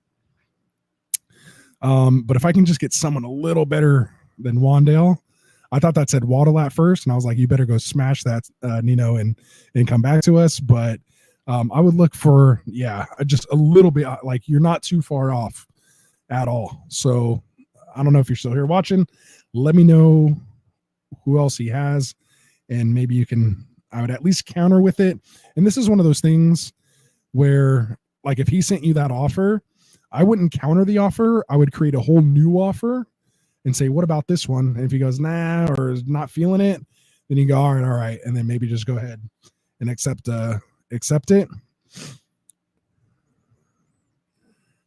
But if I can just get someone a little better than Wan'Dale, I thought that said Waddle at first, and I was like, you better go smash that, Nino, and come back to us. But I would look for, just a little bit, like you're not too far off at all. So I don't know if you're still here watching. Let me know who else he has, and maybe I would at least counter with it. And this is one of those things where, like, if he sent you that offer, I wouldn't counter the offer. I would create a whole new offer and say, what about this one? And if he goes, nah, or is not feeling it, then you go, all right. And then maybe just go ahead and accept it.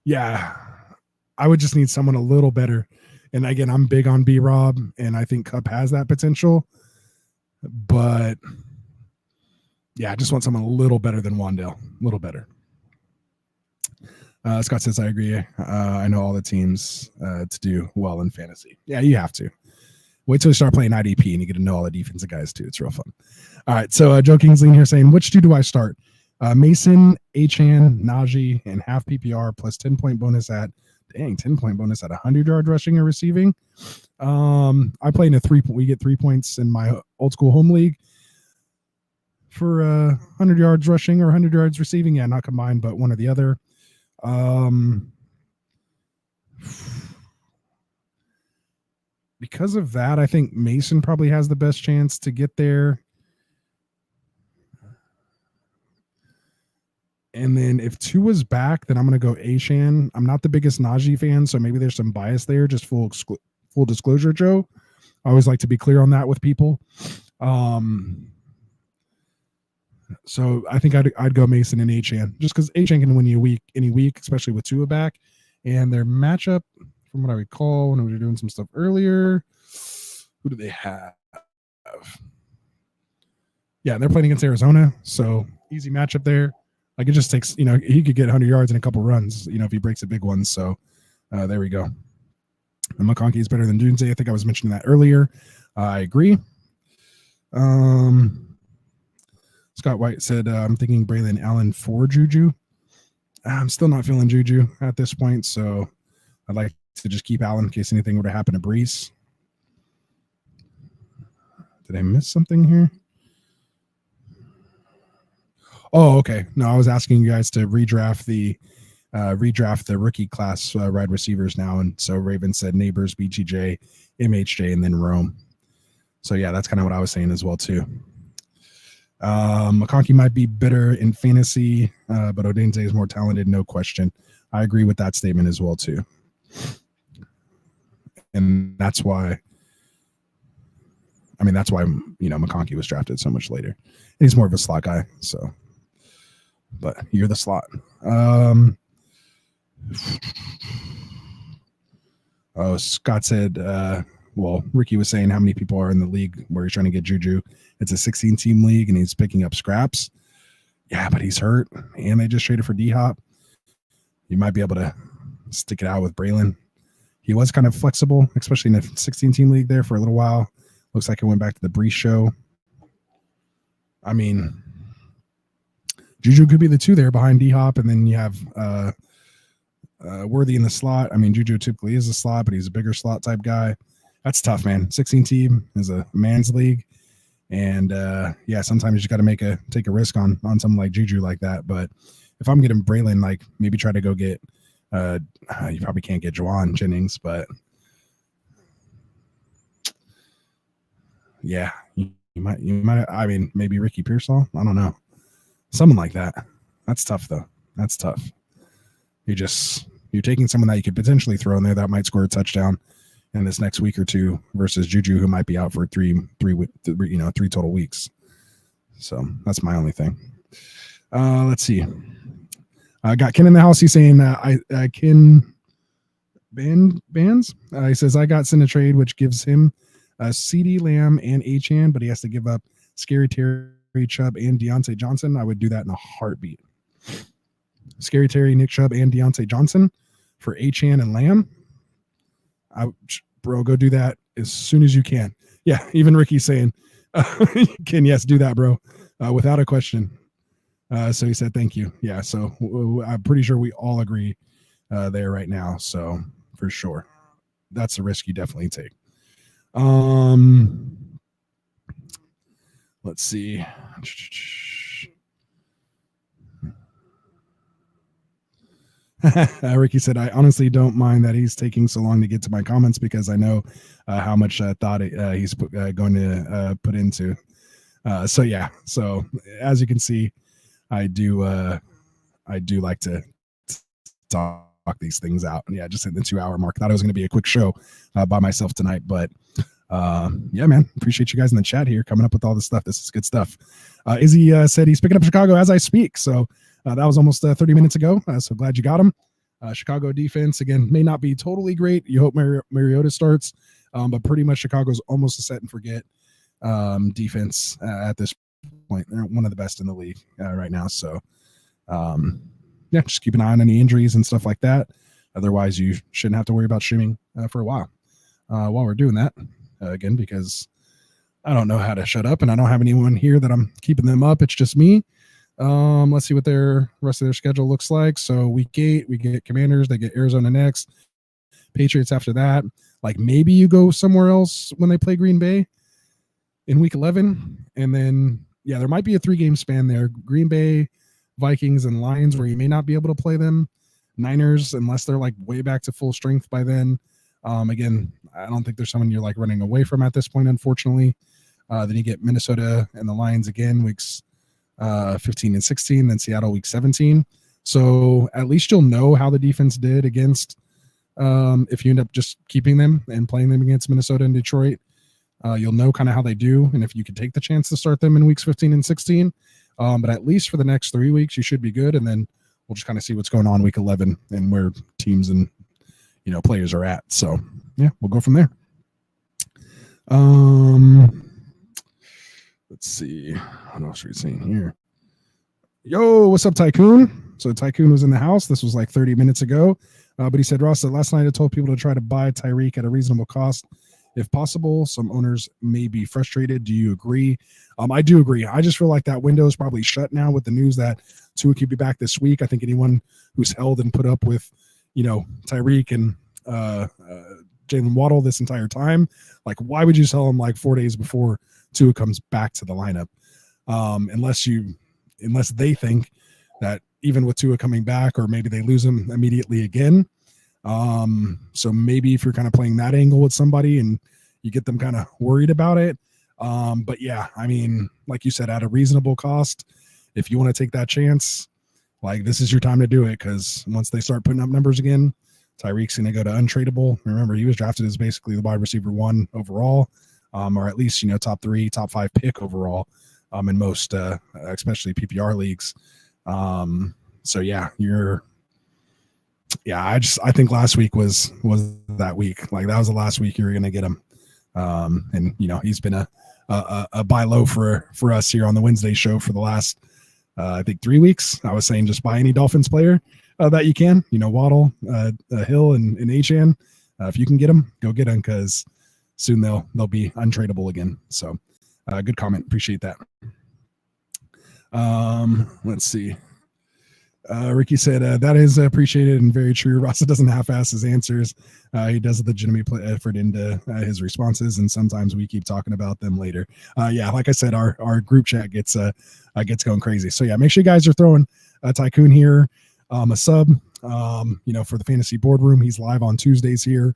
Yeah. I would just need someone a little better. And again, I'm big on B-Rob, and I think Cup has that potential. But yeah, I just want someone a little better than Wan'Dale. A little better. Scott says, I agree. I know all the teams to do well in fantasy. Yeah, you have to. Wait till you start playing IDP and you get to know all the defensive guys too. It's real fun. All right, so Joe Kingsley here saying, which two do I start? Mason, Achane, Najee, and half PPR plus 10-point bonus at 10-point bonus at 100-yard rushing or receiving. I play in a 3-point. We get 3 points in my old school home league for 100 yards rushing or 100 yards receiving. Yeah, not combined, but one or the other. Because of that, I think Mason probably has the best chance to get there. And then if Tua's back, then I'm going to go Achane. I'm not the biggest Najee fan, so maybe there's some bias there. Just full disclosure, Joe. I always like to be clear on that with people. So I think I'd go Mason and Achane, just because Achane can win you any week, especially with Tua back. And their matchup, from what I recall when we were doing some stuff earlier, who do they have? Yeah, they're playing against Arizona, so easy matchup there. Like, it just takes, he could get 100 yards in a couple runs, if he breaks a big one. So there we go. And McConkey is better than Dunze. I think I was mentioning that earlier. I agree. Scott White said, I'm thinking Braylon Allen for Juju. I'm still not feeling Juju at this point, so I'd like to just keep Allen in case anything were to happen to Brees. Did I miss something here? Oh, okay. No, I was asking you guys to redraft the rookie class wide receivers now, and so Raven said Neighbors, BTJ, MHJ, and then Rome. So yeah, that's kind of what I was saying as well too. McConkey might be better in fantasy, but Odense is more talented, no question. I agree with that statement as well too, and that's why. I mean, that's why McConkey was drafted so much later. He's more of a slot guy, so. But you're the slot. Oh, Scott said, well, Ricky was saying how many people are in the league where he's trying to get Juju. It's a 16-team league, and he's picking up scraps. Yeah, but he's hurt, and they just traded for D-Hop. You might be able to stick it out with Braylon. He was kind of flexible, especially in the 16-team league there for a little while. Looks like it went back to the Brees show. I mean, Juju could be the 2 there behind D-Hop, and then you have Worthy in the slot. I mean, Juju typically is a slot, but he's a bigger slot type guy. That's tough, man. 16-team is a man's league, and yeah, sometimes you just got to take a risk on something like Juju like that. But if I'm getting Braylon, like maybe try to go get you probably can't get Juwan Jennings, but yeah, you might. I mean, maybe Ricky Pearsall. I don't know. Something like that. That's tough, though. That's tough. You're taking someone that you could potentially throw in there that might score a touchdown in this next week or two versus Juju, who might be out for three total weeks. So that's my only thing. Let's see. I got Ken in the house. He's saying Ken Bands. He says I got sent a trade which gives him CD Lamb and Achane, but he has to give up Scary Terry, Chubb, and Deontay Johnson. I would do that in a heartbeat. Scary Terry, Nick Chubb, and Deontay Johnson for Achane and Lamb. Bro, go do that as soon as you can. Yeah, even Ricky's saying, Ken, yes, do that, bro, without a question. So he said, thank you. Yeah, so I'm pretty sure we all agree there right now. So for sure, that's a risk you definitely take. Let's see. Ricky said, I honestly don't mind that he's taking so long to get to my comments because I know how much thought he's going to put into. So yeah, so as you can see, I do like to talk these things out. And yeah, just hit the 2-hour mark. Thought it was going to be a quick show by myself tonight, but yeah, man, appreciate you guys in the chat here coming up with all this stuff. This is good stuff. Izzy said he's picking up Chicago as I speak. So that was almost 30 minutes ago. So glad you got him. Chicago defense, again, may not be totally great. You hope Mariota starts, but pretty much Chicago's almost a set and forget defense at this point. They're one of the best in the league right now. So, yeah, just keep an eye on any injuries and stuff like that. Otherwise, you shouldn't have to worry about streaming for a while we're doing that. Again, because I don't know how to shut up and I don't have anyone here that I'm keeping them up. It's just me. Let's see what their rest of their schedule looks like. So week 8, we get Commanders, they get Arizona next, Patriots after that. Like maybe you go somewhere else when they play Green Bay in week 11. And then, yeah, there might be a 3-game span there. Green Bay, Vikings, and Lions where you may not be able to play them. Niners, unless they're like way back to full strength by then. Again, I don't think there's someone you're like running away from at this point, unfortunately. Then you get Minnesota and the Lions again, weeks 15 and 16, then Seattle week 17. So at least you'll know how the defense did against if you end up just keeping them and playing them against Minnesota and Detroit. You'll know kind of how they do, and if you could take the chance to start them in weeks 15 and 16. But at least for the next 3 weeks, you should be good, and then we'll just kind of see what's going on week 11 and where teams and players are at. So yeah, we'll go from there. Let's see what else are we seeing here. Yo, what's up, Tycoon? So Tycoon was in the house. This was like 30 minutes ago, but he said, Ross, last night I told people to try to buy Tyreek at a reasonable cost if possible. Some owners may be frustrated. Do you agree? I do agree. I just feel like that window is probably shut now with the news that Tua could be back this week. I think anyone who's held and put up with Tyreek and Jalen Waddle this entire time. Like, why would you sell him like 4 days before Tua comes back to the lineup? Unless they think that even with Tua coming back, or maybe they lose him immediately again. So maybe if you're kind of playing that angle with somebody and you get them kind of worried about it. But yeah, I mean, like you said, at a reasonable cost, if you want to take that chance, like, this is your time to do it, because once they start putting up numbers again, Tyreek's going to go to untradeable. Remember, he was drafted as basically the wide receiver 1 overall, or at least, top 3, top 5 pick overall, in most, especially PPR leagues. So yeah, I think last week was that week. Like, that was the last week you were going to get him. And he's been a buy low for us here on the Wednesday show for the last, I think 3 weeks. I was saying just buy any Dolphins player that you can, Waddle, Hill, and Achane. If you can get them, go get them, because soon they'll be untradeable again. So good comment. Appreciate that. Let's see. Ricky said, that is appreciated and very true. Rasta doesn't half-ass his answers. He does a legitimate effort into his responses, and sometimes we keep talking about them later. Yeah, like I said, our group chat gets going crazy. So yeah, make sure you guys are throwing Tycoon here a sub, for the fantasy boardroom. He's live on Tuesdays here.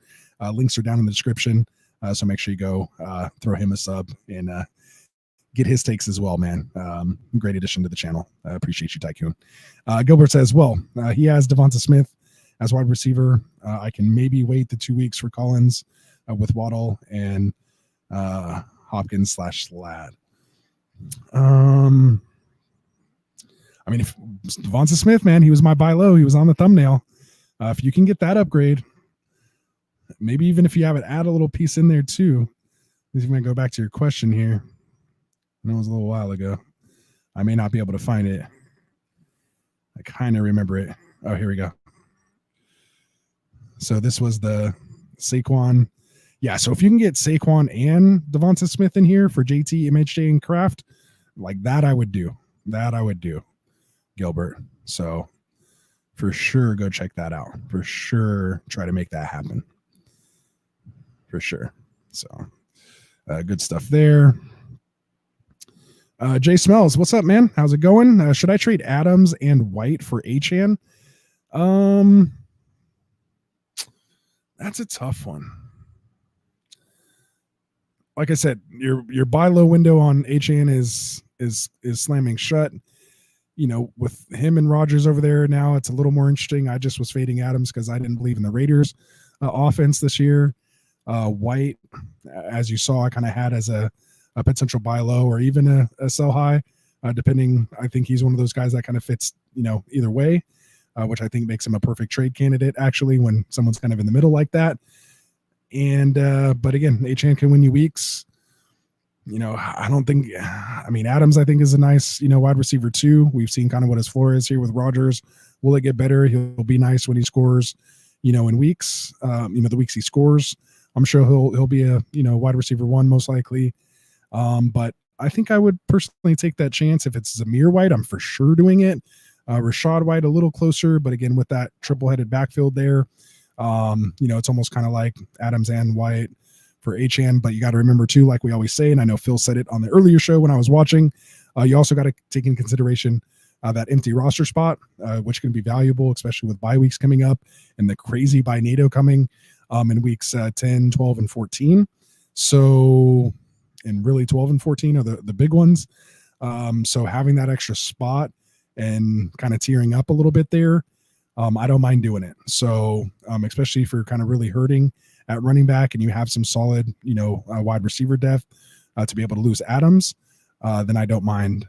Links are down in the description. So make sure you go throw him a sub and get his takes as well, man. Great addition to the channel. I appreciate you, Tycoon. Gilbert says, well, he has Devonta Smith as wide receiver. I can maybe wait the 2 weeks for Collins with Waddle and Hopkins / Slad. I mean, if Devonta Smith, man, he was my buy low. He was on the thumbnail. If you can get that upgrade, maybe even if you have it, add a little piece in there too. If you might go back to your question here. I know it was a little while ago. I may not be able to find it. I kind of remember it. Oh, here we go. So this was the Saquon. Yeah, so if you can get Saquon and Devonta Smith in here for JT, MHJ, and Kraft, like that I would do. Gilbert. So for sure, go check that out. For sure, try to make that happen. For sure. So good stuff there. Jay Smells, what's up, man? How's it going? Should I trade Adams and White for Achane? That's a tough one. Like I said, your buy low window on Achane is slamming shut. With him and Rodgers over there now, it's a little more interesting. I just was fading Adams because I didn't believe in the Raiders offense this year. White, as you saw, I kind of had as a potential buy low or even a sell high, depending. I think he's one of those guys that kind of fits, either way, which I think makes him a perfect trade candidate, actually, when someone's kind of in the middle like that. And, but again, Achane can win you weeks. I don't think, Adams, I think, is a nice, wide receiver too. We've seen kind of what his floor is here with Rodgers. Will it get better? He'll be nice when he scores, in weeks, the weeks he scores. I'm sure he'll be a, wide receiver 1, most likely. But I think I would personally take that chance. If it's Zamir White, I'm for sure doing it. Rashad White a little closer, but again, with that triple-headed backfield there, it's almost kind of like Adams and White for Achane. But you got to remember too, like we always say, and I know Phil said it on the earlier show when I was watching, you also got to take into consideration that empty roster spot, which can be valuable, especially with bye weeks coming up and the crazy bye NATO coming in weeks 10, 12, and 14. So, and really 12 and 14 are the big ones. So having that extra spot and kind of tearing up a little bit there, I don't mind doing it. So especially if you're kind of really hurting at running back and you have some solid, wide receiver depth to be able to lose Adams, then I don't mind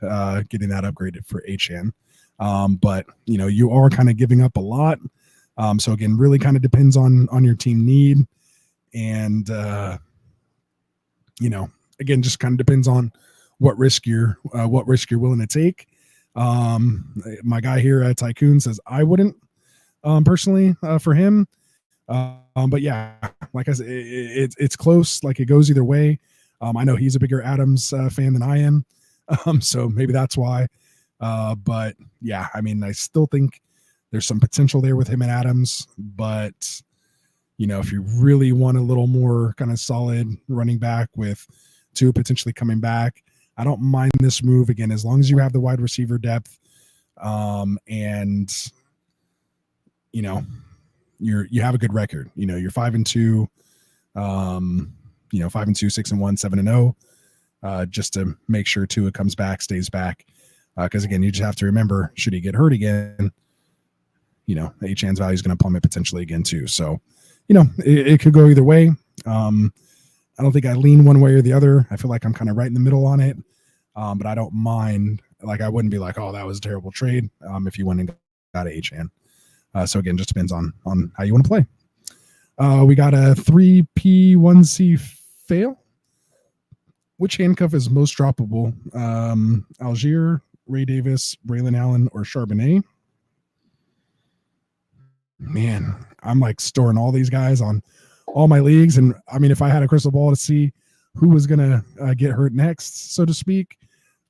getting that upgraded for Achane. But, you are kind of giving up a lot. So again, really kind of depends on your team need. And, again, just kind of depends on what risk you're willing to take. My guy here, Tycoon, says I wouldn't personally for him. But yeah, like I said, it's close. Like it goes either way. I know he's a bigger Adams fan than I am. So maybe that's why. But yeah, I still think there's some potential there with him and Adams, but if you really want a little more kind of solid running back with two potentially coming back, I don't mind this move again, as long as you have the wide receiver depth. And you have a good record. You're 5-2, 5-2, 6-1, 7-0, just to make sure Tua comes back, stays back. Because again, you just have to remember, should he get hurt again, Achan's value is going to plummet potentially again too. So, it could go either way. I don't think I lean one way or the other. I feel like I'm kind of right in the middle on it. But I don't mind. Like, I wouldn't be like, oh, that was a terrible trade. If you went and got Achan. So again, just depends on how you want to play. We got a 3P1C fail. Which handcuff is most droppable? Algier, Ray Davis, Braylon Allen, or Charbonnet? Man, I'm like storing all these guys on all my leagues. And I mean, if I had a crystal ball to see who was going to get hurt next, so to speak,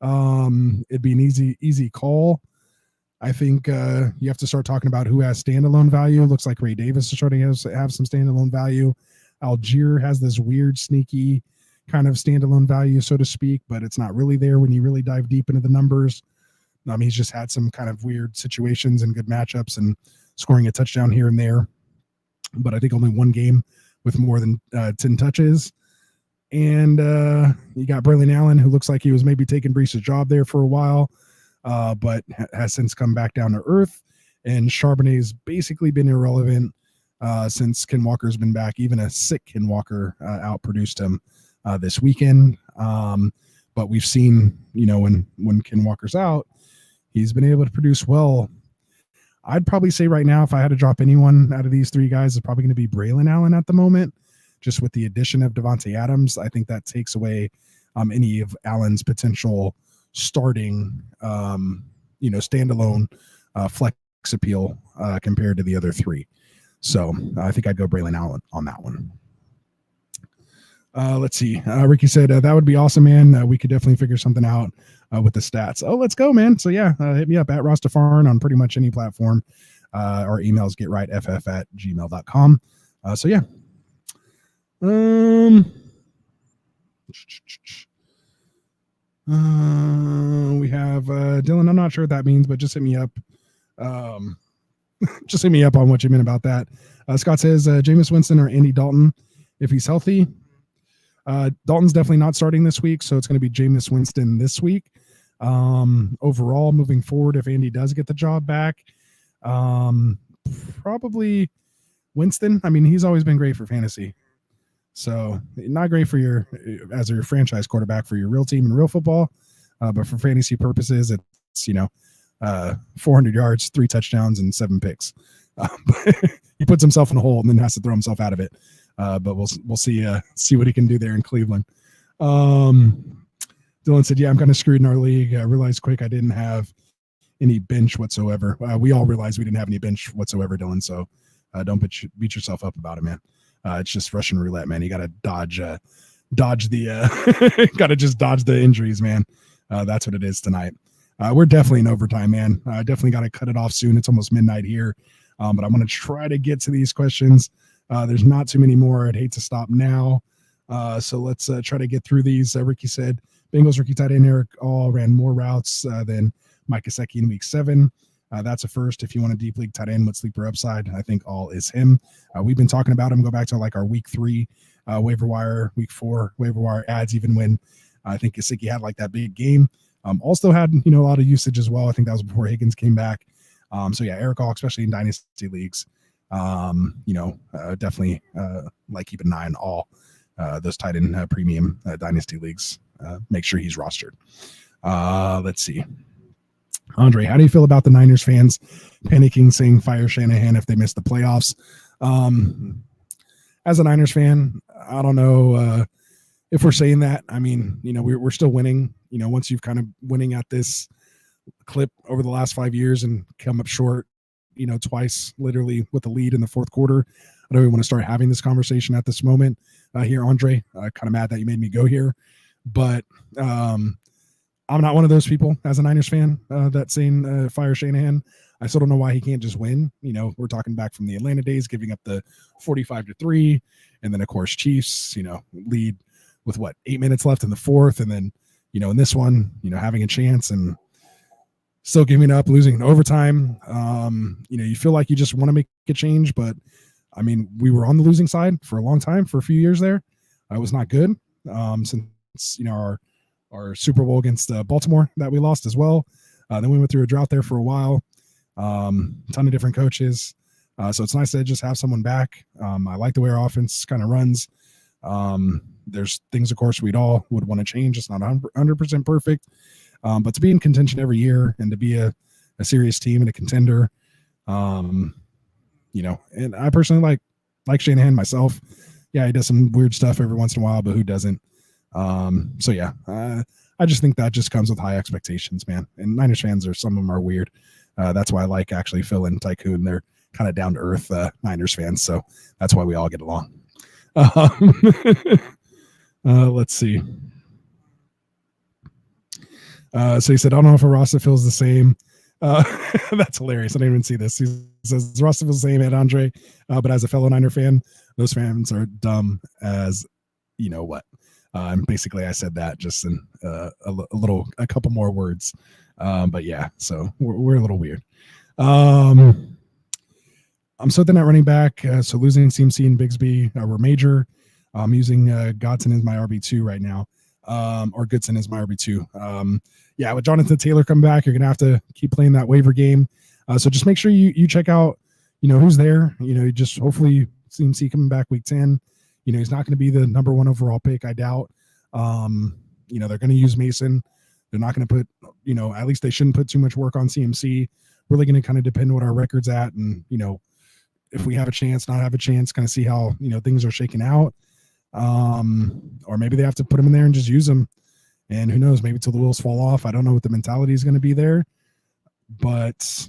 it'd be an easy call. I think you have to start talking about who has standalone value. Looks like Ray Davis is starting to have some standalone value. Algier has this weird, sneaky kind of standalone value, so to speak, but it's not really there when you really dive deep into the numbers. He's just had some kind of weird situations and good matchups and scoring a touchdown here and there. But I think only one game with more than 10 touches. And you got Braylon Allen, who looks like he was maybe taking Breece's job there for a while, but has since come back down to earth. And Charbonnet's basically been irrelevant since Ken Walker's been back. Even a sick Ken Walker outproduced him this weekend. But we've seen, when Ken Walker's out, he's been able to produce well. I'd probably say right now, if I had to drop anyone out of these three guys, it's probably going to be Braylon Allen at the moment. Just with the addition of Devontae Adams, I think that takes away any of Allen's potential starting, standalone flex appeal compared to the other three. So I think I'd go Braylon Allen on that one. Let's see. Ricky said that would be awesome, man. We could definitely figure something out with the stats. Oh, let's go, man. So yeah, hit me up at Rastafarian on pretty much any platform. Our emails getrightff@gmail.com. So yeah. We have Dylan. I'm not sure what that means, but just hit me up. Just hit me up on what you meant about that. Scott says Jameis Winston or Andy Dalton if he's healthy. Dalton's definitely not starting this week, so it's going to be Jameis Winston this week. Overall, moving forward, if Andy does get the job back, probably Winston. I mean, he's always been great for fantasy. So not great for as your franchise quarterback for your real team in real football, but for fantasy purposes, it's 400 yards, 3 touchdowns, and 7 picks. He puts himself in a hole and then has to throw himself out of it. But we'll see what he can do there in Cleveland. Dylan said, "Yeah, I'm kind of screwed in our league. I realized quick I didn't have any bench whatsoever." We all realized we didn't have any bench whatsoever, Dylan. So don't beat yourself up about it, man. It's just Russian roulette, man. You got to dodge the got to just dodge the injuries, man. That's what it is tonight. We're definitely in overtime, man. I definitely got to cut it off soon. It's almost midnight here, but I'm going to try to get to these questions. There's not too many more. I'd hate to stop now. So let's try to get through these. Ricky said Bengals rookie tight end Eric all ran more routes than Mike Gesicki in week 7. That's a first. If you want a deep league tight end with sleeper upside, I think all is him. We've been talking about him. Go back to like our week 3 waiver wire, week 4 waiver wire ads, even when I think Gesicki had like that big game. Also had, a lot of usage as well. I think that was before Higgins came back. So yeah, Eric All, especially in dynasty leagues, definitely like keep an eye on all those tight end premium dynasty leagues. Make sure he's rostered. Let's see. Andre, how do you feel about the Niners fans panicking, saying fire Shanahan if they miss the playoffs? As a Niners fan, I don't know if we're saying that. I mean, we're still winning. Once you've kind of winning at this clip over the last 5 years and come up short, twice literally with the lead in the fourth quarter, I don't even want to start having this conversation at this moment here, Andre. Kind of mad that you made me go here, but I'm not one of those people as a Niners fan that's saying fire Shanahan. I still don't know why he can't just win. We're talking back from the Atlanta days, giving up the 45-3, and then of course Chiefs, lead with 8 minutes left in the fourth, and then in this one, having a chance and still giving up, losing in overtime. You feel like you just want to make a change, but I mean, we were on the losing side for a long time, for a few years there. It was not good since our Super Bowl against Baltimore that we lost as well. Then we went through a drought there for a while. Ton of different coaches. So it's nice to just have someone back. I like the way our offense kind of runs. There's things, of course, we'd all would want to change. It's not 100% perfect. But to be in contention every year and to be a serious team and a contender, and I personally like Shanahan myself. Yeah, he does some weird stuff every once in a while, but who doesn't? So yeah, I just think that just comes with high expectations, man. And Niners fans some of them are weird. That's why I like actually Phil and Tycoon. They're kind of down to earth Niners fans. So that's why we all get along. Let's see. So he said, I don't know if Rasta feels the same. That's hilarious. I didn't even see this. He says, Rasta feels the same at Andre, but as a fellow Niner fan, those fans are dumb as you know what. And basically I said that just in a couple more words. But yeah, so we're a little weird. I'm still at running back. So losing CMC and Bigsby were major. I'm using Godson as my RB2 right now. Or Goodson is my RB2. Yeah, with Jonathan Taylor coming back, you're going to have to keep playing that waiver game. So just make sure you check out, who's there. Just hopefully CMC coming back week 10. He's not going to be the number 1 overall pick, I doubt. They're going to use Mason. They're not going to put, at least they shouldn't put too much work on CMC. Really going to kind of depend what our record's at. And, if we have a chance, not have a chance, kind of see how, things are shaking out. Or maybe they have to put him in there and just use him. And who knows, maybe till the wheels fall off. I don't know what the mentality is going to be there. But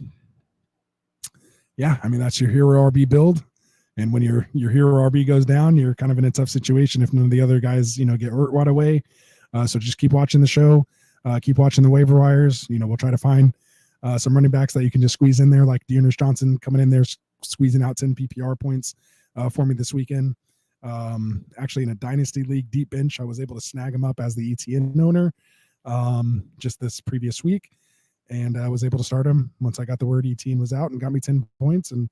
yeah, I mean, that's your hero RB build. And when your hero RB goes down, you're kind of in a tough situation if none of the other guys, get hurt right away. So just keep watching the show. Keep watching the waiver wires. We'll try to find some running backs that you can just squeeze in there, like Dearness Johnson coming in there, squeezing out 10 PPR points for me this weekend. Actually in a dynasty league deep bench, I was able to snag him up as the ETN owner just this previous week. And I was able to start him once I got the word ETN was out and got me 10 points. And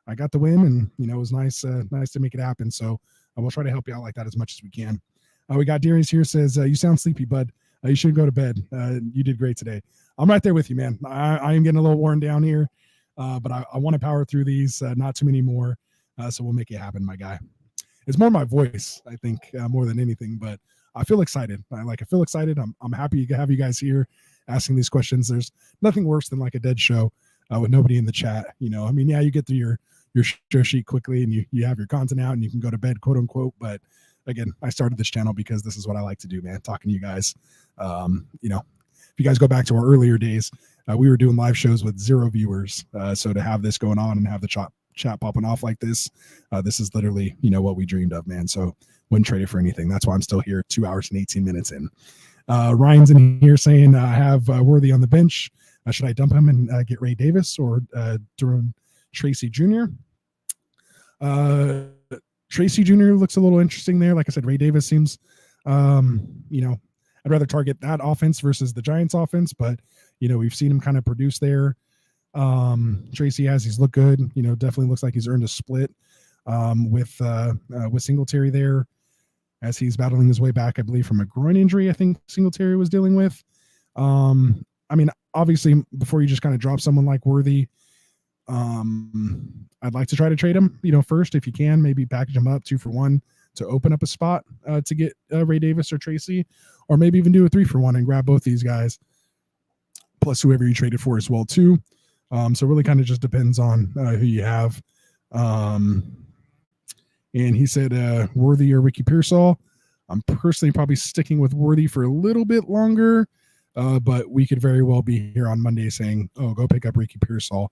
I got the win, and it was nice to make it happen. So I will try to help you out like that as much as we can. We got Darius here, says you sound sleepy, bud. You should go to bed. You did great today. I'm right there with you, man. I am getting a little worn down here, but I want to power through these. Not too many more, so we'll make it happen, my guy. It's more my voice, I think, more than anything. But I feel excited. I feel excited. I'm happy to have you guys here asking these questions. There's nothing worse than like a dead show with nobody in the chat. I mean, yeah, you get through your show sheet quickly and you have your content out and you can go to bed, quote unquote. But again, I started this channel because this is what I like to do, man. Talking to you guys. If you guys go back to our earlier days, we were doing live shows with 0 viewers. So to have this going on and have the chat popping off like this, this is literally, what we dreamed of, man. So wouldn't trade it for anything. That's why I'm still here 2 hours and 18 minutes in. Ryan's in here saying, I have Worthy on the bench. Should I dump him and get Ray Davis or Jerome Tracy Jr.? Tracy Jr. looks a little interesting there. Like I said, Ray Davis seems, I'd rather target that offense versus the Giants offense, but, we've seen him kind of produce there. Tracy he's looked good, definitely looks like he's earned a split with Singletary there as he's battling his way back, I believe, from a groin injury, I think Singletary was dealing with. I mean, obviously, before you just kind of drop someone like Worthy, I'd like to try to trade him, first, if you can, maybe package him up 2 for 1 to open up a spot to get Ray Davis or Tracy, or maybe even do a 3 for 1 and grab both these guys, plus whoever you traded for as well, too. So it really kind of just depends on who you have. And he said, Worthy or Ricky Pearsall. I'm personally probably sticking with Worthy for a little bit longer, but we could very well be here on Monday saying, oh, go pick up Ricky Pearsall,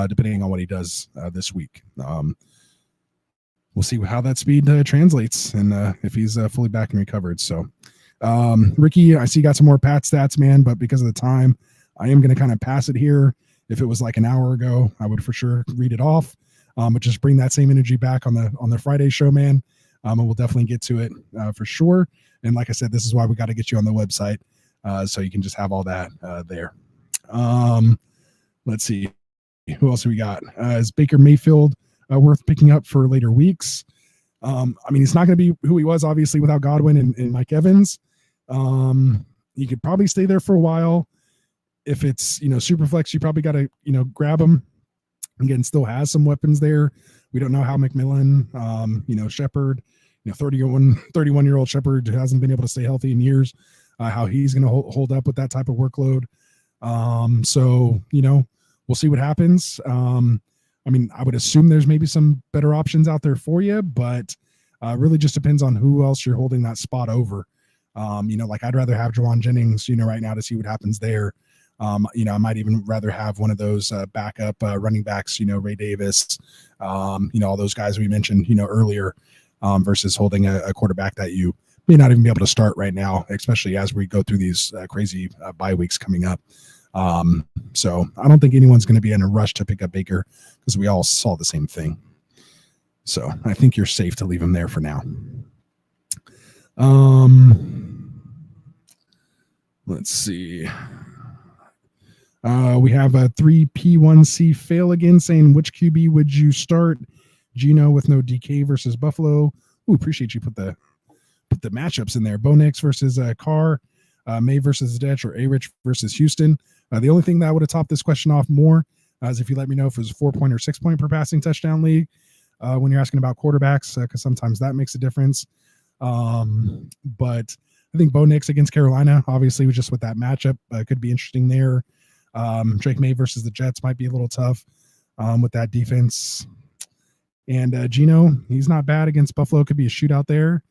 depending on what he does this week. We'll see how that speed translates and if he's fully back and recovered. So Ricky, I see you got some more Pat stats, man, but because of the time, I am going to kind of pass it here. If it was like an hour ago, I would for sure read it off. But just bring that same energy back on the Friday show, man. And we'll definitely get to it for sure. And like I said, this is why we got to get you on the website so you can just have all that there. Let's see. Who else we got? Is Baker Mayfield worth picking up for later weeks? I mean, he's not going to be who he was, obviously, without Godwin and Mike Evans. He could probably stay there for a while. If it's, super flex, you probably got to, grab him. Again, still has some weapons there. We don't know how McMillan, Shepard, 31-year-old Shepard who hasn't been able to stay healthy in years, how he's going to hold up with that type of workload. So, we'll see what happens. I mean, I would assume there's maybe some better options out there for you, but really just depends on who else you're holding that spot over. Like I'd rather have Jawan Jennings, right now to see what happens there. I might even rather have one of those backup running backs, Ray Davis, all those guys we mentioned, earlier, versus holding a quarterback that you may not even be able to start right now, especially as we go through these crazy bye weeks coming up. So I don't think anyone's going to be in a rush to pick up Baker because we all saw the same thing. So I think you're safe to leave him there for now. Let's see. We have a 3P1C fail again saying, which QB would you start? Gino with no DK versus Buffalo. Ooh, appreciate you put the matchups in there. Bo Nix versus Carr, May versus Detch, or A-Rich versus Houston. The only thing that would have topped this question off more is if you let me know if it was a 4-point or 6-point per passing touchdown league when you're asking about quarterbacks, because sometimes that makes a difference. But I think Bo Nix against Carolina, obviously, was just with that matchup, could be interesting there. Drake May versus the Jets might be a little tough with that defense. And Gino, he's not bad against Buffalo. Could be a shootout there.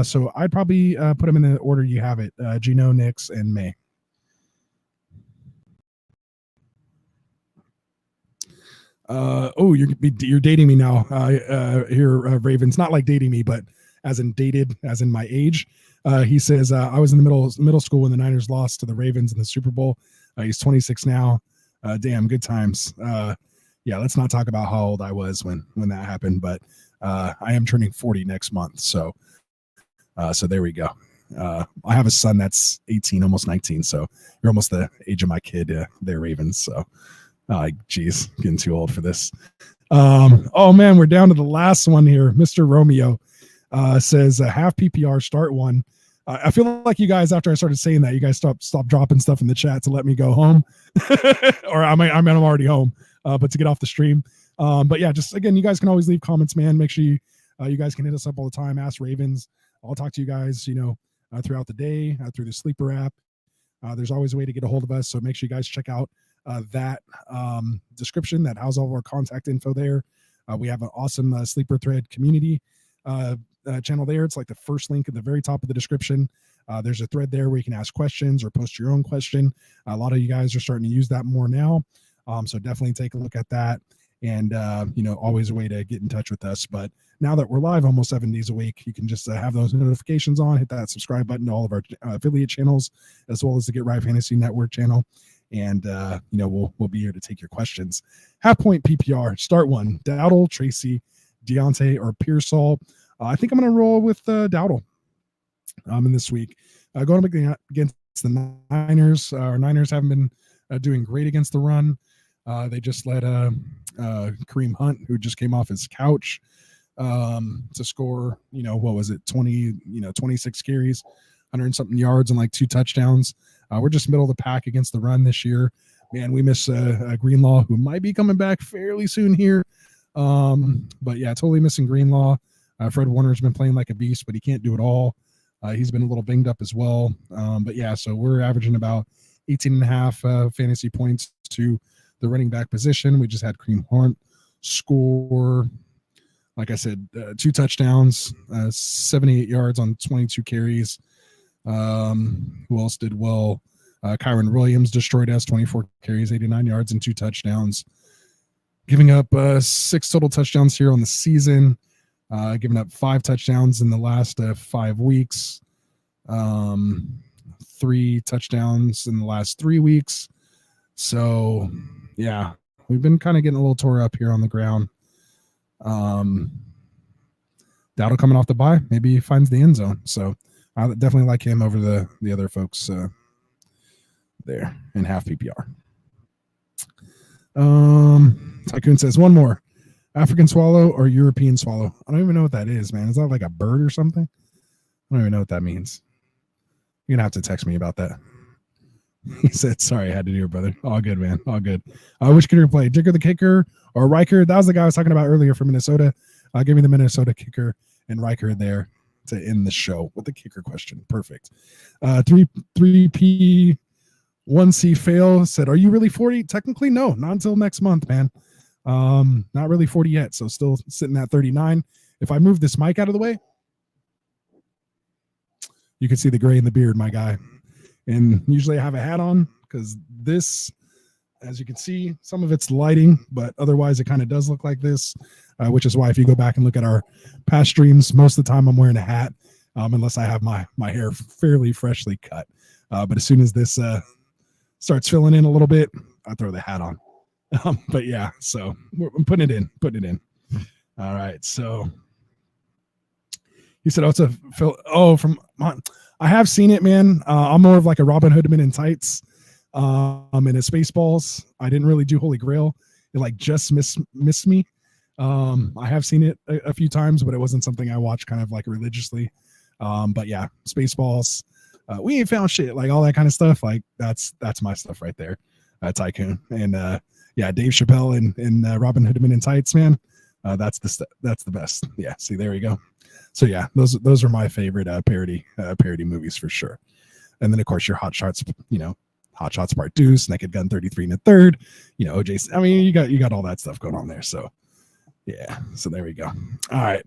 So I'd probably put him in the order you have it. Gino, Nix, and May. You're dating me now here, Ravens. Not like dating me, but as in dated, as in my age. He says, I was in the middle school when the Niners lost to the Ravens in the Super Bowl. He's 26 now. Damn, good times. Yeah, let's not talk about how old I was when that happened, but I am turning 40 next month. So there we go. I have a son that's 18, almost 19. So you're almost the age of my kid there, Ravens. So, geez, getting too old for this. Oh man, we're down to the last one here. Mr. Romeo says half PPR, start one. I feel like you guys, after I started saying that, you guys stopped dropping stuff in the chat to let me go home, or I'm already home, but to get off the stream. But yeah, just again, you guys can always leave comments, man. Make sure you guys can hit us up all the time. Ask Ravens. I'll talk to you guys, throughout the day through the Sleeper app. There's always a way to get a hold of us, so make sure you guys check out that description that has all of our contact info there. We have an awesome Sleeper Thread community channel there. It's like the first link at the very top of the description. There's a thread there where you can ask questions or post your own question. A lot of you guys are starting to use that more now. So definitely take a look at that. And, always a way to get in touch with us. But now that we're live almost 7 days a week, you can just have those notifications on, hit that subscribe button to all of our affiliate channels, as well as the Get Right Fantasy Network channel. And, we'll be here to take your questions. Half point PPR, start one. Dowdle, Tracy, Deontay, or Pearsall. I think I'm going to roll with Dowdle in this week. Going up against the Niners. Our Niners haven't been doing great against the run. They just let Kareem Hunt, who just came off his couch, to score, 26 carries, 100 and something yards and like 2 touchdowns. We're just middle of the pack against the run this year. Man, we miss Greenlaw, who might be coming back fairly soon here. But yeah, totally missing Greenlaw. Fred Warner's been playing like a beast, but he can't do it all. He's been a little banged up as well. But yeah, so we're averaging about 18.5 fantasy points to the running back position. We just had Kareem Hunt score, like I said, 2 touchdowns, 78 yards on 22 carries. Who else did well? Kyron Williams destroyed us, 24 carries, 89 yards, and 2 touchdowns. Giving up 6 total touchdowns here on the season. Giving up 5 touchdowns in the last 5 weeks. 3 touchdowns in the last 3 weeks. So yeah, we've been kind of getting a little tore up here on the ground. Dowdle coming off the bye, maybe he finds the end zone. So I definitely like him over the other folks there in half PPR. Tycoon says one more. African swallow or European swallow? I don't even know what that is, man. Is that like a bird or something? I don't even know what that means. You're gonna have to text me about that. He said, sorry, I had to do it, brother. All good, man. All good. Which kicker play? Dicker the kicker or Riker? That was the guy I was talking about earlier from Minnesota. Give me the Minnesota kicker and Riker there to end the show with the kicker question. Perfect. 3P 1C fail said, are you really 40? Technically, no, not until next month, man. Not really 40 yet, so still sitting at 39. If I move this mic out of the way, you can see the gray in the beard, my guy. And usually I have a hat on because this, as you can see, some of it's lighting, but otherwise it kind of does look like this, which is why if you go back and look at our past streams, most of the time I'm wearing a hat, unless I have my hair fairly freshly cut. But as soon as this starts filling in a little bit, I throw the hat on. But yeah, so I'm putting it in. All right, so he said, "Oh, it's a Phil." Oh, I have seen it, man. I'm more of like a Robin Hoodman in tights, and a Spaceballs. I didn't really do Holy Grail. It like just missed me. I have seen it a few times, but it wasn't something I watched kind of like religiously. But yeah, Spaceballs. We ain't found shit, like all that kind of stuff. Like that's my stuff right there. Tycoon and yeah, Dave Chappelle and Robin Hoodman in tights, man. That's the best. Yeah, see, there we go. So yeah, those are my favorite parody movies for sure. And then of course your Hot Shots, Hot Shots Part 2, Naked Gun 33 and a third, OJ. I mean, you got all that stuff going on there. So yeah, so there we go. All right,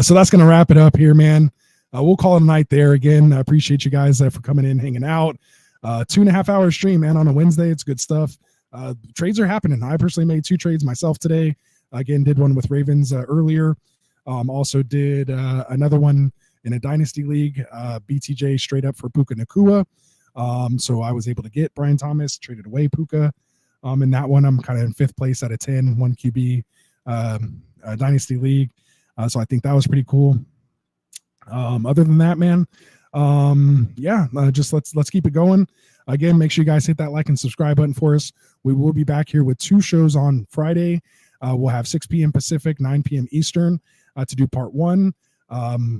so that's gonna wrap it up here, man. We'll call it a night there. Again, I appreciate you guys for coming in, hanging out. 2.5 hour stream, man, on a Wednesday. It's good stuff. Trades are happening. I personally made 2 trades myself today. Again, did one with Ravens earlier. Also did another one in a dynasty league, BTJ straight up for Puka Nacua. So I was able to get Brian Thomas, traded away Puka. In that one, I'm kind of in 5th place out of 10, 1 QB dynasty league. So I think that was pretty cool. Other than that, man, yeah, just let's keep it going. Again, make sure you guys hit that like and subscribe button for us. We will be back here with 2 shows on Friday. We'll have 6 p.m. Pacific, 9 p.m. Eastern to do part 1.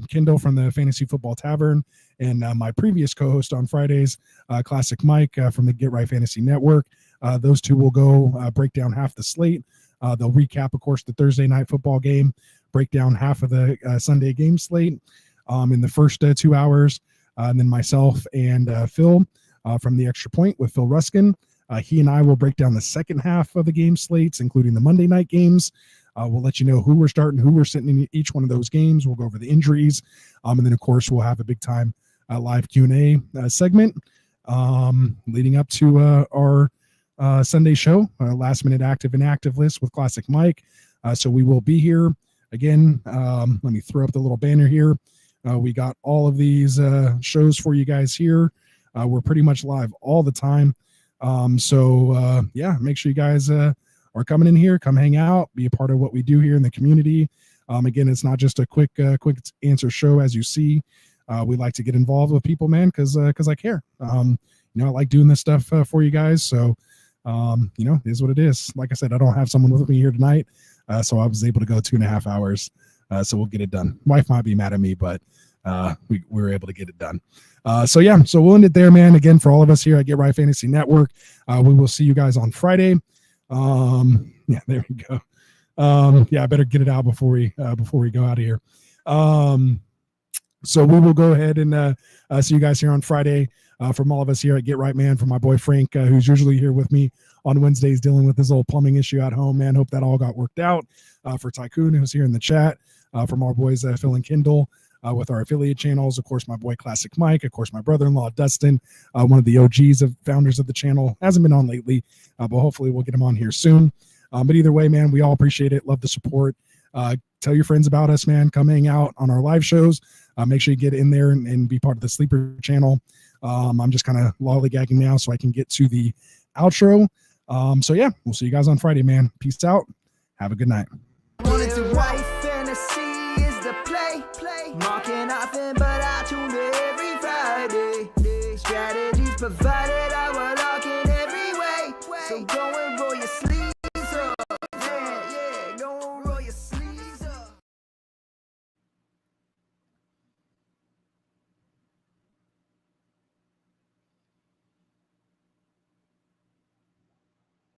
Kendall from the Fantasy Football Tavern and my previous co-host on Fridays, Classic Mike from the Get Right Fantasy Network. Those 2 will go break down half the slate. They'll recap, of course, the Thursday night football game, break down half of the Sunday game slate in the first 2 hours. And then myself and Phil from the Extra Point with Phil Ruskin. He and I will break down the second half of the game slates, including the Monday night games. We'll let you know who we're starting, who we're sitting in each one of those games. We'll go over the injuries. And then, of course, we'll have a big time live Q&A segment leading up to our Sunday show, last minute active and active list with Classic Mike. So we will be here again. Let me throw up the little banner here. We got all of these shows for you guys here. We're pretty much live all the time. So yeah, make sure you guys are coming in here, come hang out, be a part of what we do here in the community. Again, it's not just a quick answer show. As you see, we like to get involved with people, man, because I care. I like doing this stuff for you guys. So, it is what it is. Like I said, I don't have someone with me here tonight. So I was able to go 2.5 hours. So we'll get it done. Wife might be mad at me, but we were able to get it done. So yeah, so we'll end it there, man. Again, for all of us here at Get Right Fantasy Network, we will see you guys on Friday. Yeah, there we go. Yeah, I better get it out before we go out of here. So we will go ahead and see you guys here on Friday. From all of us here at Get Right, man, from my boy Frank, who's usually here with me on Wednesdays dealing with his old plumbing issue at home, man. Hope that all got worked out. For Tycoon, who's here in the chat. From our boys Phil and Kendall. With our affiliate channels, of course, my boy Classic Mike, of course, my brother-in-law Dustin, one of the OGs of founders of the channel. Hasn't been on lately, but hopefully we'll get him on here soon. But either way, man, we all appreciate it. Love the support. Tell your friends about us, man. Come hang out on our live shows. Make sure you get in there and be part of the sleeper channel. I'm just kind of lollygagging now so I can get to the outro. So yeah, we'll see you guys on Friday, man. Peace out. Have a good night. Wanted to write fantasy is the play. Marking nothing, but I tune in every Friday. Strategies provided, I will lock in every way. So go